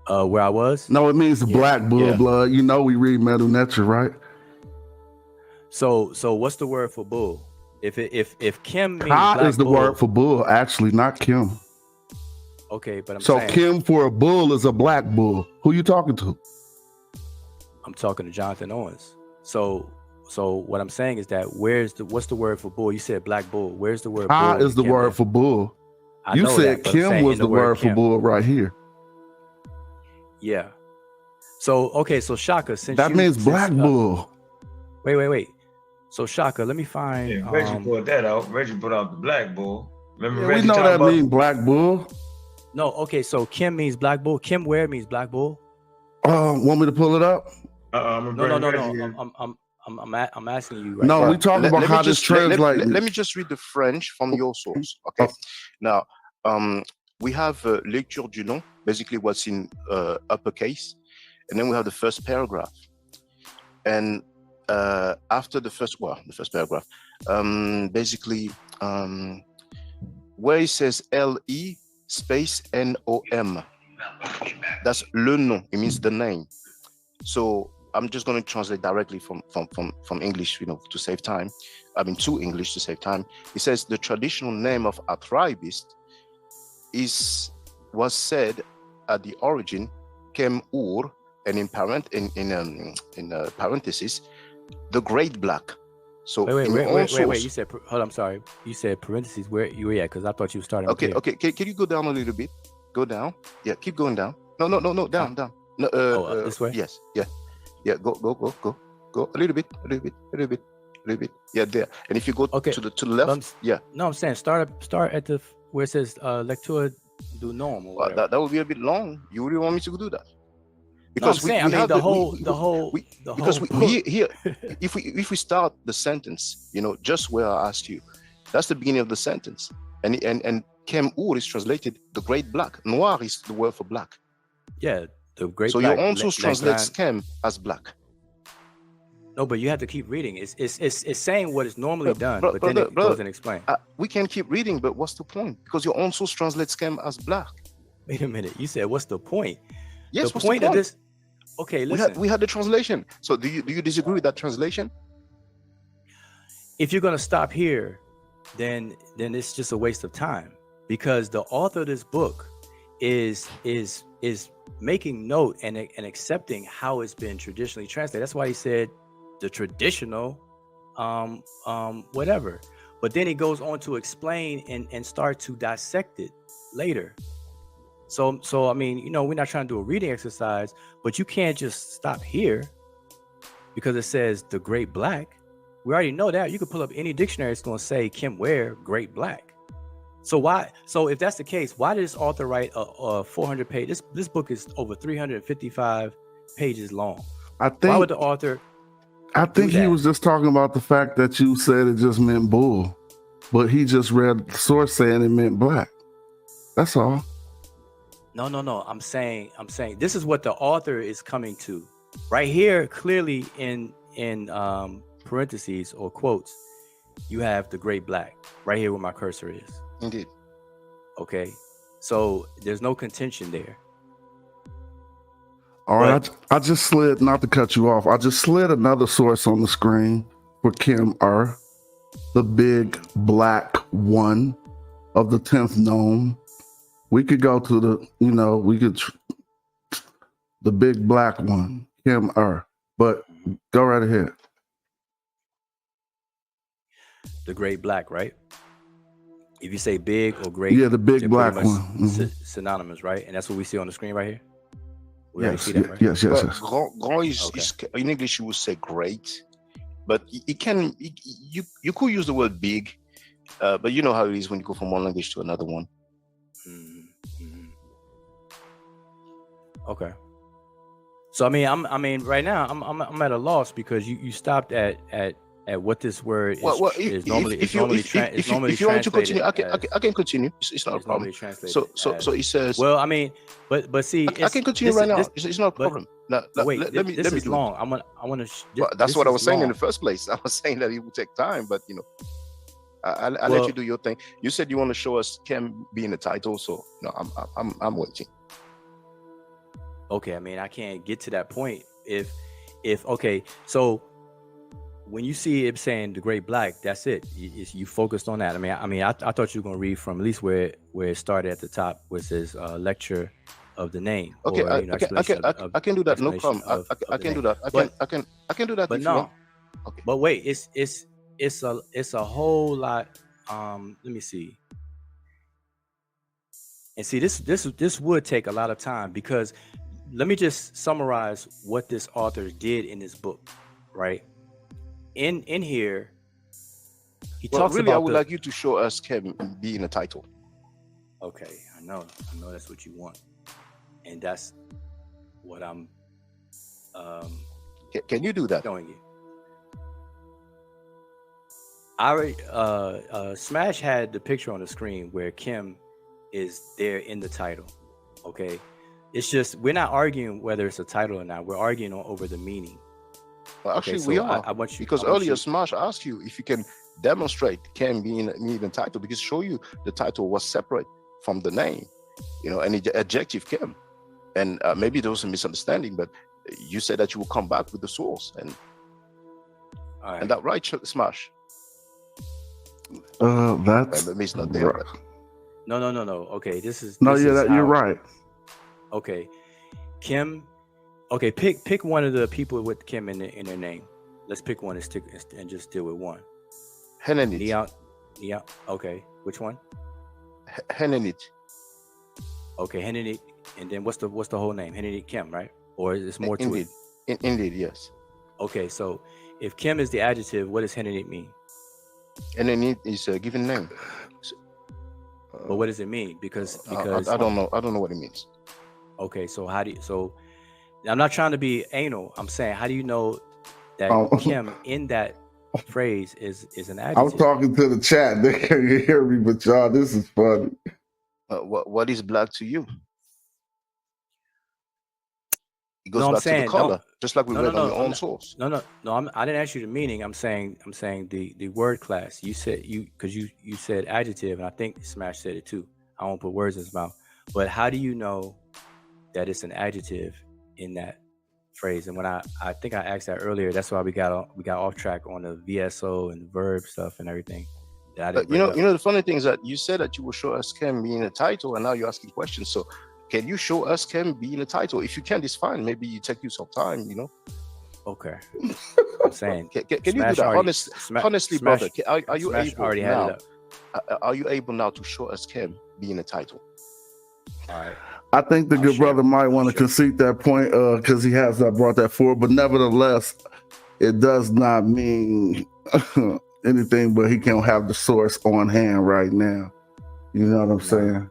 Where I was? No, it means black bull blood. You know we read Medu Neter, right? So what's the word for bull? If Kim means Ka black is the bull, word for bull, actually, not Kim. Okay, but I'm so saying, Kim for a bull is a black bull. Who you talking to? I'm talking to Jonathan Owens. So what I'm saying is that what's the word for bull? You said black bull. Where's the word Ka bull? is the word for bull. I You know said that, Kim was the word for Kim. bull right here. Yeah. So okay, so Shaka, since that means black bull. Wait. So Shaka, let me find. Yeah, Reggie brought that out. Reggie brought out the black bull. Remember Yeah, Reggie we know talking that about mean black bull. No, okay. So Kim means black bull. Kim Ware means black bull. Want me to pull it up? I'm gonna No. bring Reggie in. I'm asking you right No, now. we talking about how this translates. Let me just read the French from your source. Okay. Now, we have lecture du nom, basically what's in uppercase, and then we have the first paragraph. And after the first paragraph, basically, where it says LE space NOM, that's le nom. It means the name. So I'm just going to translate directly from English, to save time. I mean, to English to save time. It says the traditional name of Athribis was said at the origin Kem Ur, and in parentheses, the Great Black. So wait. You said hold on, I'm sorry. You said parentheses. Where you at? Because I thought you were starting. Okay. Can you go down a little bit? Go down. Yeah, keep going down. No, down. No, up this way. Yes. Yeah. Go a little bit. Yeah, there. And if you go to the left, No, I'm saying start at the where it says lecture du nom. Well, that would be a bit long. You really want me to do that? Because if we start the sentence, just where I asked you, that's the beginning of the sentence, and Kem Ur is translated the Great Black. Noir is the word for black. Yeah, the Great. So black, your own source translates Kem as black. No, but you have to keep reading. It's saying what is normally done, but then it goes and explains. We can keep reading, but what's the point? Because your own source translates Kem as black. Wait a minute. You said what's the point? Yes, the point of this. Okay, listen. We had the translation. So do you disagree with that translation? If you're gonna stop here, then it's just a waste of time, because the author of this book is making note and accepting how it's been traditionally translated. That's why he said the traditional whatever. But then he goes on to explain and start to dissect it later. So I mean, we're not trying to do a reading exercise, but you can't just stop here because it says the Great Black. We already know that. You could pull up any dictionary, it's going to say Kim Ware, Great Black. So if that's the case, why did this author write a 400 page? This book is over 355 pages long. Why would the author? I think he was just talking about the fact that you said it just meant bull, but he just read the source saying it meant black. That's all. No. I'm saying this is what the author is coming to right here. Clearly in parentheses or quotes, you have the Great Black right here where my cursor is. Indeed. Okay. So there's no contention there. All right. I just slid, not to cut you off, I just slid another source on the screen for Kim R, the big black one of the 10th gnome. We could go to the big black one, Kim R, but go right ahead. The Great Black, right? If you say big or great, the big black one, synonymous, right? And that's what we see on the screen right here. Yes, see that, right? yes. Grand is in English you would say great, but you could use the word big, but you know how it is when you go from one language to another one. Mm-hmm. Okay. So I mean, right now I'm at a loss because you stopped at what this word is normally. If you want me to continue, I can continue. It's not a problem. So it says. Well, I mean, but see, I can continue right now. It's not a problem. Wait, let me. This is long. I want to. That's what I was saying in the first place. I was saying that it would take time, but I'll let you do your thing. You said you want to show us Kem being the title, so I'm waiting. Okay, I mean, I can't get to that point if okay, so when you see it saying the Great Black, that's it. You focused on that. I thought you were going to read from at least where it started at the top, where it says lecture of the name. Okay, or, I can do that. No problem. I can do that. I can do that. But no. Okay. But wait, it's a whole lot. Let me see. And see, this would take a lot of time, because let me just summarize what this author did in this book, right? in here, he Well, talks really, I about would the. like you to show us Kem being a title. Okay, I know that's what you want, and that's what I'm Can you do that? showing you. I already Smash had the picture on the screen where Kim is there in the title. Okay, it's just we're not arguing whether it's a title or not. We're arguing over the meaning. Well, Okay, actually, so we are. I want you Because I want earlier, you- Smash asked you if you can demonstrate Kem being a title, because show you the title was separate from the name, and the adjective Kem. And maybe there was a misunderstanding, but you said that you will come back with the source. all right. And that right, Smash? That's Maybe it's not there. But No. Okay, this is you're how- right. Okay, Kim. Okay, pick one of the people with Kim in their name. Let's pick one and just deal with one. Henenit. Neon. Okay, which one? Henenit. Okay, Henry. And then what's the whole name? Henry Kim, right? Or is more to it? Indeed, yes. Okay, so if Kim is the adjective, what does Henry mean? Henenit is a given name. But what does it mean? Because I don't know. I don't know what it means. Okay, so I'm not trying to be anal. I'm saying, how do you know that Kim in that phrase is an adjective? I was talking to the chat. They can't hear me, but y'all, this is funny. What is black to you? It goes No, I'm back saying, to the color, no, just like we read on your own source. No. I didn't ask you the meaning. I'm saying the word class. You said because you said adjective, and I think Smash said it too. I won't put words in his mouth. But how do you know that it's an adjective in that phrase? And when I think I asked that earlier, that's why we got off track on the VSO and the verb stuff and everything. That I didn't bring up. The funny thing is that you said that you will show us Kem being a title, and now you're asking questions. So can you show us Kem being a title? If you can, it's fine. Maybe you take you some time, Okay. I'm saying. Can you do that? Honestly, brother, are you able now? Are you able now to show us Kem being a title? All right. I think the good brother might want to concede that point because he has not brought that forward. But nevertheless, it does not mean anything, but he can't have the source on hand right now. You know what I'm saying?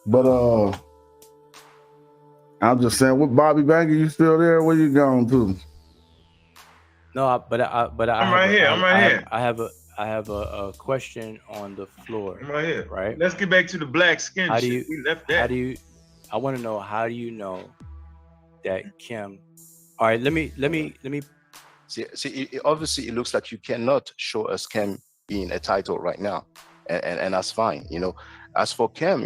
But I'm just saying, with Bobby Banker, you still there? Where you going to? No, but I'm right here. I'm right here. I have a question on the floor. I'm right here. Right. Let's get back to the black skin. How do you? We left that. I want to know, how do you know that Kim? All right, let me. See, obviously, it looks like you cannot show us Kem being a title right now, and that's fine. As for Kem,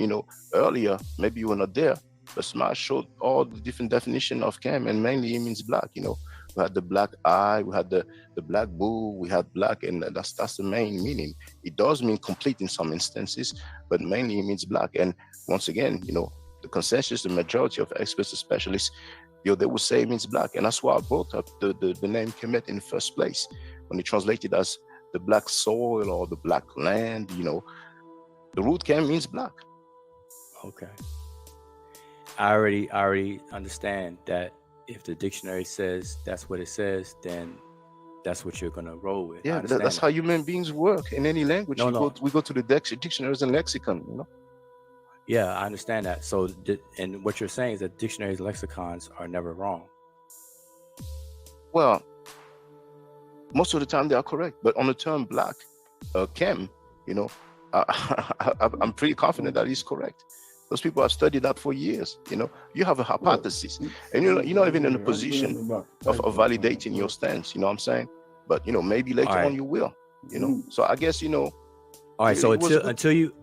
earlier maybe you were not there, but Smash showed all the different definition of Kem, and mainly it means black. We had the black eye, we had the black bull, we had black, and that's the main meaning. It does mean complete in some instances, but mainly it means black. And once again, the consensus, the majority of experts, specialists, they would say it means black. And that's why I brought up the name Kemet in the first place. When it translated as the black soil or the black land, the root Kem means black. Okay. I already understand that if the dictionary says that's what it says, then that's what you're gonna roll with. Yeah, that's how human beings work in any language. We go to the dictionaries and lexicon, Yeah, I understand that. So, and what you're saying is that dictionaries and lexicons are never wrong. Well, most of the time they are correct, but on the term black, Kem, I'm pretty confident that is correct. Those people have studied that for years. You have a hypothesis, and you're not even in a position of validating your stance. You know what I'm saying? But maybe later on you will. So I guess All right. So until you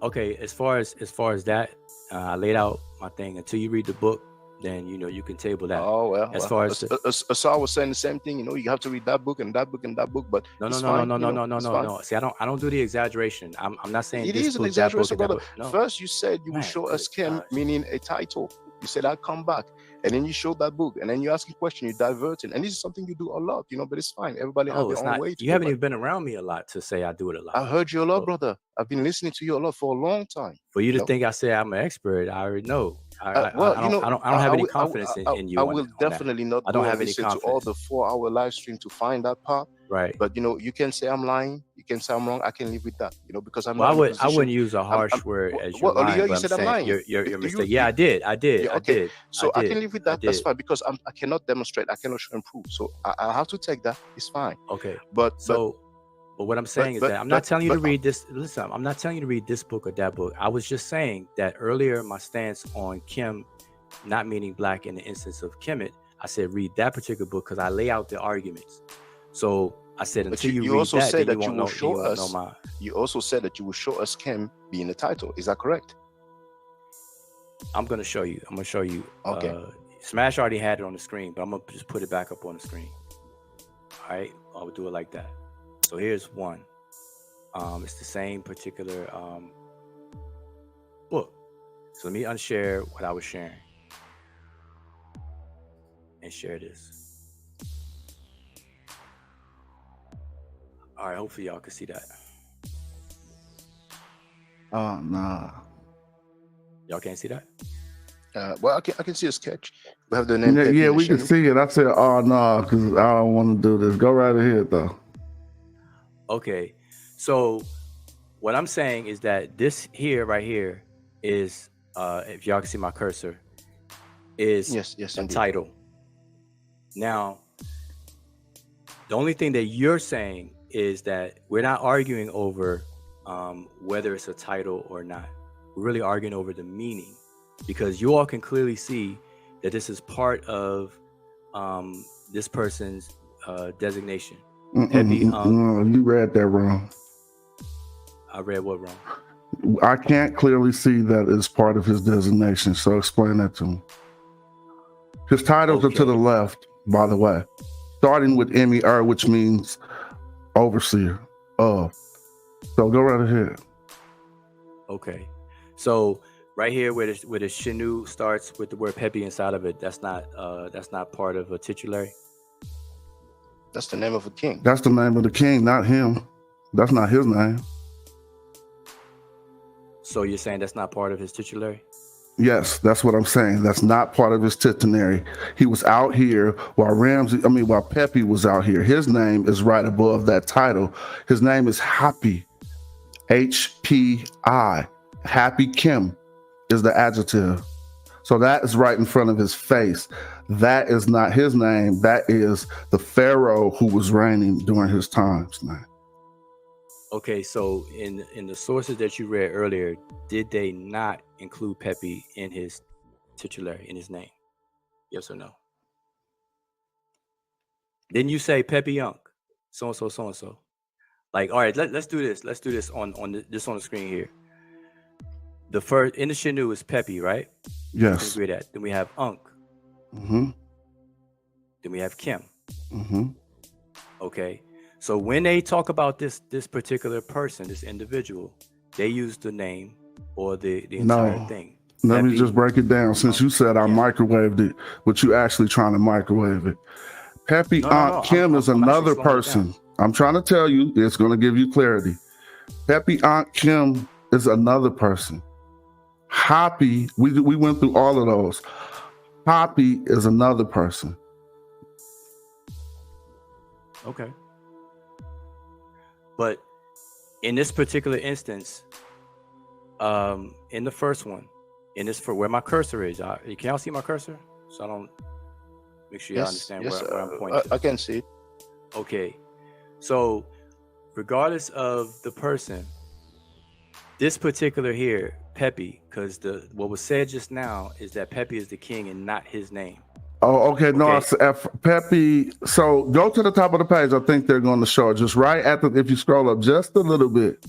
as far as that, I laid out my thing. Until you read the book, then you can table that. Oh well. As far as Asar was saying the same thing. You have to read that book and that book and that book. But no. See, I don't do the exaggeration. I'm not saying it is an exaggeration, brother. No. First, you said you will show us Kem, meaning a title. You said I'll come back, and then you showed that book, and then you ask a question, you divert it, and this is something you do a lot, But it's fine. Everybody has their own way. You haven't even been around me a lot to say I do it a lot. I heard you a lot, brother. I've been listening to you a lot for a long time. For you to think I say I'm an expert, I already know. I don't have any confidence in you. I will definitely not. I don't have any confidence to all the 4-hour live stream to find that part. Right. But you can say I'm lying. You can say I'm wrong. I can live with that. Because I'm Well, not in a I position. wouldn't use a harsh word as you're lying, Earlier but you I'm said I'm saying lying. you're mistaken. Yeah, I did. Yeah, okay. So I did. can live with that. That's fine because I cannot demonstrate. I cannot show and prove. So I have to take that. It's fine. Okay. But what I'm saying is that I'm not telling you to read this. Listen, I'm not telling you to read this book or that book. I was just saying that earlier, my stance on Kim not meaning black in the instance of Kemet, I said read that particular book because I lay out the arguments. So I said until you read also that, said then that you won't show us. know my. You also said that you will show us Kim being the title. Is that correct? I'm gonna show you. Okay. Smash already had it on the screen, but I'm gonna just put it back up on the screen. All right, I'll do it like that. So here's one. It's the same particular book. So let me unshare what I was sharing and share this. All right, hopefully y'all can see that. Oh, nah. Y'all can't see that? Well, I can see a sketch. We have the name. Yeah, we can see it. I said, oh, no, because I don't want to do this. Go right ahead, though. Okay. So what I'm saying is that this here, right here, is, if y'all can see my cursor, is yes, a indeed. title. Now, the only thing that you're saying is that we're not arguing over whether it's a title or not. We're really arguing over the meaning, because you all can clearly see that this is part of this person's designation. Pepe, no, you read that wrong. I read what wrong? I can't clearly see that it's part of his designation, so explain that to me. His titles are to the left, by the way, starting with M-E-R, which means overseer of. So go right ahead. Okay. So right here where the Shinu starts with the word Pepe inside of it, that's not part of a titulary. That's the name of a king. That's the name of the king, not him. That's not his name. So you're saying that's not part of his titulary? Yes, that's what I'm saying. That's not part of his titulary. He was out here while Pepe was out here. His name is right above that title. His name is Happy, H-P-I. Happy Kim is the adjective. So that is right in front of his face. That is not his name. That is the pharaoh who was reigning during his times, man. Okay, so in the sources that you read earlier, did they not include Pepe in his titulary, in his name? Yes or no? Didn't you say Pepe Young, so and so? Like, all right, let's do this. Let's do this on the screen here. The first in the Shinu is Pepe, right? Yes. Agree that. Then we have Unk. Mm-hmm. Then we have Kim. Mm-hmm. Okay. So when they talk about this particular person, this individual, they use the name or the entire thing. Let me just break it down. Since you said I microwaved it, but you actually trying to microwave it. Pepe Aunt Kim is another person. I'm trying to tell you, it's going to give you clarity. Pepe Aunt Kim is another person. Happy, we went through all of those. Happy is another person. Okay. But in this particular instance, in the first one, for where my cursor is, can y'all see my cursor? So I don't make sure you understand where I'm pointing to. I can see it. Okay. So regardless of the person, this particular here, Pepe, because what was said just now is that Pepe is the king and not his name. Oh, okay. No, Pepe. So go to the top of the page. I think they're going to show it just right after. If you scroll up just a little bit,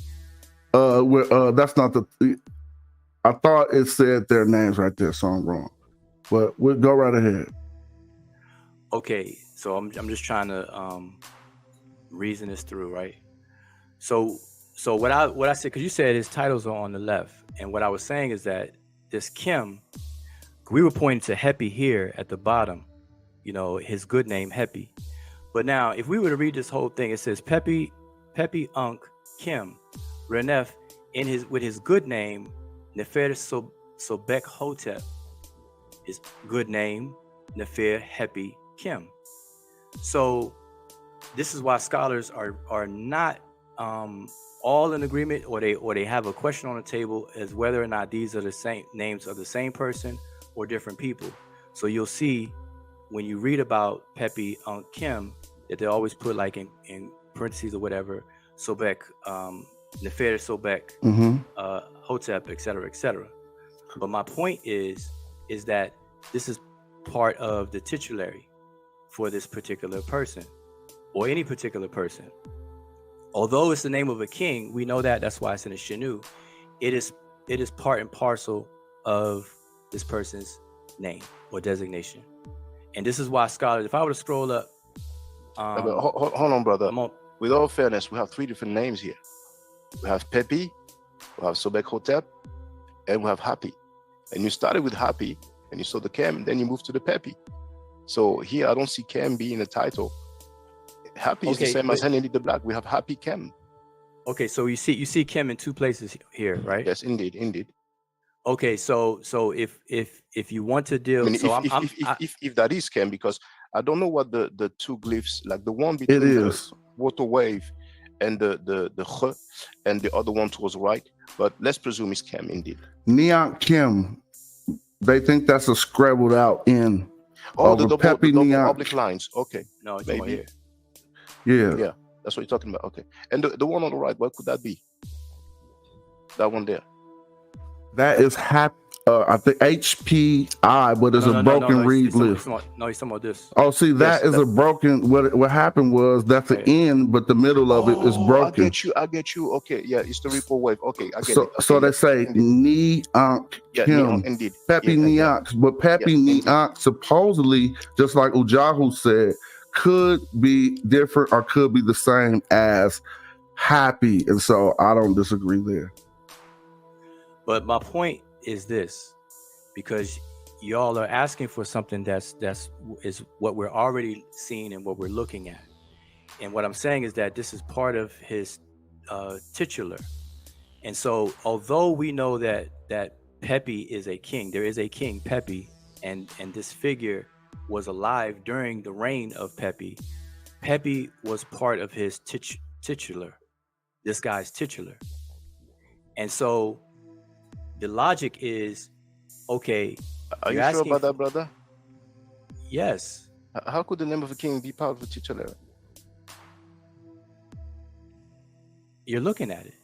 that's not the. I thought it said their names right there, so I'm wrong. But we'll go right ahead. Okay, so I'm just trying to reason this through, right? So what I said, because you said his titles are on the left, and what I was saying is that this Kim, we were pointing to Hepi here at the bottom, his good name Hepi. But now, if we were to read this whole thing, it says Pepe Unk Kim Renef with his good name Nefer Sobek Hotep, his good name Nefer Hepi Kim. So this is why scholars are not all in agreement, or they have a question on the table as whether or not these are the same names of the same person or different people. So you'll see when you read about Pepi Kim that they always put like in parentheses or whatever, Sobek, Nefer Sobek, Hotep, etc., etc. But my point is that this is part of the titulary for this particular person or any particular person. Although it's the name of a king, we know that. That's why it's in the Shinu. It is part and parcel of this person's name or designation. And this is why scholars, if I were to scroll up, hold on, brother. With all fairness, we have 3 different names here. We have Pepi, we have Sobek Hotep, and we have Happy. And you started with Happy, and you saw the Kem, and then you moved to the Pepi. So here, I don't see Kem being a title. Happy is the same as Henry the Black. We have Happy Kem. Okay, so you see Kem in 2 places here, right? Yes, indeed. Okay, so if you want to deal, I mean, if that is Kem, because I don't know what the 2 glyphs, like the one between the water wave and the H, and the other one towards the right, but let's presume it's Kem indeed. Neant Kim, they think that's a scribbled out in. The double oblique lines. Okay. No, it's maybe here. Yeah, that's what you're talking about. Okay, and the one on the right, what could that be? That one there. That is I think HPI, but it's a broken reed list. No, he's talking about this. Oh, see, that is a broken. What happened was that's the end, but the middle of it is broken. I get you. Okay, yeah, it's the ripple wave. Okay, I get it. Okay, so they say Neant Kim, indeed. Pepi Neant, but Pepi Neant supposedly, just like Wudjau said, could be different or could be the same as Happy, and so I don't disagree there. But my point is this, because y'all are asking for something that's what we're already seeing and what we're looking at. And what I'm saying is that this is part of his titular. And so although we know that Pepi is a king, there is a king Pepi, and this figure was alive during the reign of Pepi. Pepi was part of his titular, this guy's titular. And so the logic is, okay. Are you sure about that, brother? Yes. How could the name of a king be part of the titular? You're looking at it.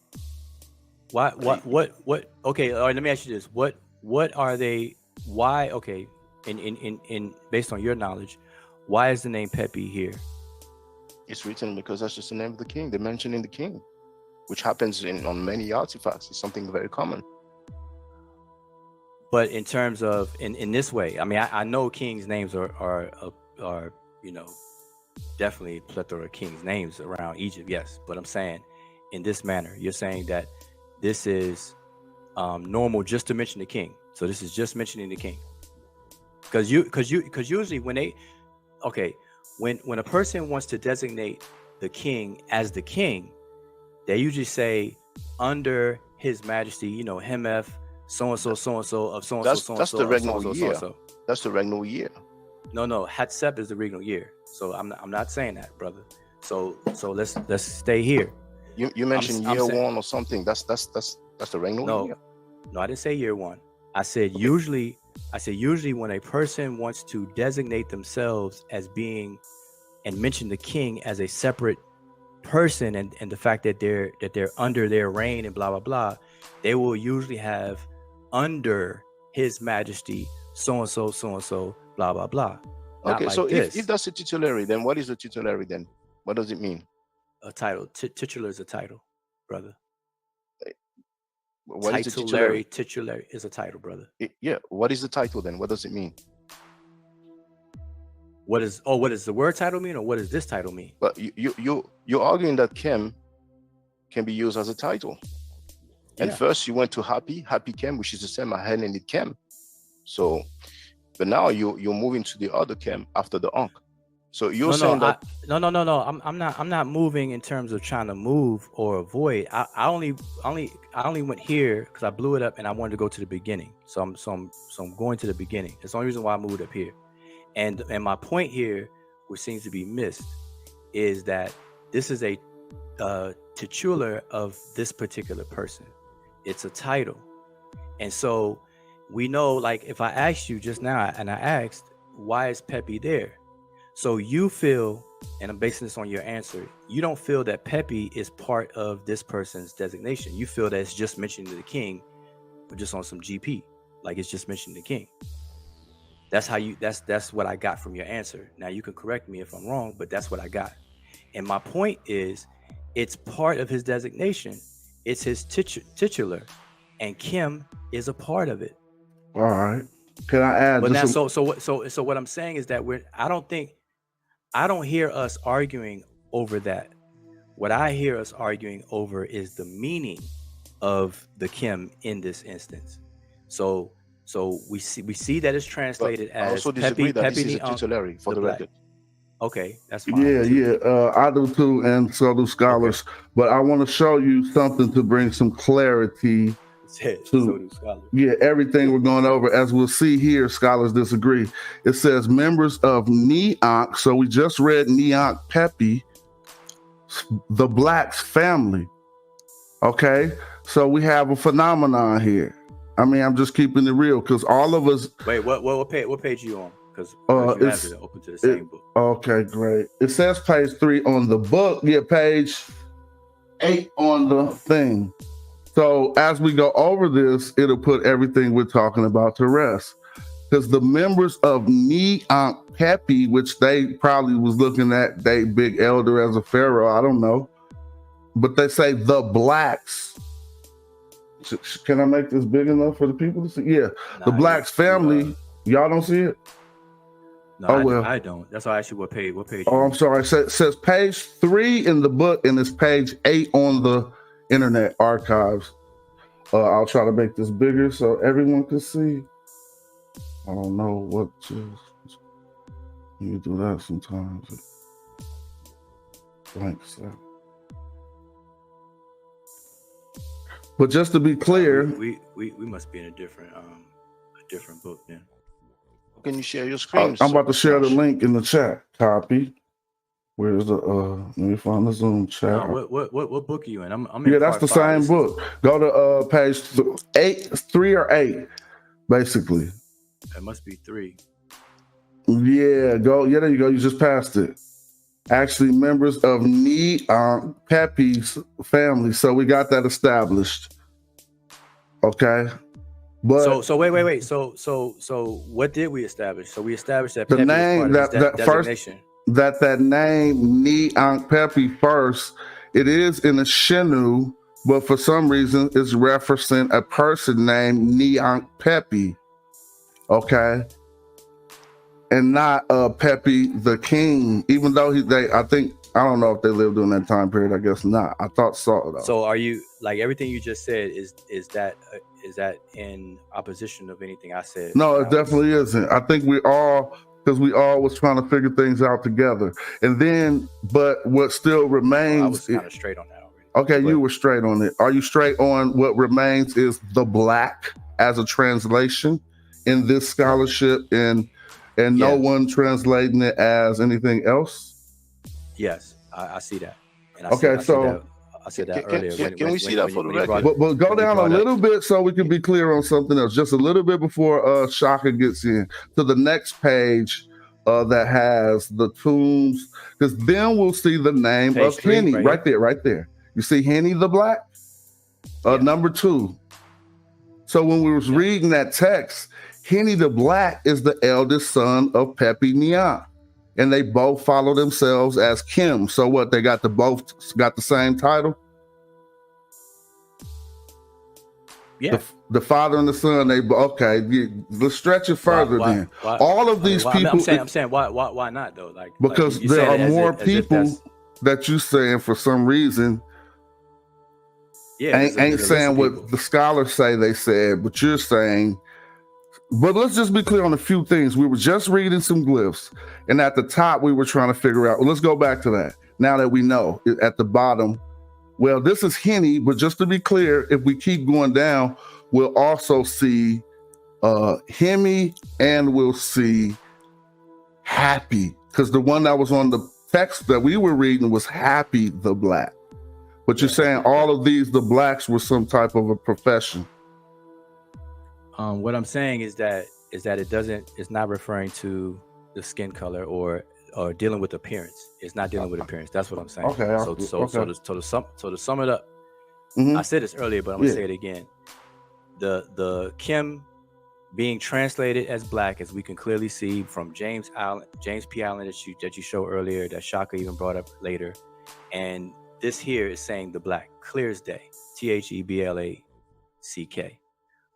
Why? What? Okay. All right. Let me ask you this. What are they? Why? Okay. In based on your knowledge, why is the name Pepi here? It's written because that's just the name of the king. They're mentioning the king, which happens on many artifacts. It's something very common. But in terms of in this way, I mean, I know kings' names are definitely a plethora of kings' names around Egypt. Yes, but I'm saying in this manner, you're saying that this is normal just to mention the king. So this is just mentioning the king. Because usually when a person wants to designate the king as the king, they usually say under His Majesty, Hemeth, so and so of so and so. That's the regnal year. That's the regnal year. No, Hatshep is the regnal year. So I'm not saying that, brother. So let's stay here. You mentioned year 1 or something. That's the regnal year. No, I didn't say year 1. I said usually when a person wants to designate themselves as being and mention the king as a separate person and the fact that they're under their reign and blah blah blah, they will usually have under His Majesty so and so blah blah blah. Not okay, like so if that's a titulary, then what is a titulary then? What does it mean? A title. Titular is a title, brother. What titulary is a title, brother. Yeah. What is the title then? What does it mean? What does the word title mean, or what does this title mean? But you're arguing that Kem can be used as a title. And first you went to Happy Kem, which is the same as Henry Kem. So, but now you're moving to the other Kem after the Ankh. So you're saying that no. I'm not moving in terms of trying to move or avoid. I only went here because I blew it up and I wanted to go to the beginning. So I'm going to the beginning. That's the only reason why I moved up here. And my point here, which seems to be missed, is that this is a titular of this particular person. It's a title. And so we know, like, if I asked you just now, and I asked, why is Pepi there? So you feel, and I'm basing this on your answer, you don't feel that Pepi is part of this person's designation. You feel that it's just mentioning the king, but just on some GP, like it's just mentioning the king. That's how you, that's what I got from your answer. Now you can correct me if I'm wrong, but that's what I got. And my point is, it's part of his designation. It's his titular, and Kim is a part of it. All right. Can I add? But now, so what I'm saying is that I don't hear us arguing over that. What I hear us arguing over is the meaning of the Kim in this instance. So we see that it's translated as. I also disagree that this is a Pepi titulary for the record. Okay, that's fine. Yeah. I do too, and so do scholars. Okay. But I want to show you something to bring some clarity to everything we're going over. As we'll see here, scholars disagree. It says members of Neonk. So we just read Neonk Pepi, the Blacks family. Okay, so we have a phenomenon here. I mean, I'm just keeping it real because all of us. Wait, what page are you on? Because you have it open to the same book. Okay, great. It says page 3 on the book. Yeah, page 8 on the thing. So as we go over this, it'll put everything we're talking about to rest. Because the members of Neonk Pepi, which they probably was looking at they big elder as a pharaoh, I don't know. But they say the Blacks. Can I make this big enough for the people to see? Yeah, the Blacks family. Y'all don't see it? No, I don't. That's why I asked you what page. Oh, I'm sorry. It says page 3 in the book, and it's page 8 on the Internet Archives. I'll try to make this bigger so everyone can see. I don't know what you do that sometimes. Blanks out. But just to be clear, we must be in a different book then. Can you share your screen? I'm about to share the link in the chat. Copy. Where's the let me find the Zoom chat. What book are you in? I'm in. Yeah, that's the same book. Go to page 3 or 8, basically. It must be 3. Yeah, go. Yeah, there you go. You just passed it. Actually, members of Neonk Pepi's family. So we got that established. Okay. But so wait. So what did we establish? So we established that the Pepi name was part of that designation. First that name Neonk Pepi first, it is in a Shinu, but for some reason it's referencing a person named Neonk Pepi. Okay. And not Pepi the king, even though I don't know if they lived during that time period. I guess not. I thought so though. So are you, like, everything you just said is that in opposition of anything I said? No, it definitely isn't. I think because we all was trying to figure things out together. And then, but what still remains. I was kind of straight on that already. Okay, you were straight on it. Are you straight on what remains is the Black as a translation in this scholarship and no one translating it as anything else? Yes, I see that. And I said that earlier. Can we see that for the record? But go down a little bit so we can be clear on something else. Just a little bit before Shaka gets in to the next page that has the tombs, because then we'll see the name page of Henny right there. You see Henny the Black, number 2. So when we was reading that text, Henny the Black is the eldest son of Pepi Neonk, and they both follow themselves as Kim. So what? They both got the same title. Yeah. The father and the son. Let's stretch it further. Then all of these people. I'm saying why not though? Like, because there are more people that you saying for some reason. Yeah, ain't saying what the scholars say they said, but you're saying. But let's just be clear on a few things. We were just reading some glyphs, and at the top we were trying to figure out. Well, let's go back to that. Now that we know at the bottom, well, this is Henny, but just to be clear, if we keep going down, we'll also see Hemi and we'll see Happy, because the one that was on the text that we were reading was Happy the Black. But you're saying all of these, the blacks were some type of a profession. What I'm saying is that it's not referring to the skin color or dealing with appearance. It's not dealing with appearance. That's what I'm saying. Okay. So to sum it up, Mhm. I said this earlier, but I'm gonna say it again. The Kim being translated as black, as we can clearly see from James P. Allen that you showed earlier, that Shaka even brought up later, and this here is saying the black, clear as day, THEBLACK.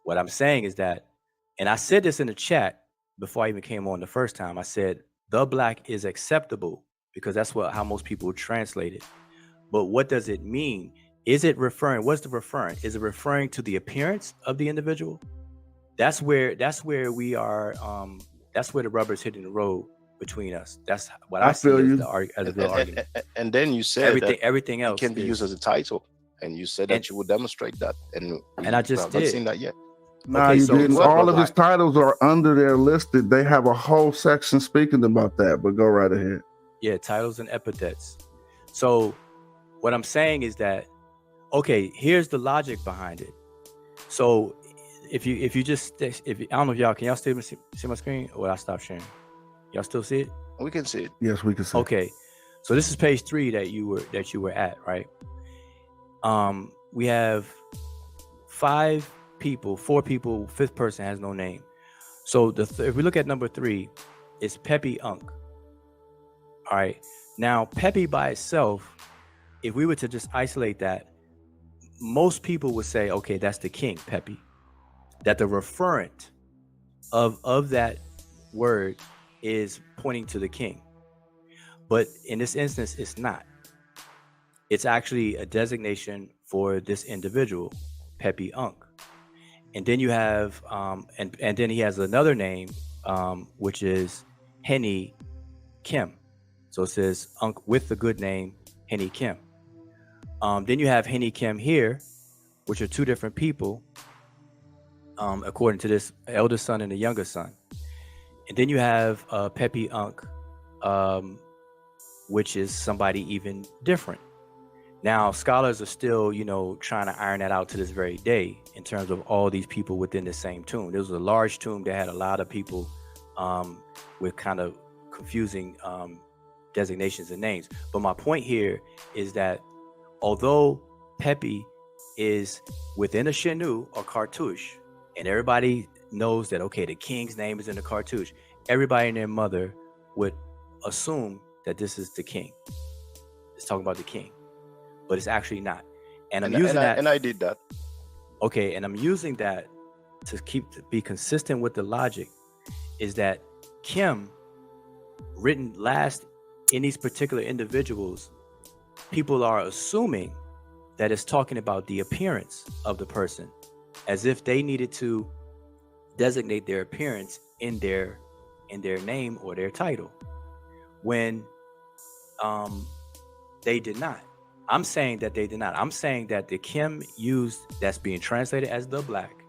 What I'm saying is that, and I said this in the chat before I even came on the first time, I said the black is acceptable because that's how most people translate it. But what does it mean? Is it referring? What's the referring? Is it referring to the appearance of the individual? That's where we are. That's where the rubber's hitting the road between us. That's what I see as the argument. And then you said everything else can be used as a title, and you said that you would demonstrate that, and I just haven't seen that yet. No, you didn't. All of his titles are under there listed. They have a whole section speaking about that. But go right ahead. Yeah, titles and epithets. So what I'm saying is that, okay, here's the logic behind it. So if you I don't know if y'all, can y'all still see my screen, or will I stop sharing? Y'all still see it? We can see it. Yes, we can see it. Okay. So this is page 3 that you were at, right? We have 4 people, 5th person has no name. So if we look at number 3, it's Pepe Unk. All right. Now, Pepe by itself, if we were to just isolate that, most people would say, okay, that's the king, Pepe. That the referent of that word is pointing to the king. But in this instance, it's not. It's actually a designation for this individual, Pepe Unk. And then you have, and then he has another name, which is Henny Kim. So it says Unk with the good name, Henny Kim. Then you have Henny Kim here, which are 2 different people, according to this elder son and the younger son. And then you have Pepe Unk, which is somebody even different. Now, scholars are still, trying to iron that out to this very day in terms of all these people within the same tomb. There was a large tomb that had a lot of people with kind of confusing designations and names. But my point here is that although Pepe is within a Shenu or cartouche, and everybody knows that, okay, the king's name is in the cartouche, everybody and their mother would assume that this is the king. It's talking about the king, but it's actually not. And I'm using that. And I did that. Okay, and I'm using that to be consistent with the logic, is that Kim, written last in these particular individuals, people are assuming that it's talking about the appearance of the person, as if they needed to designate their appearance in their name or their title, when they did not. I'm saying that they did not. I'm saying that the Kim used, that's being translated as the black,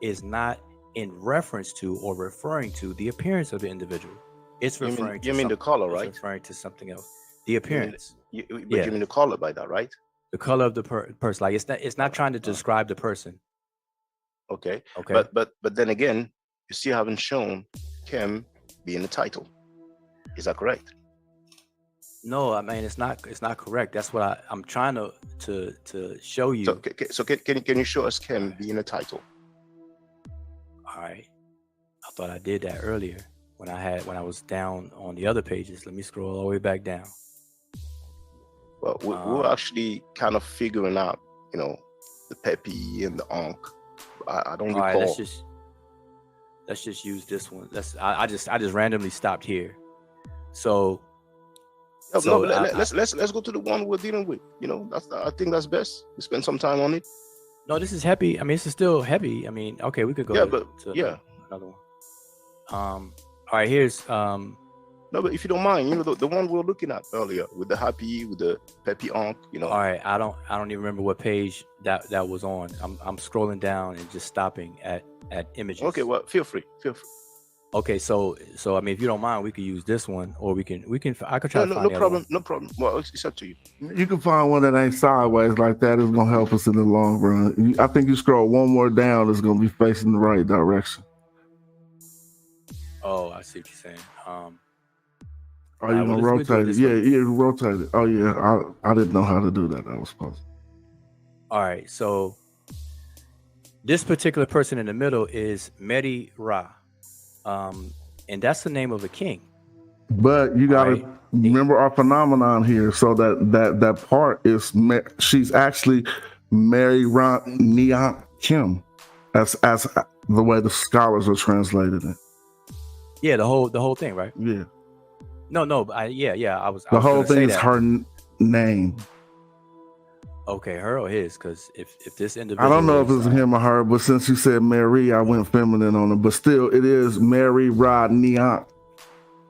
is not in reference to or referring to the appearance of the individual. It's referring to the color, right? It's referring to something else. The appearance. You mean the color by that, right? The color of the person. Like it's not trying to describe the person. Okay. But then again, you still haven't shown Kim being the title. Is that correct? No, I mean it's not correct. That's what I'm trying to show you. So can you show us Kim being a title? All right. I thought I did that earlier when I was down on the other pages. Let me scroll all the way back down. Well, we're actually kind of figuring out, the Pepe and the Ankh. I don't recall. All right, let's just use this one. I just randomly stopped here. So let's go to the one we're dealing with. I think that's best. We spend some time on it. No, this is heavy. I mean, this is still heavy. I mean, okay, we could go to another one. All right, here's No, but if you don't mind, the one we were looking at earlier with the Happy, with the Pepe Ankh, All right, I don't even remember what page that was on. I'm scrolling down and just stopping at images. Okay, well, feel free. Okay, so I mean, if you don't mind, we could use this one, or we can I could try to No, find no the other problem, one. no problem. Well, it's up to you. You can find one that ain't sideways like that. It's gonna help us in the long run. I think you scroll one more down, it's gonna be facing the right direction. Oh, I see what you're saying. Are you gonna rotate it? Yeah, rotate it. Oh yeah, I didn't know how to do that. I was supposed to. All right, so this particular person in the middle is Medu Neter, and that's the name of a king. But you gotta remember our phenomenon here. So that part is she's actually Mary Neter Kim, as the way the scholars are translated it. Yeah, the whole thing, right? Yeah. No, yeah. I was. The whole thing is that. her name. Okay, her or his? Because if this individual, I don't know if it's him or her, but since you said Mary, I went feminine on it. But still, it is Mary Neter.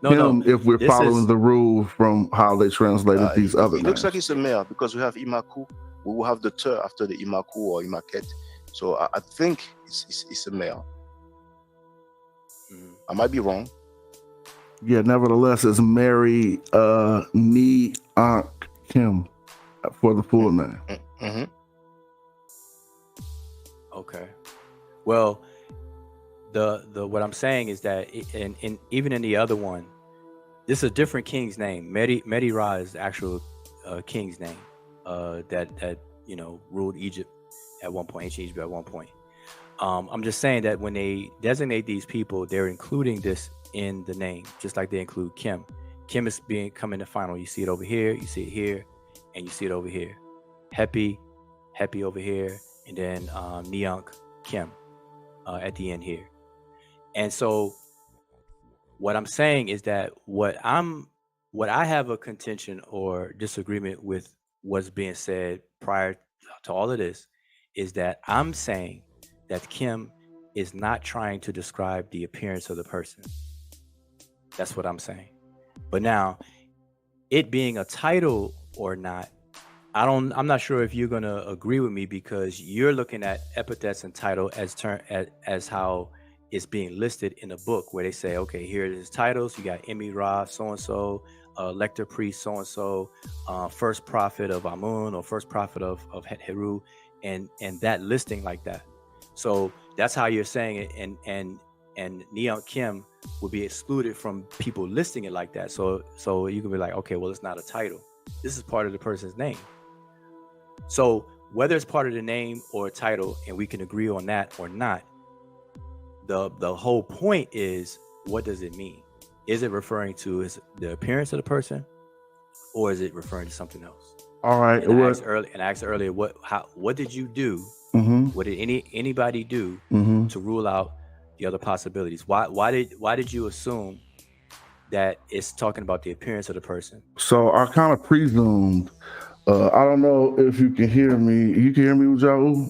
No. If we're following the rule from how they translated these other names. It looks like it's a male because we have Imaku. We will have the ter after the Imaku or Imaket. So I think it's a male. I might be wrong. Yeah, nevertheless, it's Mary Neter Kim for the full name. Mm-hmm. Okay. Well, the what I'm saying is that in even in the other one, this is a different king's name. Medu Neter is the actual king's name that ruled Egypt at one point, ancient Egypt at one point. I'm just saying that when they designate these people, they're including this in the name, just like they include Kim. Kim is coming to final. You see it over here, you see it here, and you see it over here. Happy over here, and then Neunk Kim at the end here. And so what I'm saying is that what I have a contention or disagreement with what's being said prior to all of this is that I'm saying that Kim is not trying to describe the appearance of the person. That's what I'm saying. But now, it being a title or not, I'm not sure if you're gonna agree with me, because you're looking at epithets and title as how it's being listed in a book, where they say, okay, here it is titles. You got Emi Ra, so and so, lector priest, so and so, first prophet of Amun, or first prophet of Heru, and that listing like that. So that's how you're saying it, and Neunk Kim will be excluded from people listing it like that. So you can be like, okay, well, it's not a title. This is part of the person's name. So whether it's part of the name or a title, and we can agree on that or not, the whole point is, what does it mean? Is it referring to the appearance of the person, or is it referring to something else? All right. And I asked earlier, what did you do? Mm-hmm. What did anybody do to rule out the other possibilities? Why did you assume that it's talking about the appearance of the person? So I kind of presumed. I don't know if you can hear me. You can hear me, Wudjau?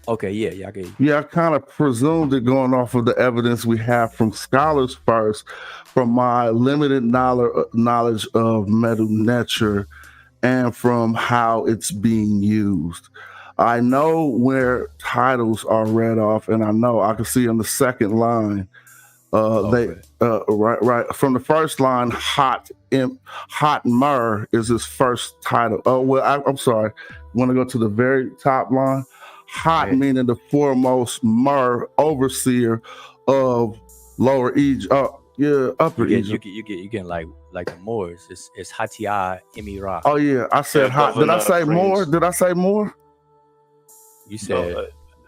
Okay, yeah, I get you. Yeah, I kind of presumed it going off of the evidence we have from scholars first, from my limited knowledge of Medu Neter, and from how it's being used. I know where titles are read off, and I know I can see on the second line. Right from the first line, hot myrrh is his first title. Oh well, I'm sorry. Want to go to the very top line? Hot meaning the foremost, myrrh overseer of Lower Egypt. Upper Egypt. You get like the Moors. It's Hatia Emi Ra. Oh yeah, I said hot. Did I say more? Did I say more? You said.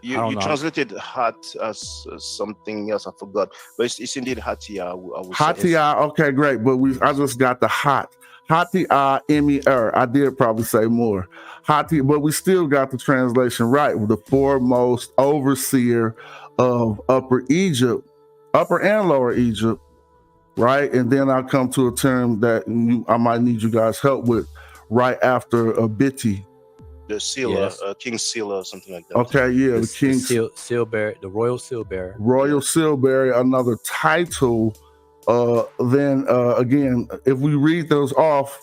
No, you translated hot as something else. I forgot, but it's indeed Hatia. Hatia. Okay, great. But I just got the hot. Hatia Emi I did probably say more. Hatia, but we still got the translation right. The foremost overseer of Upper Egypt, Upper and Lower Egypt, right? And then I'll come to a term that I might need you guys' help with right after Abiti. The sealer, King Sealer, something like that. Okay, yeah, the King Seal Bearer, the Royal Seal Bearer. Royal Seal Bearer, another title. Then again, if we read those off,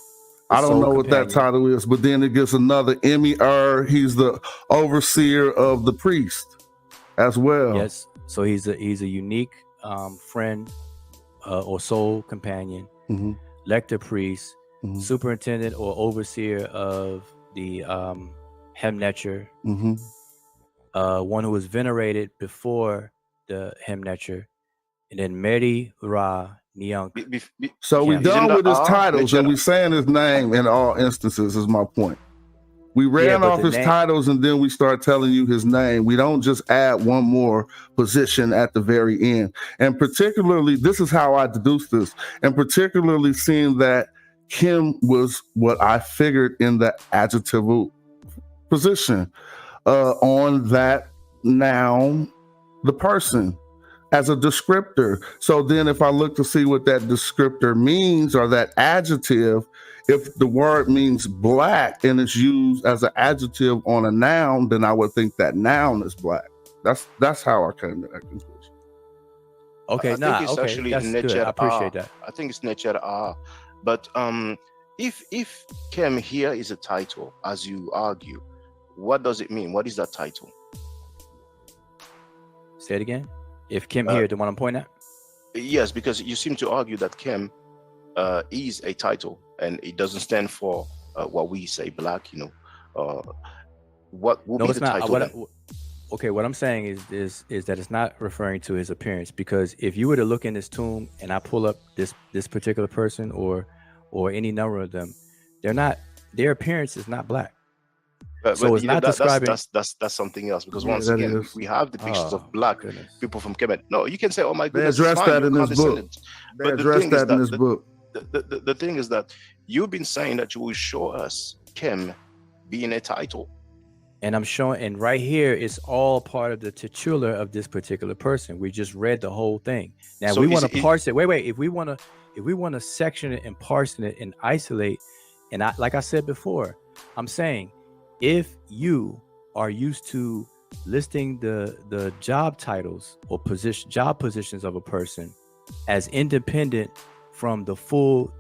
I don't know what that title is, but then it gets another Emi he's the overseer of the priest as well. Yes, so he's a unique friend or soul companion, Mm-hmm. lector priest, Mm-hmm. superintendent or overseer of the Neter, Mm-hmm. one who was venerated before the Neter, and then Meri Ra Nyunk. So we Kim. done with his titles and we saying his name in all instances is my point. We ran off his titles and then we start telling you his name. We don't just add one more position at the very end. And particularly, this is how I deduced this, and particularly seeing that Kim was what I figured in the adjectival position on that noun, the person, as a descriptor. So then if I look to see what that descriptor means or that adjective, if the word means black and it's used as an adjective on a noun, then I would think that noun is black. That's how I came to that conclusion. Okay, I think it's actually that's good. I appreciate that. I think it's Neter. But if Kem here is a title, as you argue, what does it mean? What is that title? Say it again. If Kim here, the one I'm pointing at? Yes, because you seem to argue that Kem is a title and it doesn't stand for what we say black, what would be the title? Okay, what I'm saying is that it's not referring to his appearance, because if you were to look in this tomb and I pull up this particular person or any number of them, their appearance is not black. So it's not describing. That's something else, because once again we have the pictures of black people from Kemet. No, you can say, "Oh my goodness," they address that in this book. They address that in this book. The thing is that you've been saying that you will show us Kem being a title, and I'm showing, and right here is all part of the titular of this particular person. We just read the whole thing. Now we want to parse it. Wait. If we want to section it and parse it and isolate, and like I said before, I'm saying, if you are used to listing the job titles or job positions of a person as independent from the full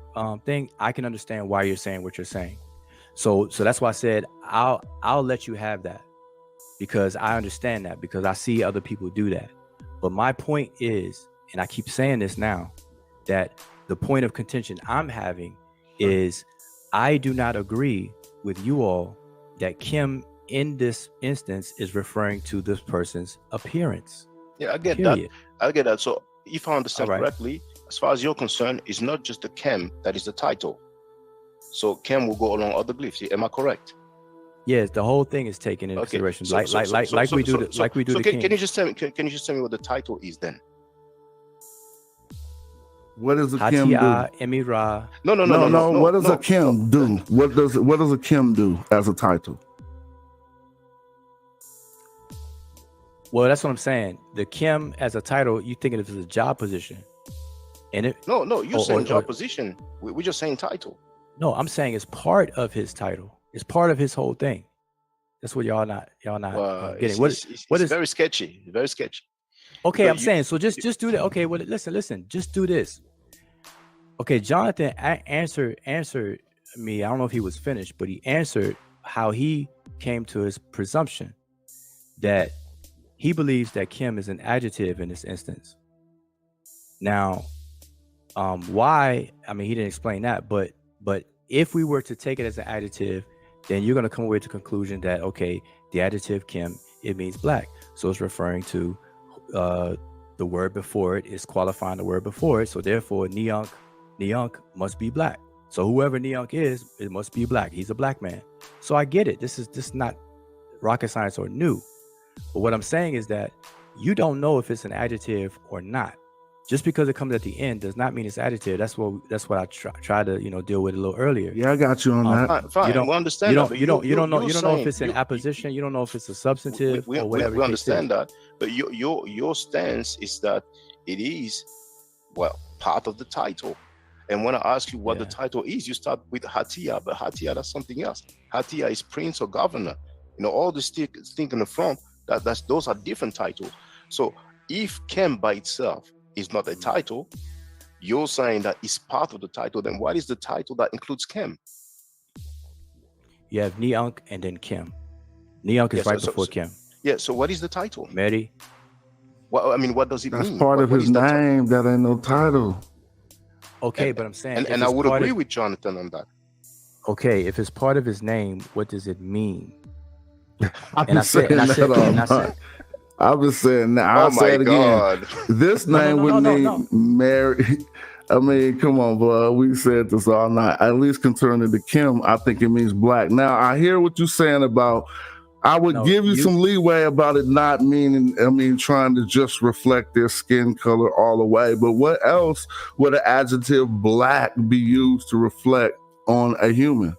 thing, I can understand why you're saying what you're saying. So that's why I said I'll let you have that, because I understand that, because I see other people do that. But my point is, and I keep saying this now, that the point of contention I'm having is I do not agree with you all that Kim in this instance is referring to this person's appearance. Yeah, I get that. So if I understand correctly, as far as you're concerned, it's not just the Kem that is the title. So Kem will go along other glyphs. Am I correct? Yes, the whole thing is taken into consideration, like we do the king. Can you just tell me what the title is then? What does a Kim do? Emira. No. What does a Kim do? What does a Kim do as a title? Well, that's what I'm saying. The Kim as a title, you think of it as a job position, and it. No. You're saying job position. We're just saying title. No, I'm saying it's part of his title. It's part of his whole thing. That's what y'all not getting. It's very sketchy. Very sketchy. Okay, I'm saying, so just do that. Okay, well, listen, just do this. Okay, Jonathan answered me. I don't know if he was finished, but he answered how he came to his presumption that he believes that Kim is an adjective in this instance. Now, why? I mean, he didn't explain that, but if we were to take it as an adjective, then you're going to come away to the conclusion that, okay, the adjective Kim, it means black. So it's referring to the word before it is qualifying the word before it. So therefore, Nyunk must be black. So whoever Nyunk is, it must be black. He's a black man. So I get it. This is not rocket science or new. But what I'm saying is that you don't know if it's an adjective or not. Just because it comes at the end does not mean it's adjective. That's what I try to deal with a little earlier. Yeah, I got you on that. Fine. We understand. You don't know if it's an apposition. You don't know if it's a substantive or whatever. We understand that, but your stance is that it is part of the title. And when I ask you what the title is, you start with Hatia, but Hatia, that's something else. Hatia is prince or governor. All the things in the front. Those are different titles. So if Kem by itself is not a title, you're saying that it's part of the title. Then what is the title that includes Kem? You have Nyunk and then Kim. Nyunk is before Kim. Yeah. So what is the title? Meri. Well, I mean, what does it That's mean? part of What his is the name. That ain't no title. Okay, but I'm saying, and I would agree with Jonathan on that. Okay, if it's part of his name, what does it mean? I've been saying that all night. I've been saying that. I'll say it again. This name would mean Mary. I mean, come on, bro. We said this all night. At least concerning the Kim, I think it means black. Now, I hear what you're saying about. I would give you some leeway about it not meaning. I mean, trying to just reflect their skin color all the way. But what else would an adjective black be used to reflect on a human?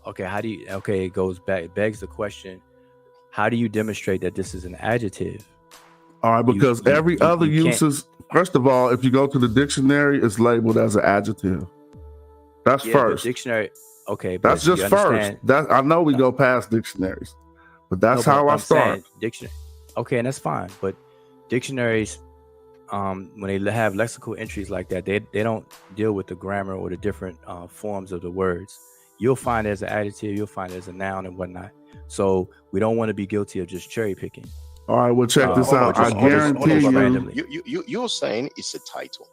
Okay, how do you? Okay, it goes back. It begs the question: how do you demonstrate that this is an adjective? All right, because every other use is, first of all, if you go to the dictionary, it's labeled as an adjective. That's first. Dictionary. Okay, but that's just first. That I know we go past dictionaries, but that's how I start. Dictionary. Okay, and that's fine. But dictionaries, when they have lexical entries like that, they don't deal with the grammar or the different forms of the words. You'll find it as an adjective, you'll find it as a noun and whatnot. So we don't want to be guilty of just cherry picking. All right, well, check this out. I guarantee you're saying it's a title.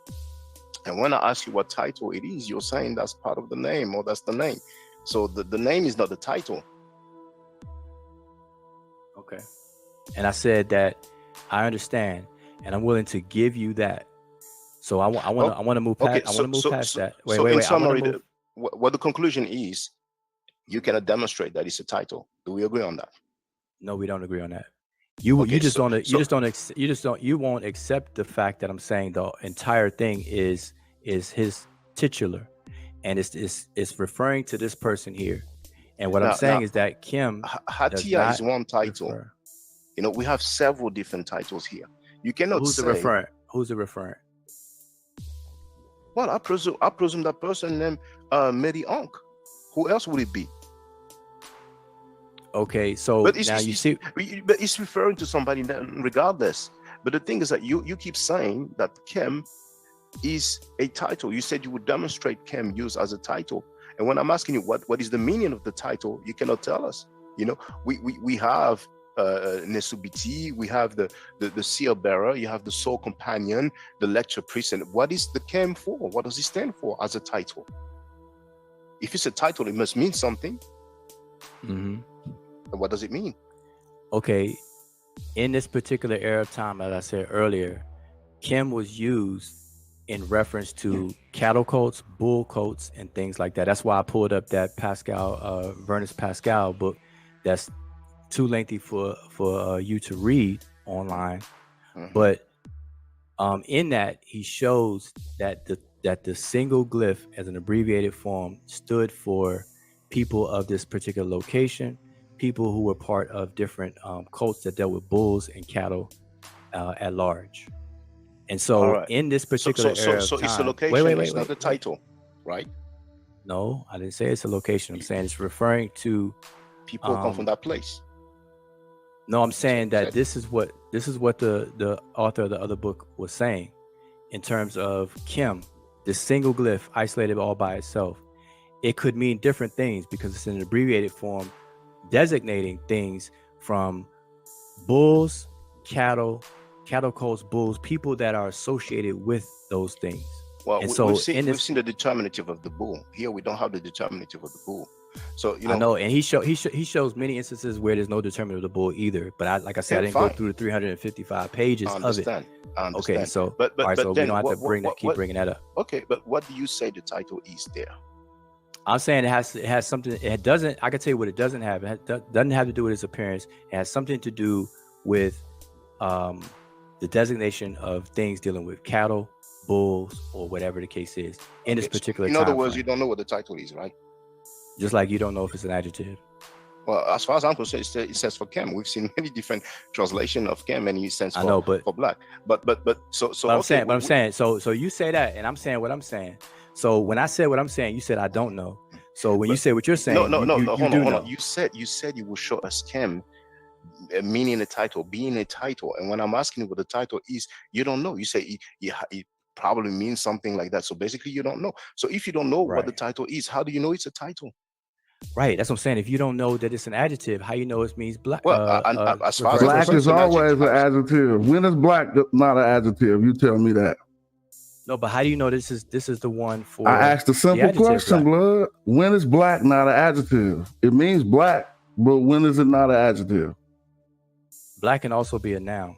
And when I ask you what title it is, you're saying that's part of the name or that's the name. So the name is not the title. Okay. And I said that I understand and I'm willing to give you that. So I want to move past that. Wait. In summary, what the conclusion is, you cannot demonstrate that it's a title. Do we agree on that? No, we don't agree on that. You won't accept the fact that I'm saying the entire thing is his titular, and it's referring to this person here. And what I'm saying is that Kim Hatia is one title. You know, we have several different titles here. You cannot Who's say the referent? Who's the referent? Well, I presume that person named Medi Onk. Who else would it be? Okay, so but now you see, but it's referring to somebody regardless. But the thing is that you keep saying that Kim is a title. You said you would demonstrate Kim use as a title, and when I'm asking you what is the meaning of the title, you cannot tell us. You know, we have Nesubiti, we have the seal bearer, you have the soul companion, the lecture priest. And what is the Kim for? What does it stand for as a title? If it's a title, it must mean something. Mm-hmm. And what does it mean? Okay, in this particular era of time, as I said earlier, Kim was used in reference to cattle coats, bull coats, and things like that. That's why I pulled up that Vernus Pascal book. That's too lengthy for you to read online. Mm-hmm. But in that, he shows that the single glyph as an abbreviated form stood for people of this particular location, people who were part of different cults that dealt with bulls and cattle at large. And so in this particular era of time, it's a location, it's not the title, right? No, I didn't say it's a location. I'm saying it's referring to people who come from that place. No, I'm saying that this is what the author of the other book was saying in terms of Kim, this single glyph isolated all by itself. It could mean different things because it's in an abbreviated form, designating things from bulls, cattle coats, bulls, people that are associated with those things. Well, we've seen the determinative of the bull. Here we don't have the determinative of the bull. So you know, I know, and he shows many instances where there's no determinative of the bull either. But like I said, I didn't go through the 355 pages of it. I understand. Okay, so but all right, so then we don't have to keep bringing that up. Okay, but what do you say the title is there? I'm saying it has something. It doesn't. I can tell you what it doesn't have. It doesn't have to do with its appearance. It has something to do with the designation of things dealing with cattle, bulls, or whatever the case is in this particular. In other words, you don't know what the title is, right? Just like you don't know if it's an adjective. Well, as far as I'm concerned, it says for Kim. We've seen many different translations of Kim, and it stands for black. But I'm saying. So you say that, and I'm saying what I'm saying. So when I said what I'm saying, you said I don't know. So when you say what you're saying, hold on. You said you will show us Kim, meaning a title, being a title. And when I'm asking you what the title is, you don't know. You say it probably means something like that. So basically, you don't know. So if you don't know what the title is, how do you know it's a title? Right. That's what I'm saying. If you don't know that it's an adjective, how you know it means black? Well, as far as Black is always an adjective. adjective. When is black not an adjective? You tell me that. No, but how do you know this is the one for? I asked a simple question, black? blood. When is black not an adjective? It means black, but when is it not an adjective? Black can also be a noun.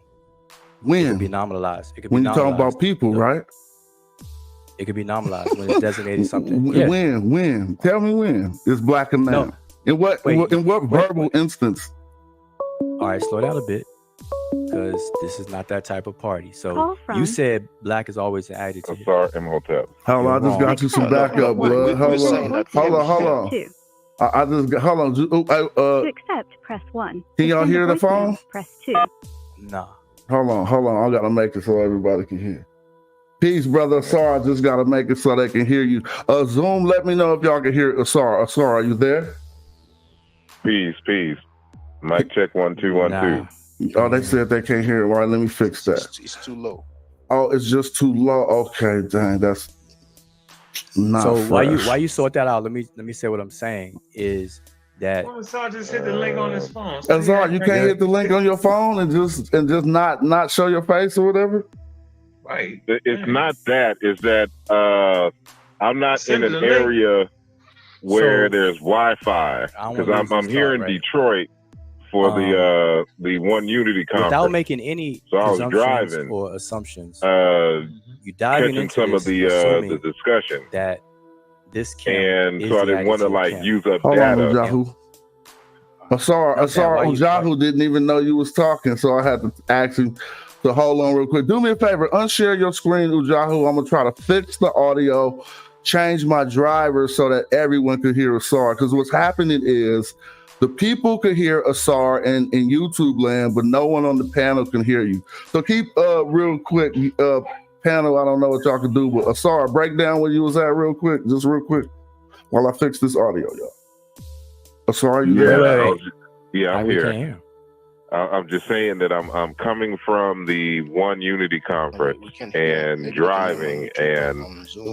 When? It could be nominalized. It could when be you're talking about people, right? It could be nominalized when it's designated something. When? Tell me when. It's black a noun. In what verbal instance? All right, slow down a bit, because this is not that type of party. So you said black is always an adjective. Asar Imhotep. Hold on, I just got you some backup, blood. Hold on. Hold on. To accept, press 1. Can y'all hear the phone? Press 2. Nah. Hold on. I gotta make it so everybody can hear. Peace, brother Asar. I just gotta make it so they can hear you. Zoom, let me know if y'all can hear Asar. Asar, are you there? Peace. Mic check 1 2 1 2. Oh, they said they can't hear it. All right, let me fix that. It's too low. Oh, it's just too low. Okay, dang, that's not so fresh. Why you sort that out? Let me say what I'm saying is that Asar just hit the link on his phone. Asar, you can't hit the link on your phone and just not show your face or whatever. Right. It's not that. It's that I'm not in an area where there's Wi-Fi because I'm here in Detroit for the One Unity conference. Without making any presumptions or assumptions, you diving into some of the discussion that this and so I didn't want to use up Hold data. on, Wudjau. Asar Wudjau didn't even know you was talking, so I had to ask him to hold on real quick. Do me a favor, unshare your screen, Wudjau. I'm gonna try to fix the audio, change my driver so that everyone could hear Asar. Because what's happening is the people could hear Asar in YouTube land, but no one on the panel can hear you. So keep real quick, panel. I don't know what y'all can do, but Asar, break down where you was at real quick, just real quick, while I fix this audio, y'all. Asar, you there? Yeah, I'm here. Can't hear. I'm just saying that I'm coming from the One Unity conference and driving, and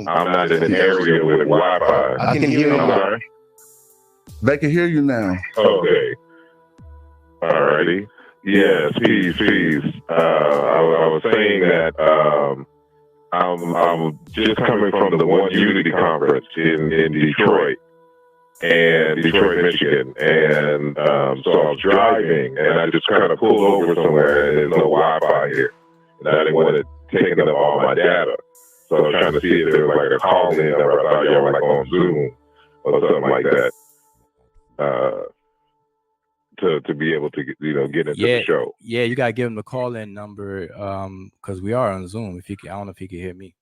I'm not in an area with Wi-Fi. I can hear you now. They can hear you now. Okay. Alrighty. Yes, peace. I was saying that I'm just coming from the One Unity conference in Detroit. And Detroit, Michigan, and so I was driving, and I just kind of pulled over somewhere, and there's no Wi-Fi here, and I didn't want it taking up all my data, so I was trying to see if there was like a call-in number. I thought y'all were like on Zoom or something like that, to be able to get into the show. Yeah, you gotta give him the call-in number, because we are on Zoom. I don't know if he can hear me.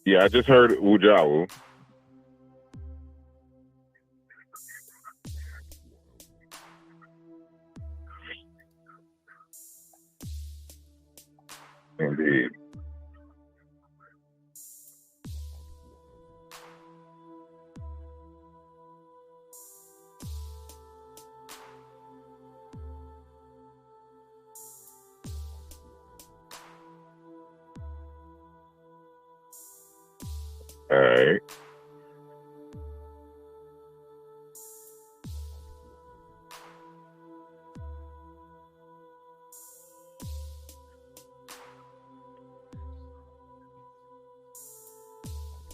Yeah, I just heard Wudjau. Indeed. All right.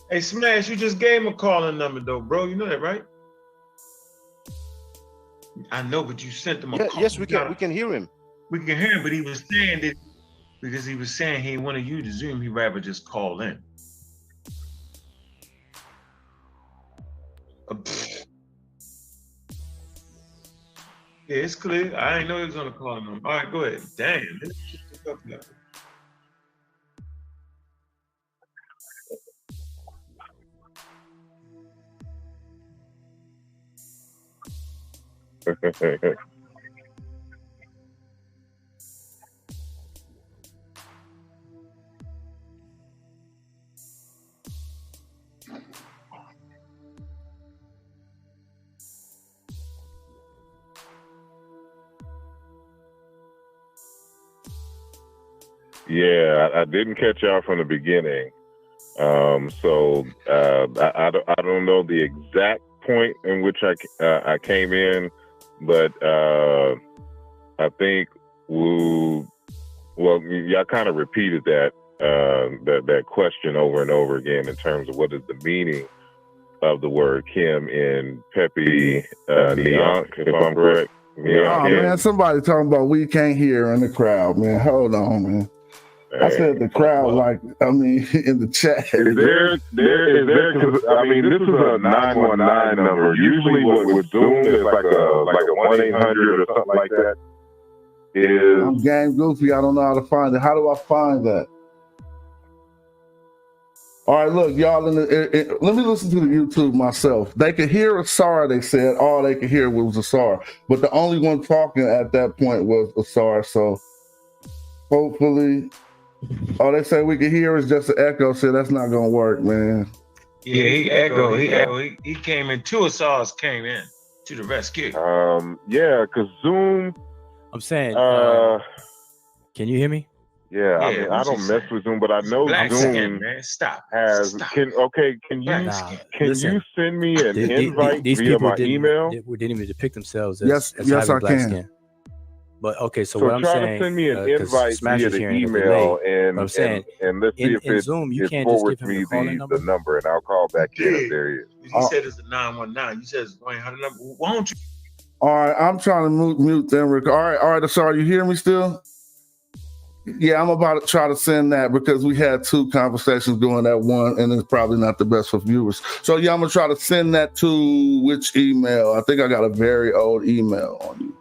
Hey, Smash, you just gave him a calling number though, bro. You know that, right? I know, but you sent him a call. Yes, we can hear him. We can hear him, but he was saying that because he was saying he wanted you to Zoom, he'd rather just call in. Yeah, it's clear. I didn't know he was gonna call him. All right, go ahead. Damn. Yeah, I didn't catch y'all from the beginning. So I don't know the exact point in which I came in, but I think y'all kind of repeated that question over and over again in terms of what is the meaning of the word Kim in Pepe Neonk, if I'm correct. Oh man, somebody talking about we can't hear in the crowd, man. Hold on, man. I said the crowd, in the chat. Is there? Because I mean, this is a 919 number. Usually, with Zoom is like a 1-800 or something like that. I'm game goofy. I don't know how to find it. How do I find that? All right, look, y'all. Let me listen to the YouTube myself. They could hear Asar. They said all they could hear was Asar, but the only one talking at that point was Asar. So hopefully, they say we could hear is just an echo. So that's not gonna work, man. Yeah, he echoed. He came in. Two Asars came in to the rescue. Yeah, because Zoom. I'm saying. Can you hear me? Yeah, I mean, I don't mess with Zoom, but I know Zoom has. Can you send me an invite via my email? They didn't even depict themselves as having I black can. skin. But okay, so So what I'm try saying, to send me an invite via the email, and let's see if Zoom, you it can't just forwards give him me the number, and I'll call back in if there is. You said it's a 919. You said it's 1-800 number. Why don't you? All right, I'm trying to mute them. All right, Asar, you hear me still? Yeah, I'm about to try to send that because we had two conversations going at one, and it's probably not the best for viewers. So yeah, I'm gonna try to send that to which email? I think I got a very old email on you.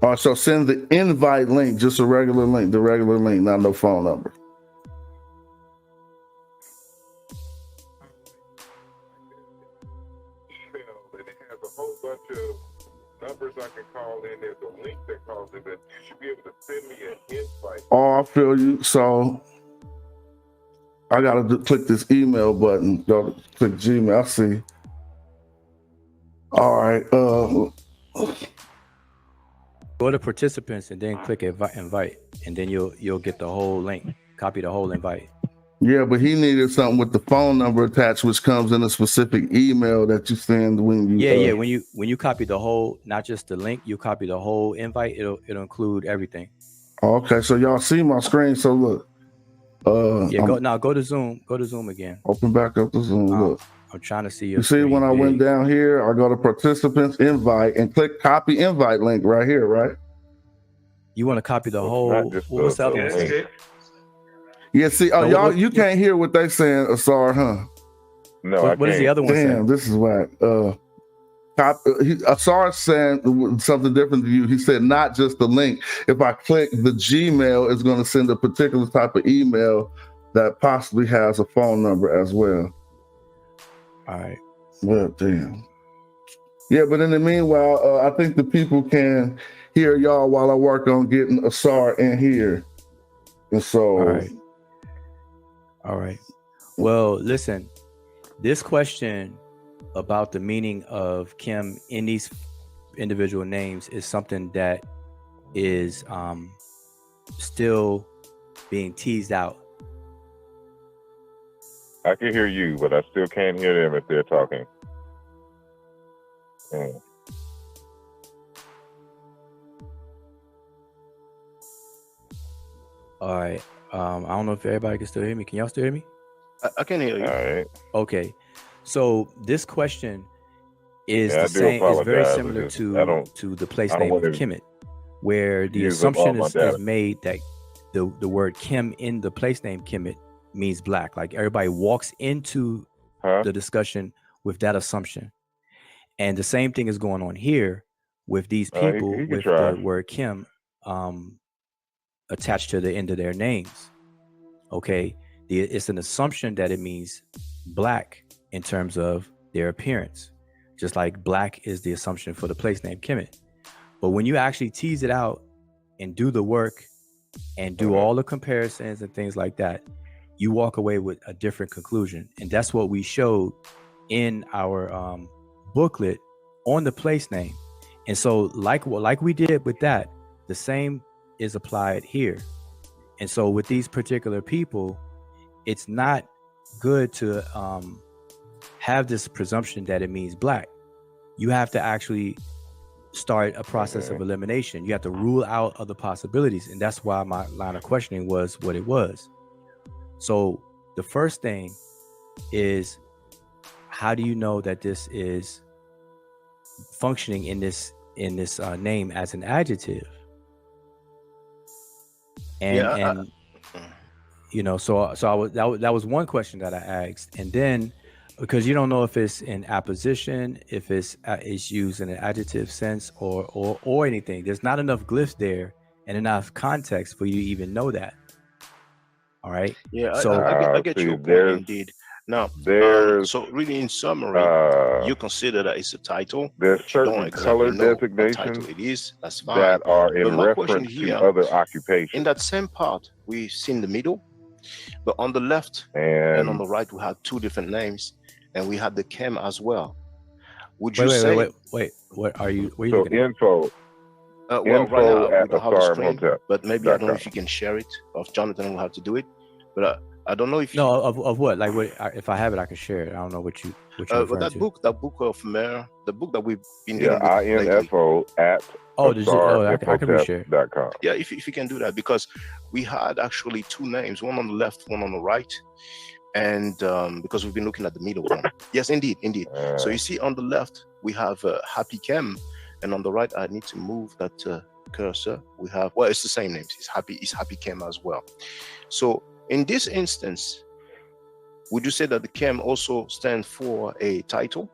All right, so send the invite link, just a regular link, not no phone number. And it has a whole bunch of numbers I can call in. There's a link that calls in, but you should be able to send me an invite. Oh, I feel you. So I gotta click this email button. Go to click Gmail. I see. All right. Go to participants and then click invite, and then you'll get the whole link. Copy the whole invite. Yeah, but he needed something with the phone number attached, which comes in a specific email that you send when you. Yeah. When you copy the whole, not just the link, you copy the whole invite. It'll include everything. Okay, so y'all see my screen. So look. Go to Zoom. Go to Zoom again. Open back up the Zoom. Look. I'm trying to see your. You see when I went down here, I go to participants invite and click copy invite link right here, right? You want to copy the whole. What's the other one? Yeah, see, you can't hear what they saying, Asar, huh? No, what is the other one saying? Damn, this is whack. Asar saying something different to you. He said not just the link. If I click the Gmail, it's going to send a particular type of email that possibly has a phone number as well. All right. Well, damn. Yeah, but in the meanwhile, I think the people can hear y'all while I work on getting Asar in here. And so. All right. Well, listen, this question about the meaning of Kim in these individual names is something that is still being teased out. I can hear you, but I still can't hear them if they're talking. All right. I don't know if everybody can still hear me. Can y'all still hear me? I can hear you. All right. Okay. So this question is the same. It's very similar to the place name of Kemet, where the assumption is made that the word Kim in the place name Kemet means black. Like everybody walks into the discussion with that assumption, and the same thing is going on here with these people with the word Kim attached to the end of their names. Okay, it's an assumption that it means black in terms of their appearance, just like black is the assumption for the place name Kemet. But when you actually tease it out and do the work and do all the comparisons and things like that, you walk away with a different conclusion. And that's what we showed in our booklet on the place name. And so like we did with that, the same is applied here. And so with these particular people, it's not good to have this presumption that it means black. You have to actually start a process of elimination. You have to rule out other possibilities. And that's why my line of questioning was what it was. So the first thing is, how do you know that this is functioning in this name as an adjective? And you know, so I was that was one question that I asked, and then because you don't know if it's in apposition, if it's used in an adjective sense or anything. There's not enough glyphs there and enough context for you to even know that. All right. Yeah, so I get your point indeed. Now, so really in summary, you consider that it's a title. There's but you don't certain exactly color know what designations title it is. That's fine. that are in But my question reference to here, other occupations. in that same part, we see in the middle, but on the left and on the right, we have two different names, and we have the chem as well. Would you say? Wait. What are you? Where are you So looking at? info. Well, right now we don't have the Asar screen, Imhotep. but maybe I don't know if you can share it. Or if Jonathan will have to do it, but I don't know if no of what, like what, if I have it I can share it. I don't know what you but that book of Mer, the book that we've been dealing with info at I can reshare. asar.com. Yeah, if you can do that, because we had actually two names, one on the left, one on the right, and because we've been looking at the middle one. Yes, indeed. So you see on the left we have Happy Chem, and on the right I need to move that cursor. We have, well, it's the same names. It's Happy Chem as well. So in this instance, would you say that the chem also stands for a title?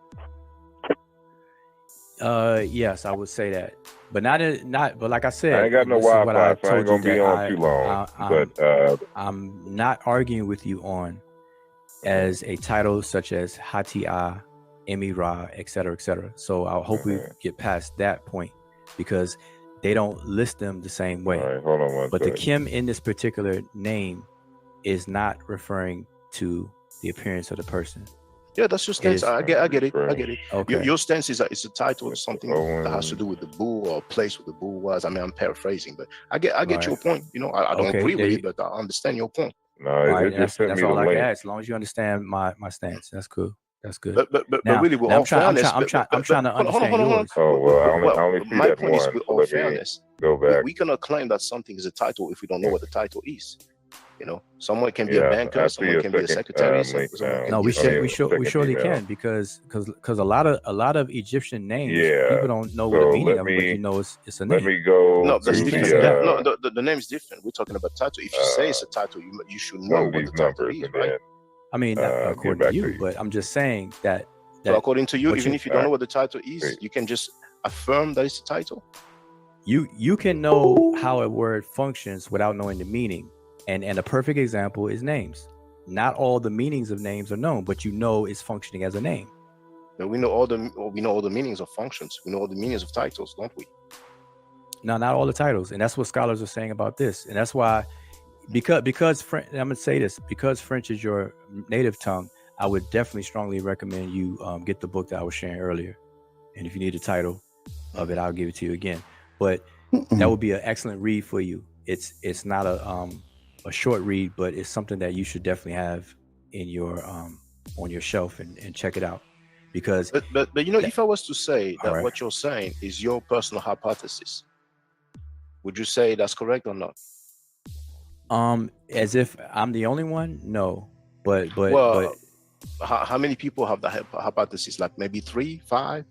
Yes, I would say that, but but like I said, I ain't got no Wi-Fi, so I ain't gonna be on too long. But I'm not arguing with you on as a title such as Hatia, Emira, etc., etc. So I hope we get past that point, because they don't list them the same way. All right, hold on one but second. the Kim in this particular name is not referring to the appearance of the person. Yeah, that's your stance. I get it. Okay. Your stance is that it's a title, something that has to do with the bull or place where the bull was. I mean, I'm paraphrasing, but I get your point. You know, I don't agree with it, but I understand your point. No, that's all I can ask. As long as you understand my stance, that's cool. That's good. But really, with all fairness, I'm trying to understand yours. Oh well, I only see my that point one. is, with all fairness, go back. We cannot claim that something is a title if we don't know what the title is. You know, someone can be a banker, someone can be a secretary. We surely can, because a lot of Egyptian names, people don't know what the meaning of it, but you know it's a name. Let me go. No, that's different. The name is different. We're talking about title. If you say it's a title, you should know what the title is, right? I mean, according to you, but I'm just saying that so according to you, even if you don't know what the title is, you can just affirm that it's a title. You can know how a word functions without knowing the meaning. And a perfect example is names. Not all the meanings of names are known, but you know it's functioning as a name. And we know all the meanings of functions. We know all the meanings of titles, don't we? No, not all the titles. And that's what scholars are saying about this. And that's why, because French, I'm gonna say this, because French is your native tongue, I would definitely strongly recommend you get the book that I was sharing earlier. And if you need the title of it, I'll give it to you again. But that would be an excellent read for you. It's not a short read, but it's something that you should definitely have in your on your shelf and check it out. Because but you know, if I was to say that what you're saying is your personal hypothesis, would you say that's correct or not? As if I'm the only one? No, but how many people have that hypothesis? Like maybe 3, 5?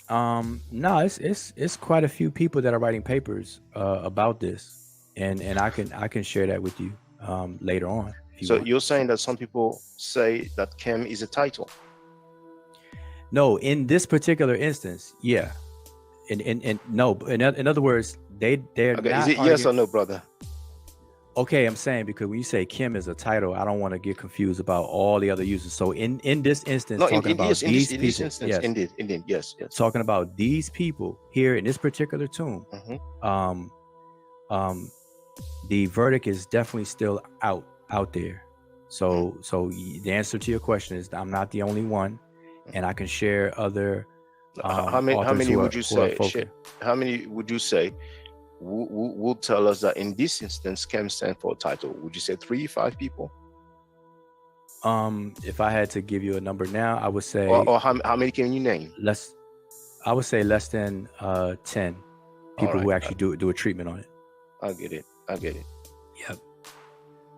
No, it's quite a few people that are writing papers about this. And I can share that with you later on. So you're saying that some people say that chem is a title? No, in this particular instance, yeah. And no, in other words, they're okay, not. Is it yes or no, brother? Okay, I'm saying, because when you say Kim is a title, I don't want to get confused about all the other uses. So in this instance, talking about these people, indeed, yes. Talking about these people here in this particular tomb, the verdict is definitely still out there. So the answer to your question is I'm not the only one, and I can share other. How many would you say? How many would you say will tell us that in this instance, Kem stand for a title. Would you say 3, 5 people? If I had to give you a number now, I would say, or how many can you name? I would say less than 10 people who actually do a treatment on it. I get it. Yep.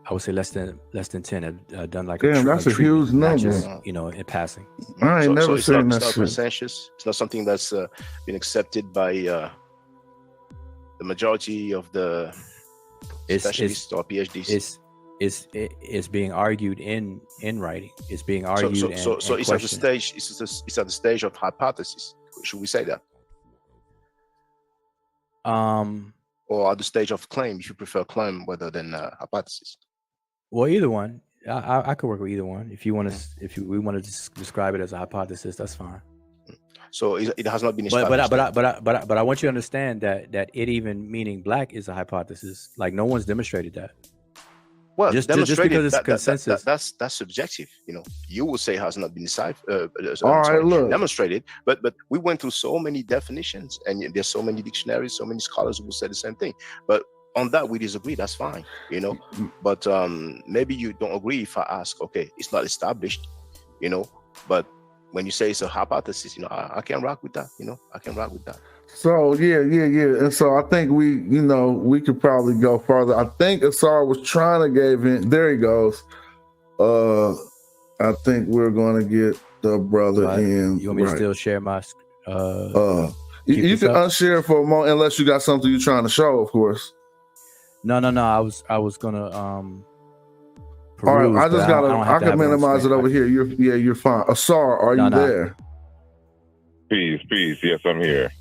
I would say less than 10 have done like that's a huge number. Just, in passing. I ain't never seen that shit. It's not consensus. It's not something that's been accepted by the majority of the specialists or PhDs. It's being argued in writing. It's being argued. So it's at the stage. It's at the stage of hypothesis. Should we say that? Or at the stage of claim, if you prefer claim rather than hypothesis. Well, either one. I could work with either one. If we want to describe it as a hypothesis, that's fine. So it has not been established. But I want you to understand that it even meaning black is a hypothesis. Like no one's demonstrated that. Well, just because it's consensus. That's subjective. You will say it has not been demonstrated, but we went through so many definitions, and there's so many dictionaries, so many scholars who will say the same thing. But on that we disagree. That's fine, But maybe you don't agree if I ask. Okay, it's not established, But when you say it's a hypothesis, I can rock with that. I can rock with that. So yeah. And so I think we could probably go further. I think Asar was trying to give in. There he goes. I think we're gonna get the brother in. You want me to still share my you can unshare for a moment unless you got something you're trying to show, of course. No. I was gonna peruse, all right, I can minimize it over here. You're fine. Asar, are you there? Peace. Yes, I'm here.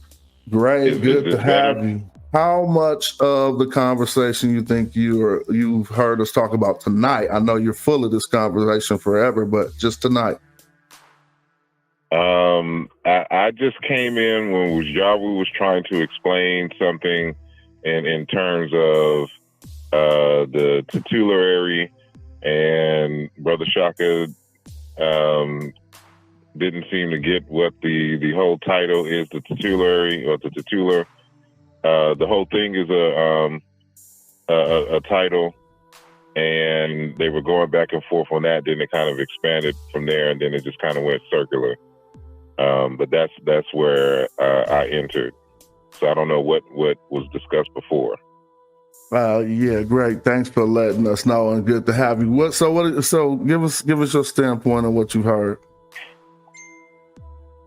Great, good to have you. How much of the conversation you think you've heard us talk about tonight? I know you're full of this conversation forever, but just tonight. I just came in when Wudjau was trying to explain something in terms of the titulary, and Brother Shaka didn't seem to get what the whole title is, the titulary or the titular. The whole thing is a title, and they were going back and forth on that. Then it kind of expanded from there, and then it just kind of went circular. But that's where I entered. So I don't know what was discussed before. Yeah, great. Thanks for letting us know, and good to have you. So give us your standpoint on what you've heard.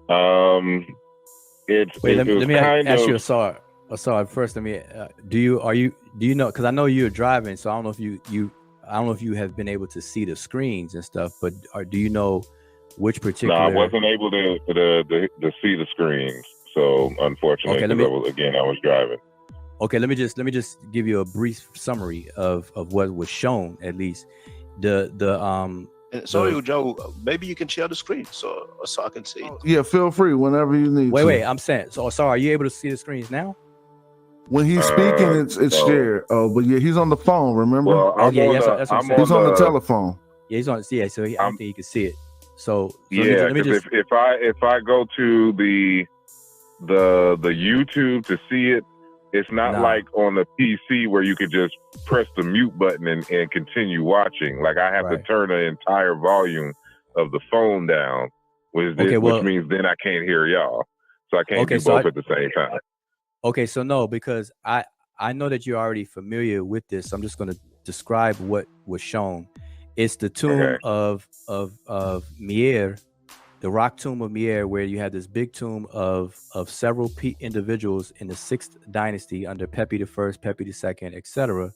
Let me ask you, Asar, first. Let me. Do you know? Because I know you're driving, so I don't know if you have been able to see the screens and stuff. But do you know which particular? No, I wasn't able to see the screens. So unfortunately, I was driving. Okay, let me just give you a brief summary of what was shown, at least. Sorry, Wudjau, maybe you can share the screen so I can see it. Yeah, feel free whenever you need. Wait, I'm saying. So, sorry, are you able to see the screens now? When he's speaking, it's shared. Oh, but yeah, he's on the phone. Remember? Well, he's on the telephone. Yeah, he's on. Yeah, so I don't think he can see it. So yeah, because if I go to the YouTube to see it, it's not like on the PC where you could just press the mute button and continue watching. Like I have to turn the entire volume of the phone down, which means then I can't hear y'all. So I can't do both at the same time. Okay, so no, because I know that you're already familiar with this. I'm just going to describe what was shown. It's the tomb of Mier, the rock tomb of Mier, where you have this big tomb of several individuals in the 6th dynasty under Pepi I, Pepi II, etc.,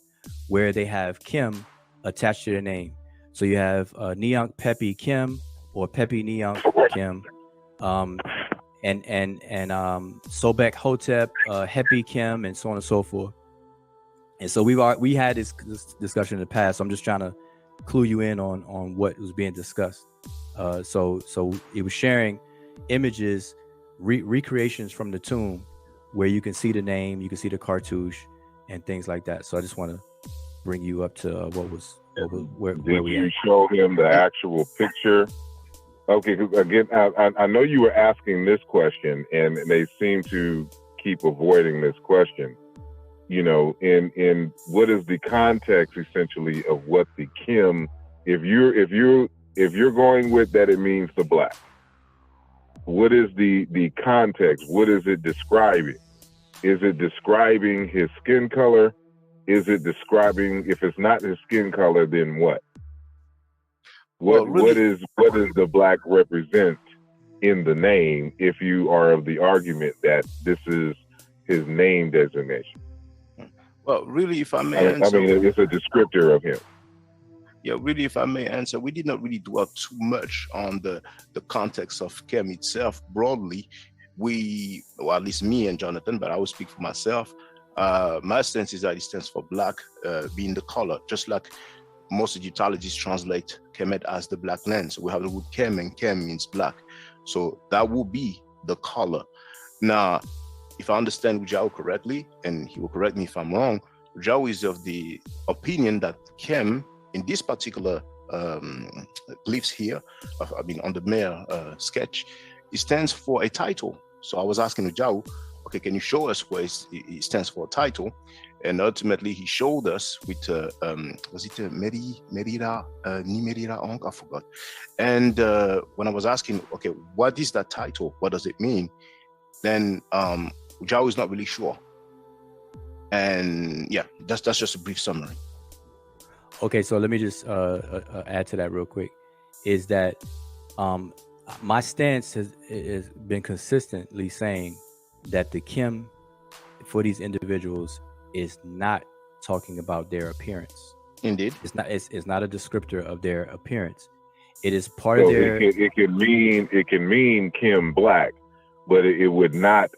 where they have Kim attached to their name. So you have Neunk Pepi Kim or Pepi Neunk Kim, and Sobek Hotep, Hepi Kim, and so on and so forth. And so we had this discussion in the past. So I'm just trying to clue you in on what was being discussed. So it was sharing images, recreations from the tomb, where you can see the name, you can see the cartouche, and things like that. So I just want to bring you up to where Did we you at. show him the actual picture? Okay, 'cause again, I know you were asking this question, and they seem to keep avoiding this question. in what is the context essentially of what the Kim, if you're going with that, it means the black. What is the context? What is it describing? Is it describing his skin color? Is it describing, if it's not his skin color, then what? What is the black represent in the name, if you are of the argument that this is his name designation? Well, really, if I may answer, I mean, it's a descriptor of him. Yeah, really, if I may answer, we did not really dwell too much on the context of Kem itself broadly. Well, at least me and Jonathan, but I will speak for myself. My stance is that it stands for black, being the color, just like most Egyptologists translate Kemet as the black land. So we have the word Kem, and Kem means black. So that will be the color. Now, if I understand Wudjau correctly, and he will correct me if I'm wrong, Wudjau is of the opinion that Kem, in this particular glyphs here, on the Mer sketch, it stands for a title. So I was asking Wudjau, okay, can you show us where it stands for a title? And ultimately, he showed us with, was it Merira, I forgot. And when I was asking, okay, what is that title? What does it mean? Then Wudjau is not really sure. And yeah, that's just a brief summary. Okay, so let me just add to that real quick. Is that my stance has been consistently saying that the Kim for these individuals is not talking about their appearance. Indeed, it's not a descriptor of their appearance. It is part of their. It can mean Kim black, but it would not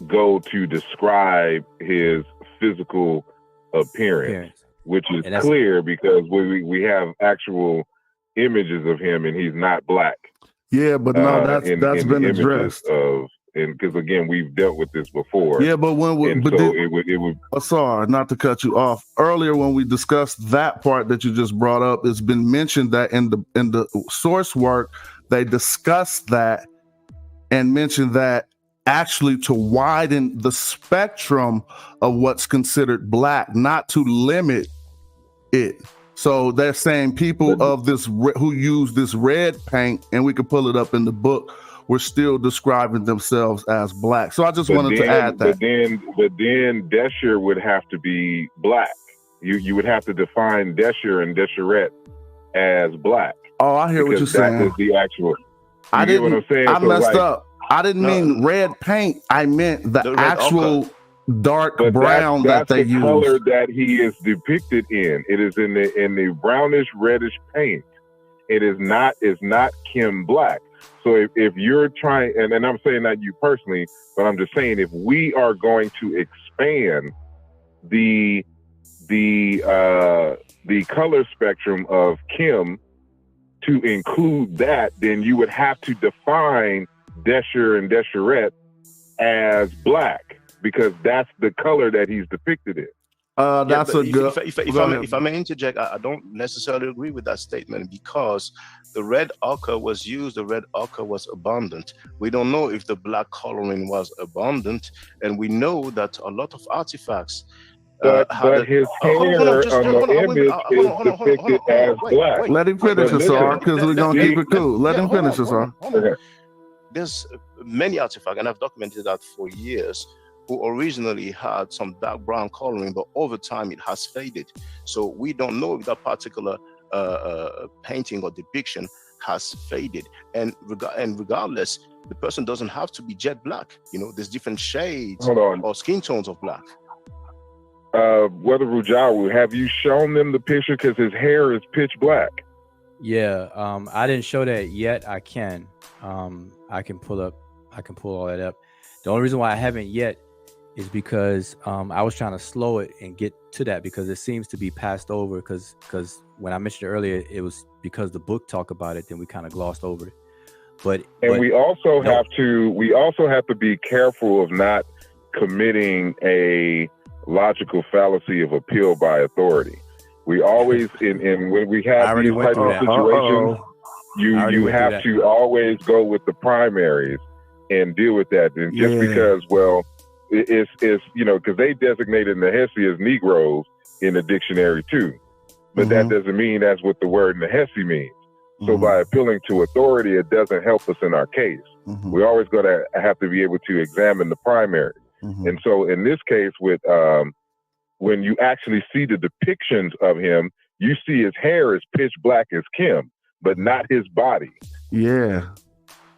go to describe his physical appearance. Which is clear because we have actual images of him and he's not black. Yeah, but no, that's been addressed. And because again, we've dealt with this before. Yeah, but it would. Sorry, not to cut you off. Earlier, when we discussed that part that you just brought up, it's been mentioned that in the source work they discussed that and mentioned that actually to widen the spectrum of what's considered black, not to limit it. So they're saying people of this who use this red paint, and we could pull it up in the book, were still describing themselves as black. So I just wanted to add that. But then Desher would have to be black. You would have to define Desher and Desherette as black. Oh, I hear what you're saying. That is the actual. I didn't. What I'm saying? I messed up. I didn't mean red paint. I meant the actual dark brown that they use. That's the color that he is depicted in. It is in the brownish reddish paint. It is not. It's not Kim black. So if you're trying, and I'm saying not you personally, but I'm just saying if we are going to expand the color spectrum of Kim to include that, then you would have to define Desher and Desherette as black, because that's the color that he's depicted in. That's a good. If I may interject, I don't necessarily agree with that statement, because the red ochre was used. The red ochre was abundant. We don't know if the black coloring was abundant, and we know that a lot of artifacts. But his hair on the image is depicted as black. Let him finish, Asar, because we're gonna keep it cool. Let him finish, Asar. There's many artifacts, and I've documented that for years, who originally had some dark brown coloring, but over time it has faded. So we don't know if that particular painting or depiction has faded. And regardless, the person doesn't have to be jet black. There's different shades or skin tones of black. Brother Wudjau, have you shown them the picture? Because his hair is pitch black. Yeah, I didn't show that yet. I can. I can pull all that up. The only reason why I haven't yet is because I was trying to slow it and get to that, because it seems to be passed over, because when I mentioned it earlier, it was because the book talked about it, then we kind of glossed over it. But we also have to be careful of not committing a logical fallacy of appeal by authority. We always when we have these types of situations, you have to always go with the primaries and deal with that. And just because, is because they designated Nehesi as Negroes in the dictionary too, but that doesn't mean that's what the word Nehesi means. So by appealing to authority, it doesn't help us in our case. We always got to have to be able to examine the primary. And so in this case, with when you actually see the depictions of him, you see his hair is pitch black as Kim, but not his body. Yeah.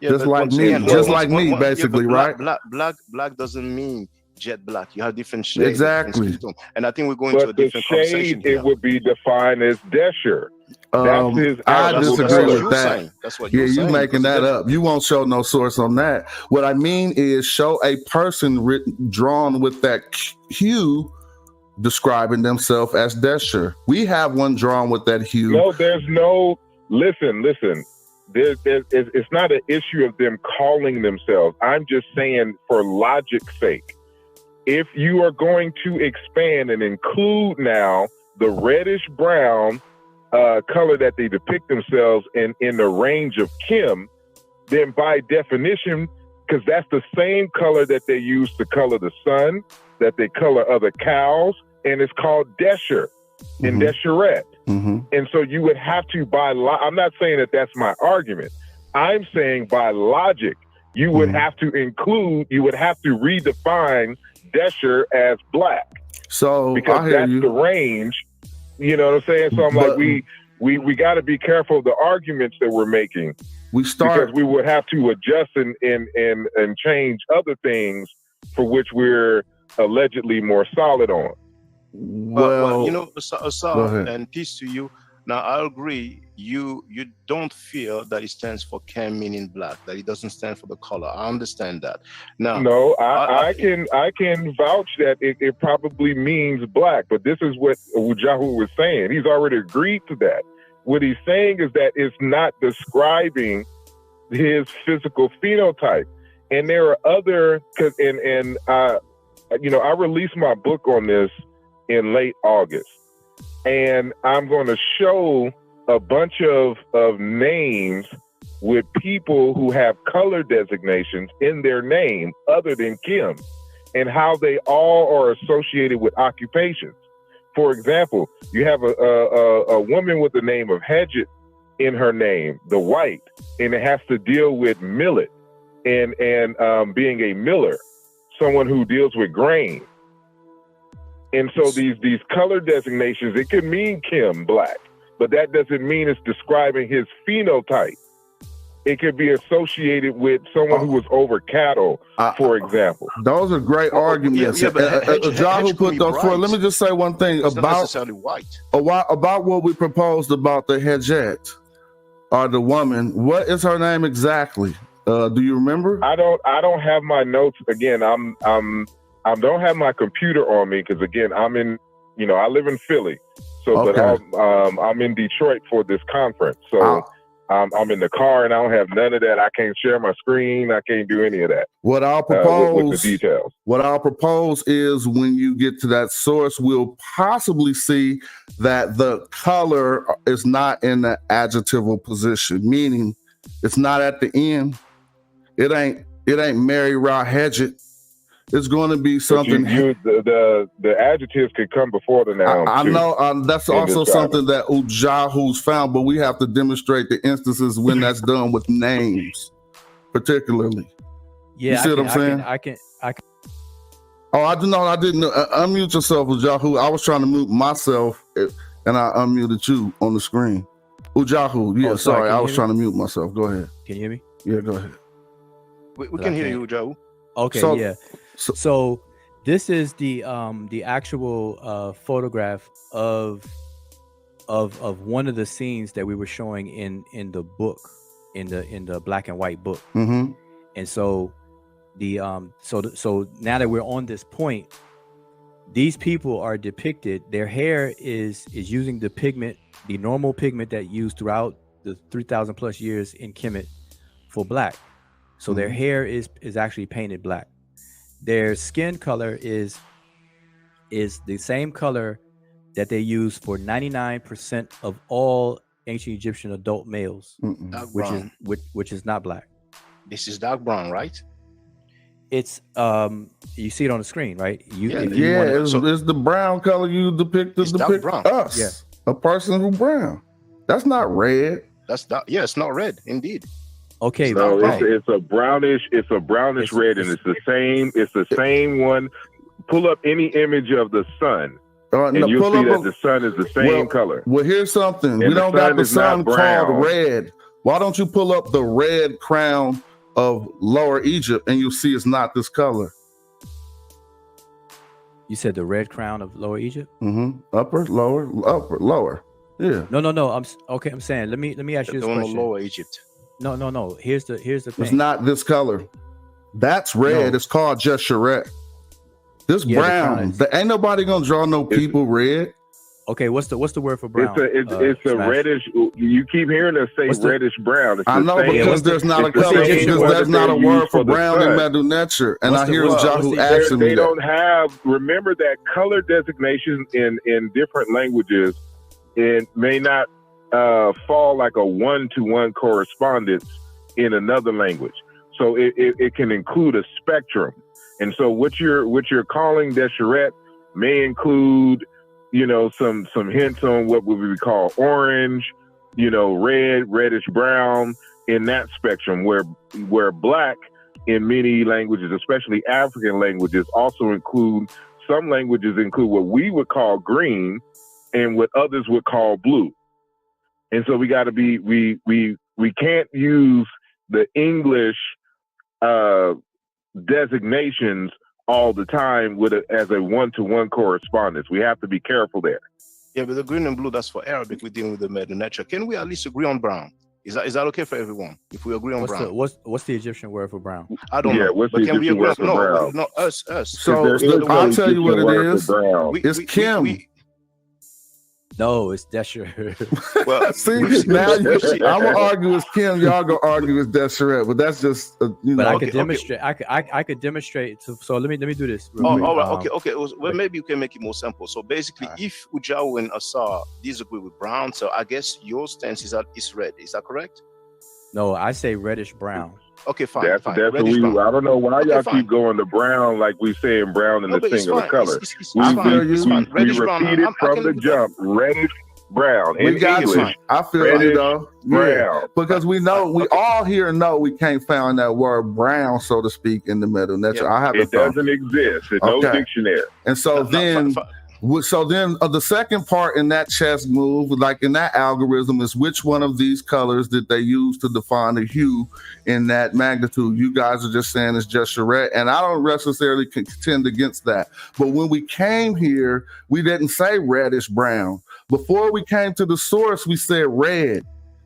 Yeah, Just but like once me, again, just once- like me, one- yeah, but basically, right? Black doesn't mean jet black. You have different shades, Exactly. different skin tone. And I think we're going to a But the different conversation shade, here. it would be defined as Desher. That's his I actual disagree color. with you're that. saying. That's what Yeah, you're you saying. making because that that's- up. You won't show no source on that. What I mean is show a person drawn with that hue describing themselves as Desher. We have one drawn with that hue. No, there's no. Listen. It's not an issue of them calling themselves. I'm just saying, for logic's sake, if you are going to expand and include now the reddish brown color that they depict themselves in the range of Kim, then by definition, because that's the same color that they use to color the sun, that they color other cows, and it's called Desher and Desherette. And so you would have to, I'm not saying that that's my argument. I'm saying by logic, you would have to redefine Desher as black. So because I hear that's you. the range. You know what I'm saying? So I'm like, we got to be careful of the arguments that we're making. Because we would have to adjust and change other things for which we're allegedly more solid on. Well, Asar, go ahead. and peace to you. Now, I agree. You don't feel that it stands for Kim meaning black, that it doesn't stand for the color. I understand that. Now, no, I can vouch that it probably means black, but this is what Wudjau was saying. He's already agreed to that. What he's saying is that it's not describing his physical phenotype. And there are other, I released my book on this in late August, and I'm going to show a bunch of names with people who have color designations in their name other than Kim, and how they all are associated with occupations. For example, you have a woman with the name of Hedget in her name, the white, and it has to deal with millet and being a miller, someone who deals with grain. And so these color designations, it could mean Kim black, but that doesn't mean it's describing his phenotype. It could be associated with someone who was over cattle, for example. Those are great arguments. Who put those forward. Let me just say one thing it's about not necessarily white. About what we proposed about the Hedjet or the woman. What is her name exactly? Do you remember? I don't have my notes. Again, I don't have my computer on me because, again, I live in Philly. So, okay. But I'm in Detroit for this conference. So I'm in the car and I don't have none of that. I can't share my screen. I can't do any of that. What I'll propose, with the details. What I'll propose is when you get to that source, we'll possibly see that the color is not in the adjectival position, meaning it's not at the end. It ain't Mary Ra Hedget. It's going to be something. The adjectives could come before the noun. I know that's also something that Wudjau's found, but we have to demonstrate the instances when that's done with names, particularly. Yeah, you see what I'm saying? I can. Oh, I didn't unmute yourself, Wudjau. I was trying to mute myself, and I unmuted you on the screen. Wudjau, yeah, sorry, I was trying to mute myself. Go ahead. Can you hear me? Yeah, go ahead. We can hear you, Wudjau. Okay, yeah. So this is the actual photograph of one of the scenes that we were showing in the book, in the black and white book. Mm-hmm. And so so now that we're on this point, these people are depicted. Their hair is using the pigment, the normal pigment that used throughout the 3,000 plus years in Kemet for black. So their hair is actually painted black. Their skin color is the same color that they use for 99% of all ancient Egyptian adult males, which is not black. This is dark brown, right? It's you see it on the screen, right? It's the brown color you depict brown. us, a person who's brown. That's not red. That's not. Yeah, it's not red, indeed. Okay, no, it's a brownish. It's a brownish red, and it's the same. It's the same one. Pull up any image of the sun, and you'll see that the sun is the same color. Well, here's something. And we don't got the sun called brown. red. Why don't you pull up the red crown of Lower Egypt, and you'll see it's not this color. You said the red crown of Lower Egypt? Mm-hmm. Upper, lower. Yeah. No. I'm saying. Let me ask you this question. Lower Egypt. No. Here's the thing. It's not this color. That's red. No. It's called just charette. This brown. Ain't nobody gonna draw no people red. Okay, what's the word for brown? It's a reddish. You keep hearing us say reddish brown. I know because there's not a color. Because there's not a word for brown in Medu Neter. And I hear Wudjau asking me that. They don't have. Remember that color designation in different languages, it may not fall like a 1-to-1 correspondence in another language. So it can include a spectrum. And so what you're calling Deseret may include, some hints on what would we call orange, red, reddish brown in that spectrum, where black in many languages, especially African languages, also some languages include what we would call green and what others would call blue. And so we can't use the English designations all the time as a 1-to-1 correspondence. We have to be careful there. Yeah, but the green and blue, that's for Arabic. We're dealing with the Medu Neter. Can we at least agree on brown? Is that okay for everyone? If we agree on brown, what's the Egyptian word for brown? I don't know. What's the Egyptian word for brown? No, us. So I'll tell you what it is. It's Kim. No, it's Deseret. Well, see, now I'm gonna argue it's Kim. Y'all gonna argue it's Deseret, but that's just But I could demonstrate. I could demonstrate. So let me do this. All right. Okay. Well, maybe you can make it more simple. So basically, if Wudjau and Asar disagree with brown, so I guess your stance is that it's red. Is that correct? No, I say reddish brown. Okay, fine. That's what I don't know why y'all keep going to brown like we saying brown in the singular color. It's fine. We repeated from the jump, reddish brown. We got English, I feel reddish, brown. Yeah, because we all here know we can't find that word brown, so to speak, in the Medu Neter. It doesn't exist in no dictionary. And so the second part in that chess move, like in that algorithm, is which one of these colors did they use to define the hue in that magnitude? You guys are just saying it's just charette, and I don't necessarily contend against that. But when we came here, we didn't say reddish brown. Before we came to the source, we said red.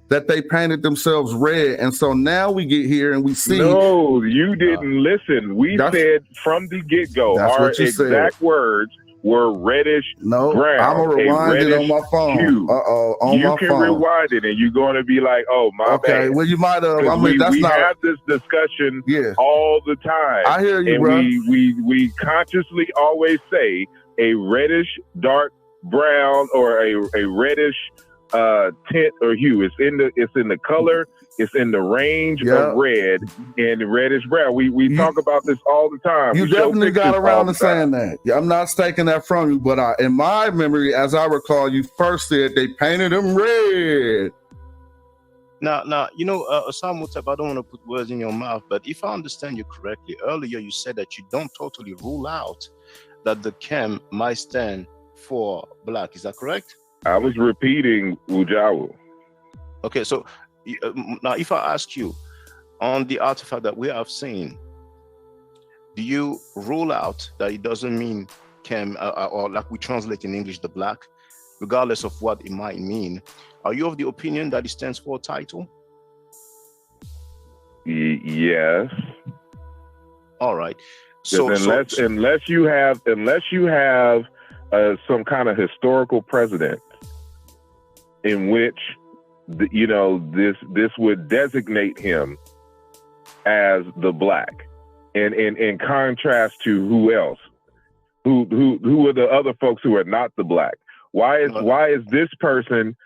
That they painted themselves red, and so now we get here and we see. No, you didn't listen. We said from the get-go, our exact words were reddish brown. I'm gonna rewind it on my phone. You can rewind it, and you're going to be like, "Oh, my bad." Okay, well, you might have. We have this discussion all the time. I hear you, and bro. We consciously always say a reddish dark brown or a reddish tint or hue. It's in the color, it's in the range of red and reddish brown. We talk about this all the time. You definitely got around to saying that. I'm not taking that from you, but in my memory, as I recall, you first said they painted them red. Now, Asar Imhotep, I don't want to put words in your mouth, but if I understand you correctly, earlier you said that you don't totally rule out that the Kem might stand for black. Is that correct? I was repeating Wudjau. Okay, so now if I ask you, on the artifact that we have seen, do you rule out that it doesn't mean Kem, or like we translate in English, the black, regardless of what it might mean? Are you of the opinion that it stands for a title? Yes. All right. So unless you have some kind of historical precedent in which this would designate him as the black, and in contrast to who else, who are the other folks who are not the black? Why is this person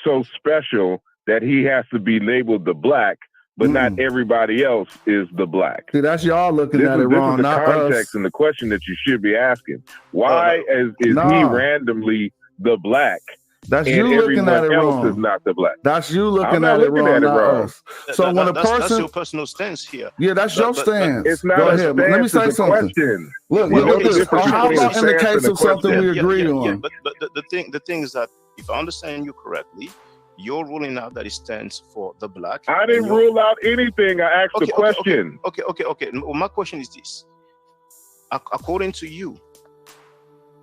so special that he has to be labeled the black, but not everybody else is the black. See, that's y'all looking at it wrong, this is the not context us. and the question that you should be asking. Why is he randomly the black? That's and you looking everyone at it else wrong. Is not the black. That's you looking I'm not at it looking wrong, at it not wrong. us. So when a person, that's your personal stance here. Yeah, that's your stance. It's not Go a ahead. stance. Let me say it's a something. question. Look, You know look the this. difference How between a about in the stance case and a of something we question. agree on? But the thing is that if I understand you correctly, you're ruling out that it stands for the black. I didn't rule out anything. I asked the question. Okay. Well, my question is this: according to you,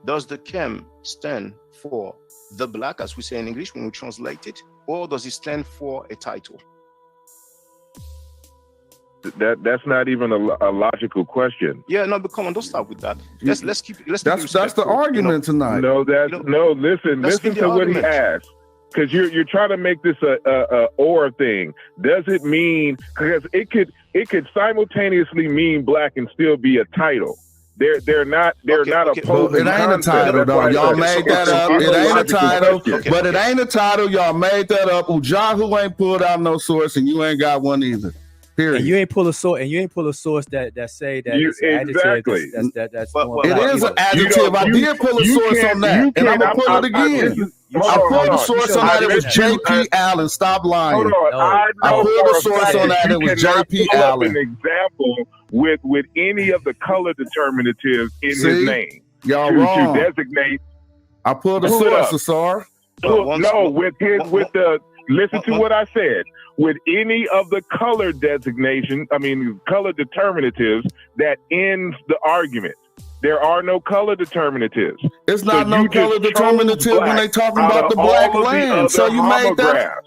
does the chem stand for the black, as we say in English when we translate it, or does it stand for a title? That's not even a logical question. Yeah, no, but come on, don't start with that. Let's keep it. That's the argument tonight. No, listen to what he asked. Because you're trying to make this a or thing. Does it mean, because it could simultaneously mean black and still be a title. They're not opposing. It ain't a title though. Y'all made that up. It ain't a title, but it ain't a title. Y'all made that up. Wudjau ain't pulled out no source, and you ain't got one either. Period. And you ain't pull a source, that say that it's an exactly. adjective. That's it is an adjective. I did pull a source on that, and I'm gonna pull it again. I pulled a source on that. It was J.P. Allen. Stop lying. Hold on. No. I pulled a source on that. It was J.P. Allen. An example with any of the color determinatives in his name. Y'all wrong. To designate. I pulled a source, Asar. Listen to what I said. With any of the color color determinatives that ends the argument. There are no color determinatives. It's not no color determinative when they talking about the black land. So you made that.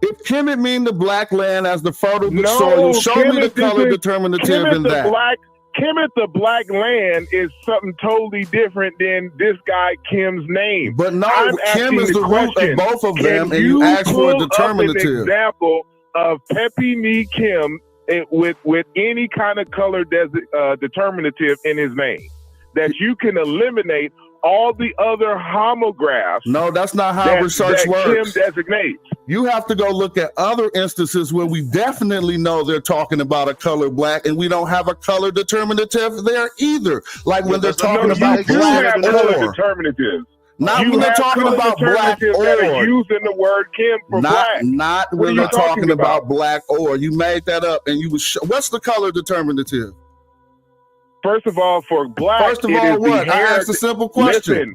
If Kemet mean the black land as the fertile soil, show me the color determinative in that. Kemet, the black land, is something totally different than this guy Kim's name. But no, Kim is the root of both of them, and you ask for a determinative. An example of Pepe Ni Kim with any kind of color determinative in his name that you can eliminate all the other homographs. No, that's not how research works. Kim designates. You have to go look at other instances where we definitely know they're talking about a color black, and we don't have a color determinative there either. Like when they're talking about black or. Determinatives. Not when they're talking about black or. Using the word Kim for black. Not when they're talking about black or. You made that up, and you was. What's the color determinative? First of all, for black, what? I asked a simple question. Listen,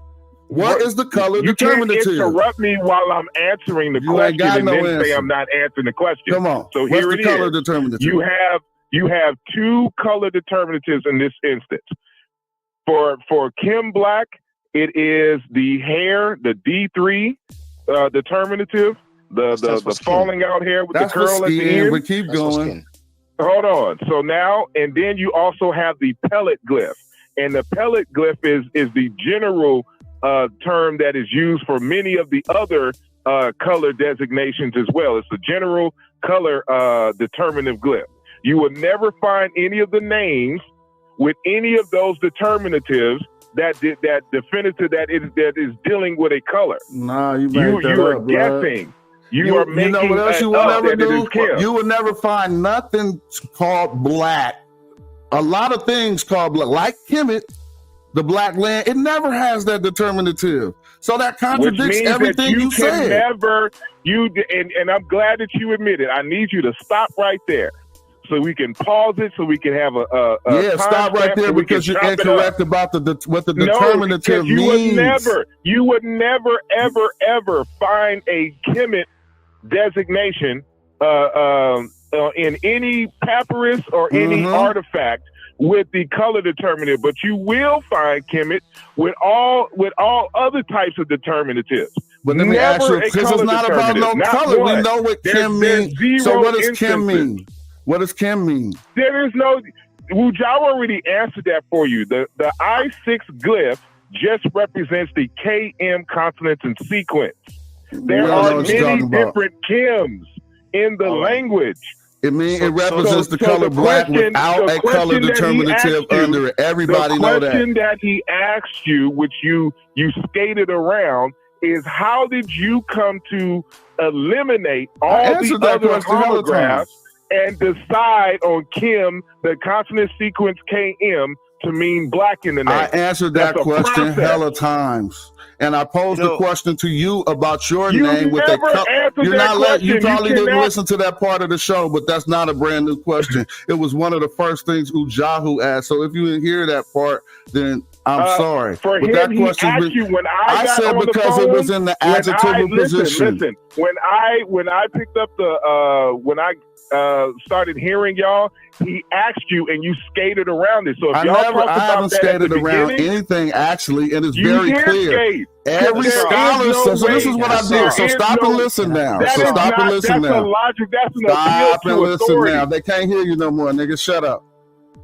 what is the color determinative? You can't interrupt me while I'm answering the question and then say I'm not answering the question. Come on. So what's here the color determinative? You have two color determinatives in this instance. For Kim Black, it is the hair, the D3 determinative, the falling out hair with the curl at the end. But keep going. Hold on. So now, and then you also have the pellet glyph. And the pellet glyph is the general term that is used for many of the other color designations as well. It's the general color determinative glyph. You will never find any of the names with any of those determinatives that definitive that is dealing with a color. Nah, you are guessing. You are making. You know what else you will never do? You will never find nothing called black. A lot of things called black, like Kemet, the black land. It never has that determinative. So that contradicts everything you said. And I'm glad that you admit it. I need you to stop right there, so we can pause it, so we can have a stop right there because you're incorrect about what the determinative means. You would never ever find a Kemet designation in any papyrus or any artifact with the color determinative, but you will find Kemet with all other types of determinatives. But let me ask you, because it's not about no color. We know what Kim means. So what does Kim mean? What does Kim mean? There is no. Wudjau already answered that for you. The I6 glyph just represents the KM consonants and sequence. There are many different Kims in the language. It means it represents the color black without a color determinative under it. Everybody know that. The question that he asked you, which you skated around, is how did you come to eliminate all the other homographs and decide on Kim, the consonant sequence KM, to mean black in the name? I answered that question hella times. And I posed the question to you about your name with a cup. You're not you probably didn't listen to that part of the show, but that's not a brand new question. It was one of the first things Wudjau asked. So if you didn't hear that part, then I'm sorry. For but him, that he question asked you when I got said on because the phone, it was in the adjective position. Listen. When I picked up the when I started hearing y'all, he asked you and you skated around it. So if I haven't skated around anything actually, and it's very clear. Every scholar says, so this is what I did. So stop and listen now. So stop and listen now. That's a logic. That's an stop appeal and to listen authority. now. They can't hear you no more, nigga. Shut up.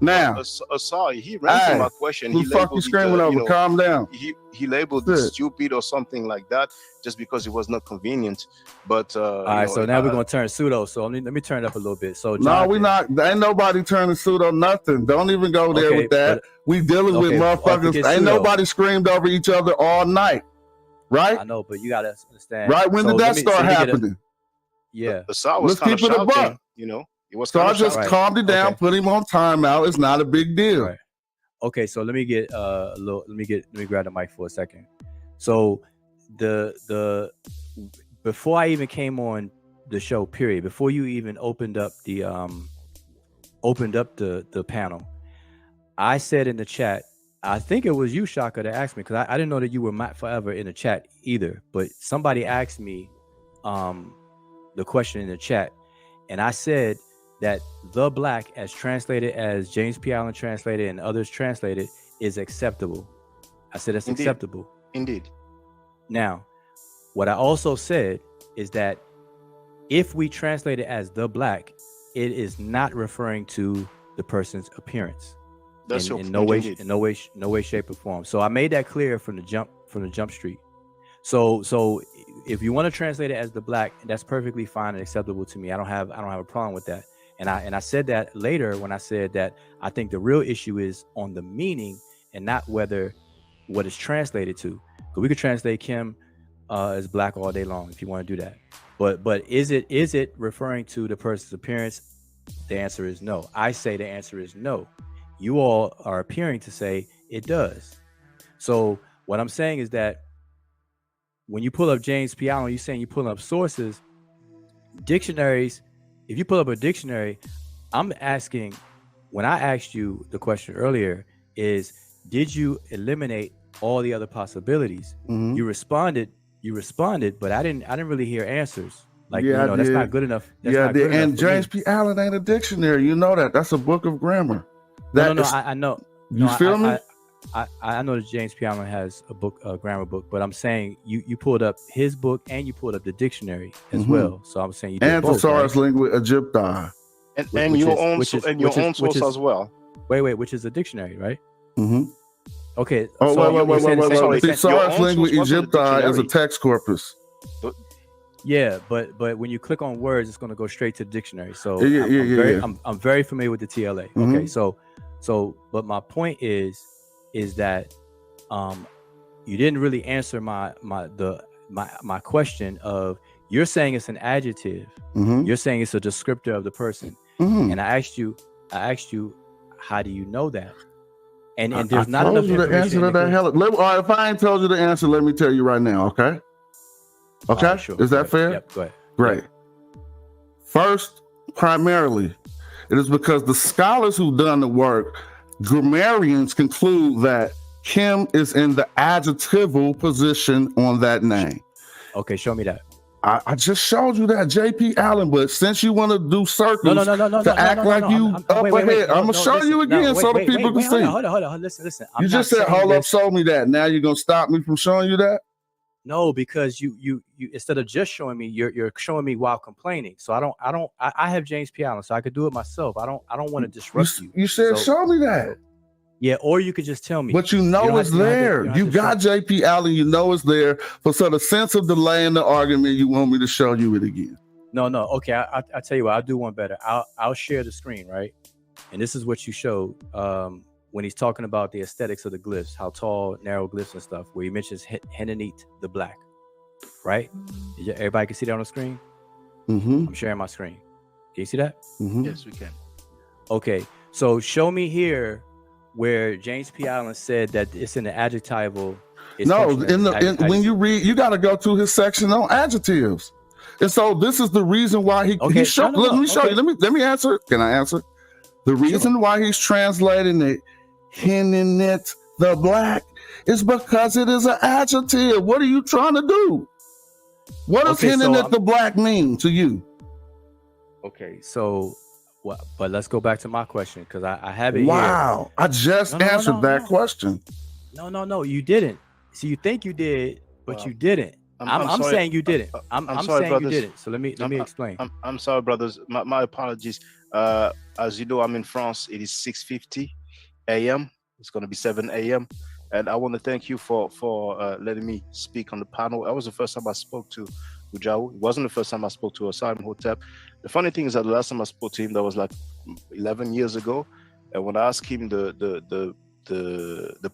Now, sorry, he ran to my question. Who the fuck you screaming over? Calm down. He labeled it stupid or something like that just because it was not convenient. But all right, so now we're gonna turn pseudo. So let me turn it up a little bit. So no, we not. Ain't nobody turning pseudo nothing. Don't even go there with that. We dealing with motherfuckers. Ain't nobody screamed over each other all night, right? I know, but you gotta understand. Right? When did that start happening? Let's keep it a buck. You know. So I just calmed it down, put him on timeout. It's not a big deal. Right. Okay, so let me get let me grab the mic for a second. So the before I even came on the show, period, before you even opened up the panel, I said in the chat, I think it was you, Shaka, that asked me, because I didn't know that you were not forever in the chat either, but somebody asked me the question in the chat, and I said that the black, as translated, as James P. Allen translated and others translated, is acceptable. I said it's acceptable. Indeed. Now, what I also said is that if we translate it as the black, it is not referring to the person's appearance. That's in no way, shape, or form. So I made that clear from the jump street. So if you want to translate it as the black, that's perfectly fine and acceptable to me. I don't have a problem with that. And I said that later when I said that I think the real issue is on the meaning and not what it's translated to. Because we could translate Kim as black all day long if you want to do that. But is it referring to the person's appearance? The answer is no. I say the answer is no. You all are appearing to say it does. So what I'm saying is that when you pull up James P. Allen, you're saying you're pulling up sources, dictionaries. If you pull up a dictionary, I'm asking, when I asked you the question earlier, is did you eliminate all the other possibilities? Mm-hmm. You responded, but I didn't really hear answers. Like, that's not good enough. And James P. Allen ain't a dictionary. You know that. That's a book of grammar. I know. You feel me? I know that James P. Allen has a grammar book, but I'm saying you pulled up his book and you pulled up the dictionary as well. So I'm saying you did both, Thesaurus Lingua Egypti. And your own source as well. Wait, which is a dictionary, right? Mm-hmm. Okay. Wait. Thesaurus Lingua Egypti is a text corpus. Yeah, but when you click on words, it's going to go straight to the dictionary. So I'm very familiar with the TLA. Mm-hmm. Okay, so but my point is that you didn't really answer my question of, you're saying it's an adjective. Mm-hmm. You're saying it's a descriptor of the person. Mm-hmm. And I asked you, how do you know that? And there's not enough information. Answer to that. All right, if I ain't told you the answer, let me tell you right now, okay? Okay, sure. Is that fair? Yep, go ahead. Great. First, primarily, it is because the scholars who've done the work, grammarians, conclude that Kim is in the adjectival position on that name. Okay, show me that. I just showed you that, J.P. Allen, but since you want to do circles to act like you up ahead, I'm going to show you again so the people can see. Hold on. Listen. You just said, hold up, show me that. Now you're going to stop me from showing you that? No, because you instead of just showing me, you're showing me while complaining. So I have James P. Allen, so I could do it myself. I don't want to disrupt you. You said show me that. Yeah, or you could just tell me. But it's there. You got J.P. Allen, it's there. For sort of sense of delay in the argument, you want me to show you it again. No. Okay, I'll tell you what, I'll do one better. I'll share the screen, right? And this is what you showed when he's talking about the aesthetics of the glyphs, how tall, narrow glyphs and stuff, where he mentions Medu the black, right? Everybody can see that on the screen? Mm-hmm. I'm sharing my screen. Do you see that? Mhm. Yes, we can. Okay, so show me here where James P. Allen said that it's in the adjectival. It's No, functioning as an when you read, you got to go to his section on adjectives. And so this is the reason why he showed. No. Let me show Okay. you. Let me answer. Can I answer? The reason why he's translating it, hinting it the black, is because it is an adjective. What are you trying to do? What does hinting it the black mean to you? Okay, so what? But let's go back to my question because I have it here. Wow, I just answered that question. No, you didn't. So you think you did, but you didn't. I'm sorry. saying you didn't. I'm sorry, saying brothers. you didn't. So let me explain. I'm sorry, brothers. My apologies. As you know, I'm in France. It is 6:50 a.m. It's going to be 7 a.m. And I want to thank you for letting me speak on the panel. That was the first time I spoke to Wudjau. It wasn't the first time I spoke to Asar Imhotep. The funny thing is that the last time I spoke to him, that was like 11 years ago. And when I asked him the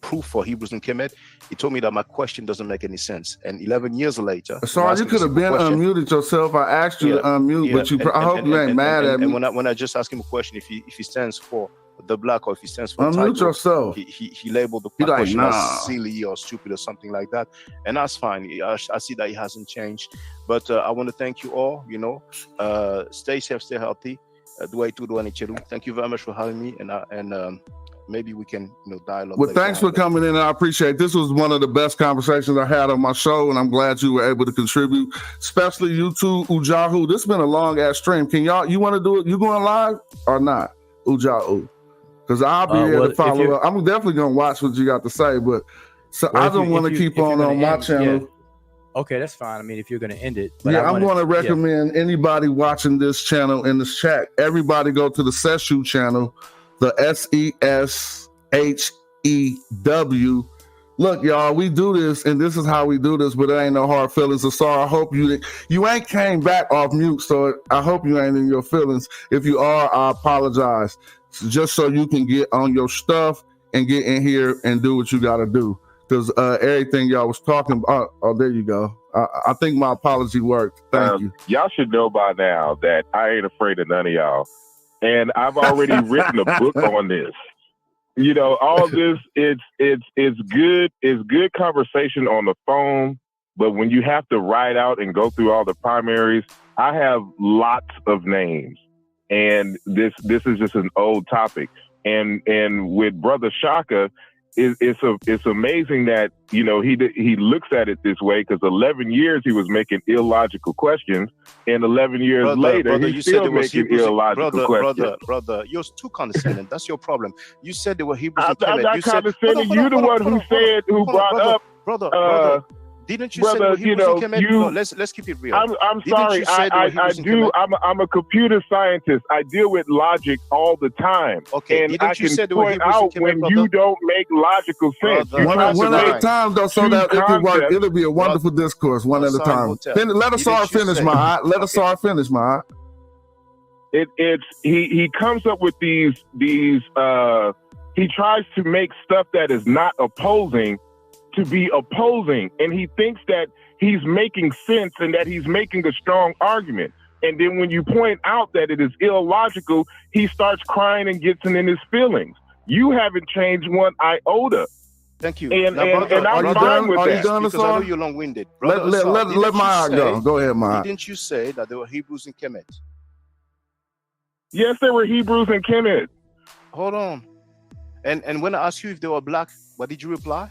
proof for Hebrews and Kemet, he told me that my question doesn't make any sense. And 11 years later, sorry, you could have been unmuted yourself. I asked you to unmute, but I hope you ain't mad at me. And when I just asked him a question, if he stands for the black or if he stands for unmute title, yourself. He labeled the question as silly or stupid or something like that, and that's fine. I see that he hasn't changed, but I want to thank you all. Stay safe, stay healthy. Thank you very much for having me, and maybe we can dialogue. Well, thanks for coming in. I appreciate it. This was one of the best conversations I had on my show, and I'm glad you were able to contribute, especially you two, Wudjau. This has been a long ass stream. Can you want to do it? You going live or not, Wudjau? Because I'll be here to follow up. I'm definitely gonna watch what you got to say, but I don't want to keep on my channel. Yeah. Okay, that's fine. I mean, if you're gonna end it, I'm going to recommend anybody watching this channel in this chat. Everybody go to the Seshu channel, the SESHEW. Look, y'all, we do this, and this is how we do this, but it ain't no hard feelings. So sorry, I hope you ain't came back off mute, so I hope you ain't in your feelings. If you are, I apologize. Just so you can get on your stuff and get in here and do what you got to do. Because everything y'all was talking about, there you go. I think my apology worked. Thank you. Y'all should know by now that I ain't afraid of none of y'all. And I've already written a book on this. All this, it's good conversation on the phone, but when you have to write out and go through all the primaries, I have lots of names. And this is just an old topic. And with Brother Shaka, it's amazing that he looks at it this way, because 11 years he was making illogical questions, and 11 years later he's still making illogical questions. Brother, you're too condescending. That's your problem. You said they were Hebrews. I'm not condescending. You're the one who brought up. Brother. Didn't you brother, say let's keep it real. I'm sorry. I do. I'm a computer scientist. I deal with logic all the time. Okay. And I can point out when you don't make logical sense. One at a time, though, so that it can work. It'll be a wonderful discourse. One at a time. Let us all finish, my. Let us all finish, my. He comes up with these. He tries to make stuff that is not opposing to be opposing, and he thinks that he's making sense and that he's making a strong argument. And then when you point out that it is illogical, he starts crying and gets in his feelings. You haven't changed one iota. Thank you. And I'm fine with that. Because I know you're long-winded. Let Maya go. Go ahead, Maya. Didn't you say that there were Hebrews in Kemet? Yes, there were Hebrews in Kemet. Hold on. And when I asked you if they were black, what did you reply?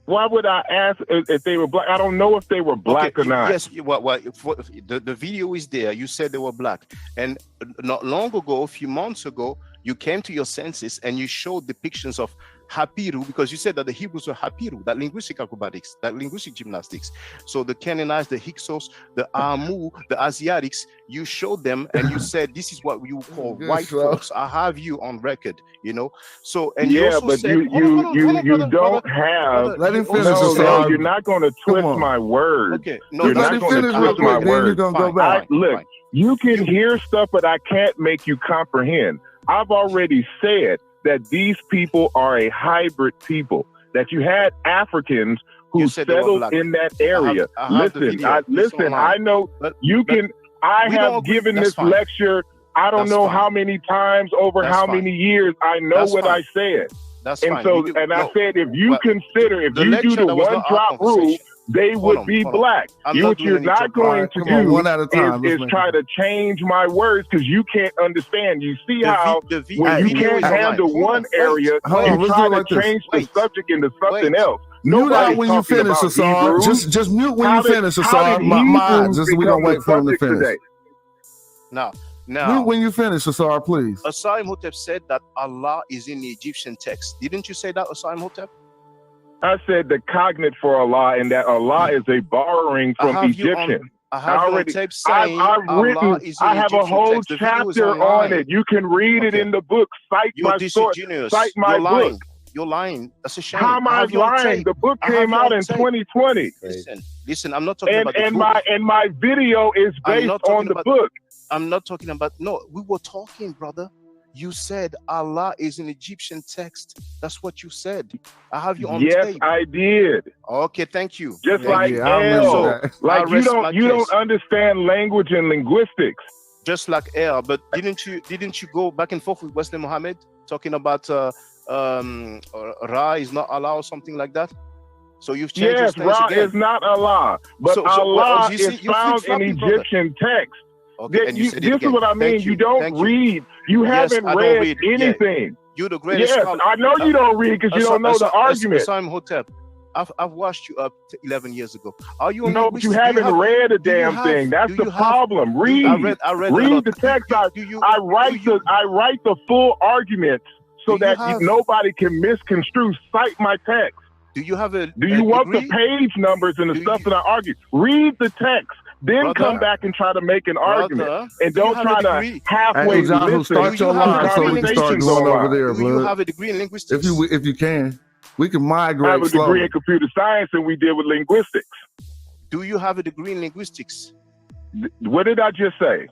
Why would I ask if they were black? I don't know if they were black or not. Yes, the video is there. You said they were black. And not long ago, a few months ago, you came to your senses and you showed depictions of Hapiru, because you said that the Hebrews were Hapiru, that linguistic acrobatics, that linguistic gymnastics. So the Canaanites, the Hyksos, the Amu, the Asiatics, you showed them and you said, this is what you call white folks. I have you on record, So, and yeah, you also but said, you don't have. Let him finish. No, you're not going to twist my words. Okay, no, you're not going to twist my words. Go back. Look, you can hear stuff, but I can't make you comprehend. I've already said that these people are a hybrid people, that you had Africans who settled in that area. Listen, I know you can. I have given this lecture, I don't know how many times over how many years. I know what I said. That's and fine. So, and I said, if you consider, if you do the one drop rule, they would be black. What you're not going to do is try to change my words because you can't understand. You see how when you can't handle one area, you try to change the subject into something else. Mute out when you finish, Asar. Just mute when you finish, Asar. We gonna wait for him to finish. Now, mute when you finish, Asar, please. Asar Imhotep said that Allah is in the Egyptian text. Didn't you say that, Asar Imhotep? I said the cognate for Allah, and that Allah is a borrowing from Egyptian. I have on tape saying I've written. I have a whole chapter on it. You can read it in the book. Cite my source. Cite my book. You're lying. That's a shame. How am I lying? The book came out in 2020. Listen. I'm not talking about the book. And my video is based on the book. I'm not talking about. No, we were talking, brother. You said Allah is an Egyptian text. That's what you said. I have you on tape. Yes, I did. Okay, thank you. Just like L. Like you don't understand language and linguistics. Just like L. But didn't you go back and forth with Wesley Muhammad talking about Ra is not Allah or something like that? So you've changed your stance Ra again. is not Allah, but Allah is found in Egyptian text. Okay, this is what I mean. You don't read. You haven't read anything. Yeah. You're the greatest scholar. I know you don't read because you don't know the argument. Asar Imhotep, I've watched you up 11 years ago. Are you? No, but you haven't read a damn thing. That's the problem. Read. I read the text. I write the full argument so that nobody can misconstrue. Cite my text. Do you have a? Do you want the page numbers and the stuff that I argue? Read the text. Then come back and try to make an argument, and don't try to halfway listen. Start your line so we can start going over there, Do you have a degree in linguistics? If you can, we can migrate. I have a degree in computer science, and we deal with linguistics. Do you have a degree in linguistics? What did I just say?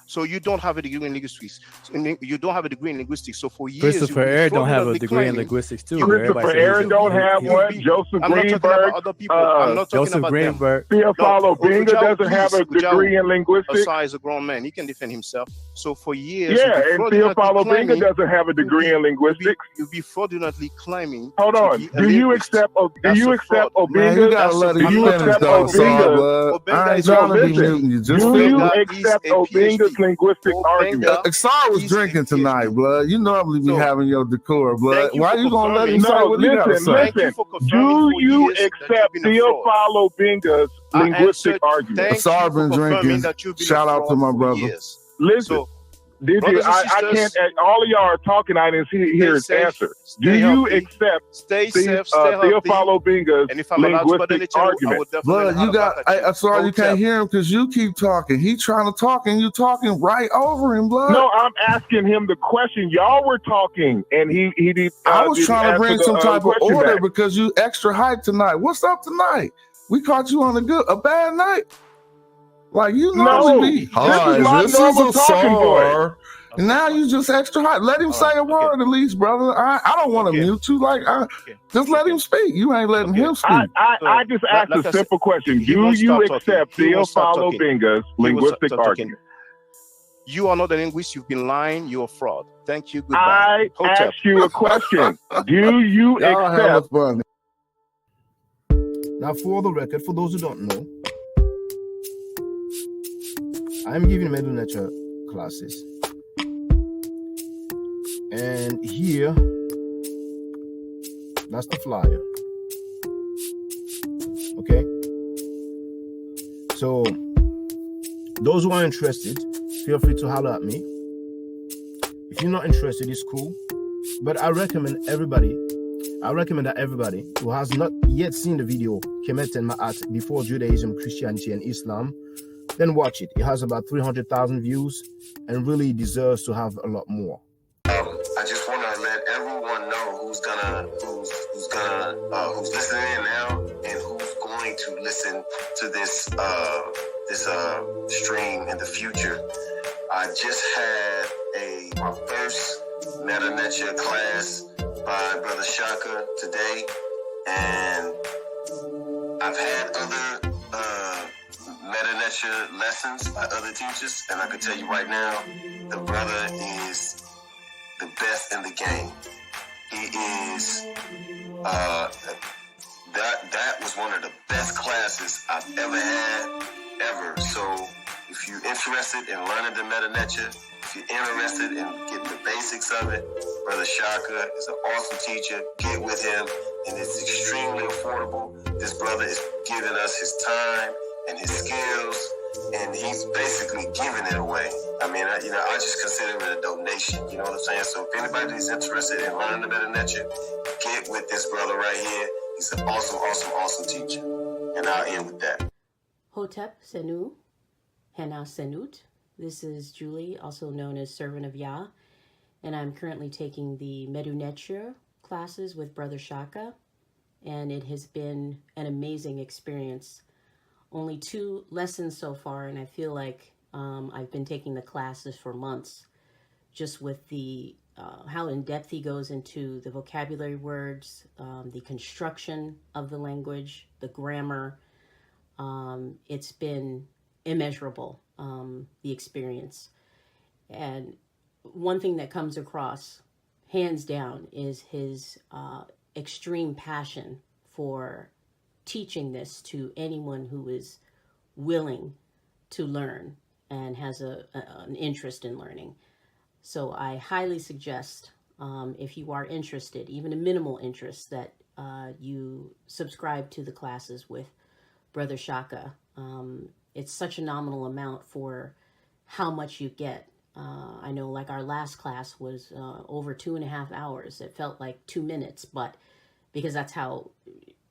So you don't have a degree in linguistics. You don't have a degree in linguistics. So for years, Christopher Aaron don't have a degree in linguistics too. Christopher Aaron don't have one. Joseph Greenberg. Other people. I'm not talking Joseph about Greenberg. Theophilo Binga doesn't have a degree in linguistics. Asar is a grown man. He can defend himself. So for years, and Theophilo Binga doesn't have a degree in linguistics. You'll be fraudulently claiming. Hold on. Do you accept Obinga? You gotta let him finish, though, Asar. I ain't trying to be muting you. Just do you accept Obinga's linguistic argument? Asar was drinking tonight, blood. You normally be having your decor, blood. Why you gonna let him say what he gotta say? Listen. Do you accept Theophilo Binga's linguistic argument? Asar been drinking. Shout out to my brother. Listen. Did you? I can't. All of y'all are talking. I didn't hear his answer. Do you accept Theophilo Binga's linguistic argument? Blood, you got. I'm sorry you can't hear him because you keep talking. He trying to talk and you talking right over him, blood. No, I'm asking him the question. Y'all were talking, and he did. I was trying to bring some type of order because you extra hype tonight. What's up tonight? We caught you on a bad night. Like you normally be hard. This is a song. And now you just extra hot. Let him say a word at least, brother. I don't want to mute you. Like just let him speak. You ain't letting him speak. I just asked a simple question. Do you accept Theophilo Binga's linguistic argument? You are not a linguist. You've been lying. You're a fraud. Thank you. Goodbye. I asked you a question. Do you accept? Now, for the record, for those who don't know, I'm giving Medu Neter classes, and here, that's the flyer. Okay, so those who are interested, feel free to holler at me. If you're not interested, it's cool, but I recommend that everybody who has not yet seen the video Kemet and Ma'at before Judaism, Christianity, and Islam, then watch it. It has about 300,000 views and really deserves to have a lot more. I just want to let everyone know who's listening in now and who's going to listen to this stream in the future. I just had my first Medu Neter class by Brother Shaka today, and I've had other Medu Neter lessons by other teachers, and I can tell you right now, the brother is the best in the game. He is, that was one of the best classes I've ever had, ever. So if you're interested in learning the Medu Neter, if you're interested in getting the basics of it, Brother Shaka is an awesome teacher. Get with him, and it's extremely affordable. This brother is giving us his time and his skills, and he's basically giving it away. I mean, I just consider it a donation. You know what I'm saying? So if anybody's interested in learning the Medu Neter, get with this brother right here. He's an awesome teacher. And I'll end with that. Hotep Senu, Hena Senut. This is Julie, also known as Servant of Yah, and I'm currently taking the Medu Neter classes with Brother Shaka, and it has been an amazing experience. Only 2 lessons so far, and I feel like I've been taking the classes for months, just with the how in-depth he goes into the vocabulary words, the construction of the language, the grammar. It's been immeasurable, the experience. And one thing that comes across, hands down, is his extreme passion for teaching this to anyone who is willing to learn and has an interest in learning. So I highly suggest, if you are interested, even a minimal interest, that you subscribe to the classes with Brother Shaka. It's such a nominal amount for how much you get. I know, like, our last class was over 2.5 hours. It felt like 2 minutes, but because that's how,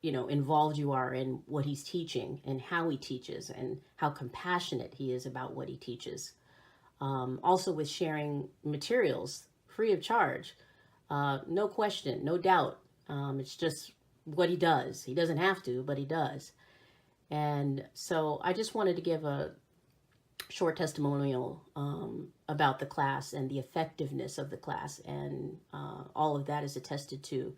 involved you are in what he's teaching and how he teaches and how compassionate he is about what he teaches. Also with sharing materials free of charge, no question, no doubt. It's just what he does. He doesn't have to, but he does. And so I just wanted to give a short testimonial about the class and the effectiveness of the class. And all of that is attested to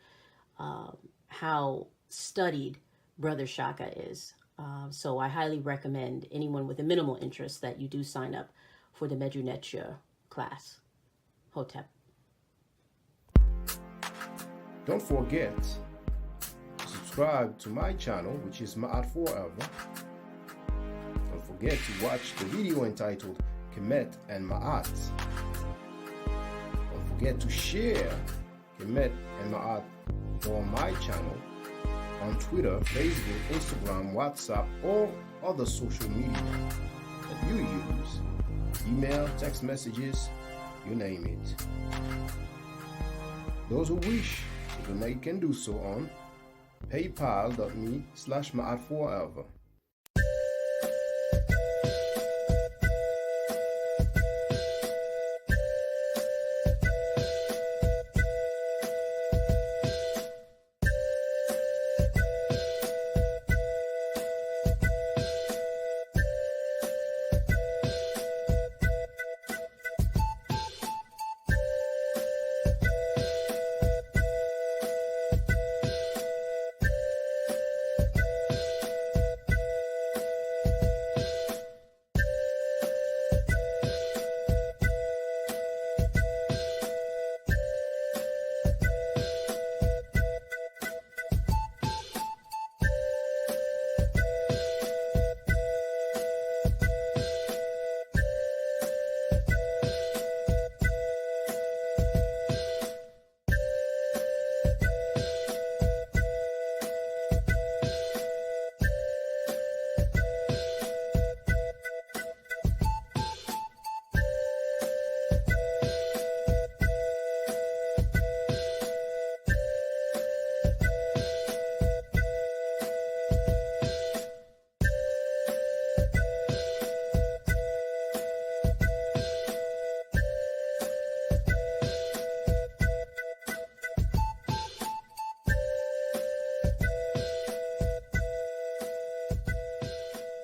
how studied Brother Shaka is. So I highly recommend anyone with a minimal interest that you do sign up for the Medu Neter class. Hotep. Don't forget to subscribe to my channel, which is Ma'at Forever. Don't forget to watch the video entitled Kemet and Ma'at. Don't forget to share Kemet and Ma'at on my channel on Twitter, Facebook, Instagram, WhatsApp, or other social media that you use. Email, text messages, you name it. Those who wish to donate can do so on paypal.me/Ma'at Forever.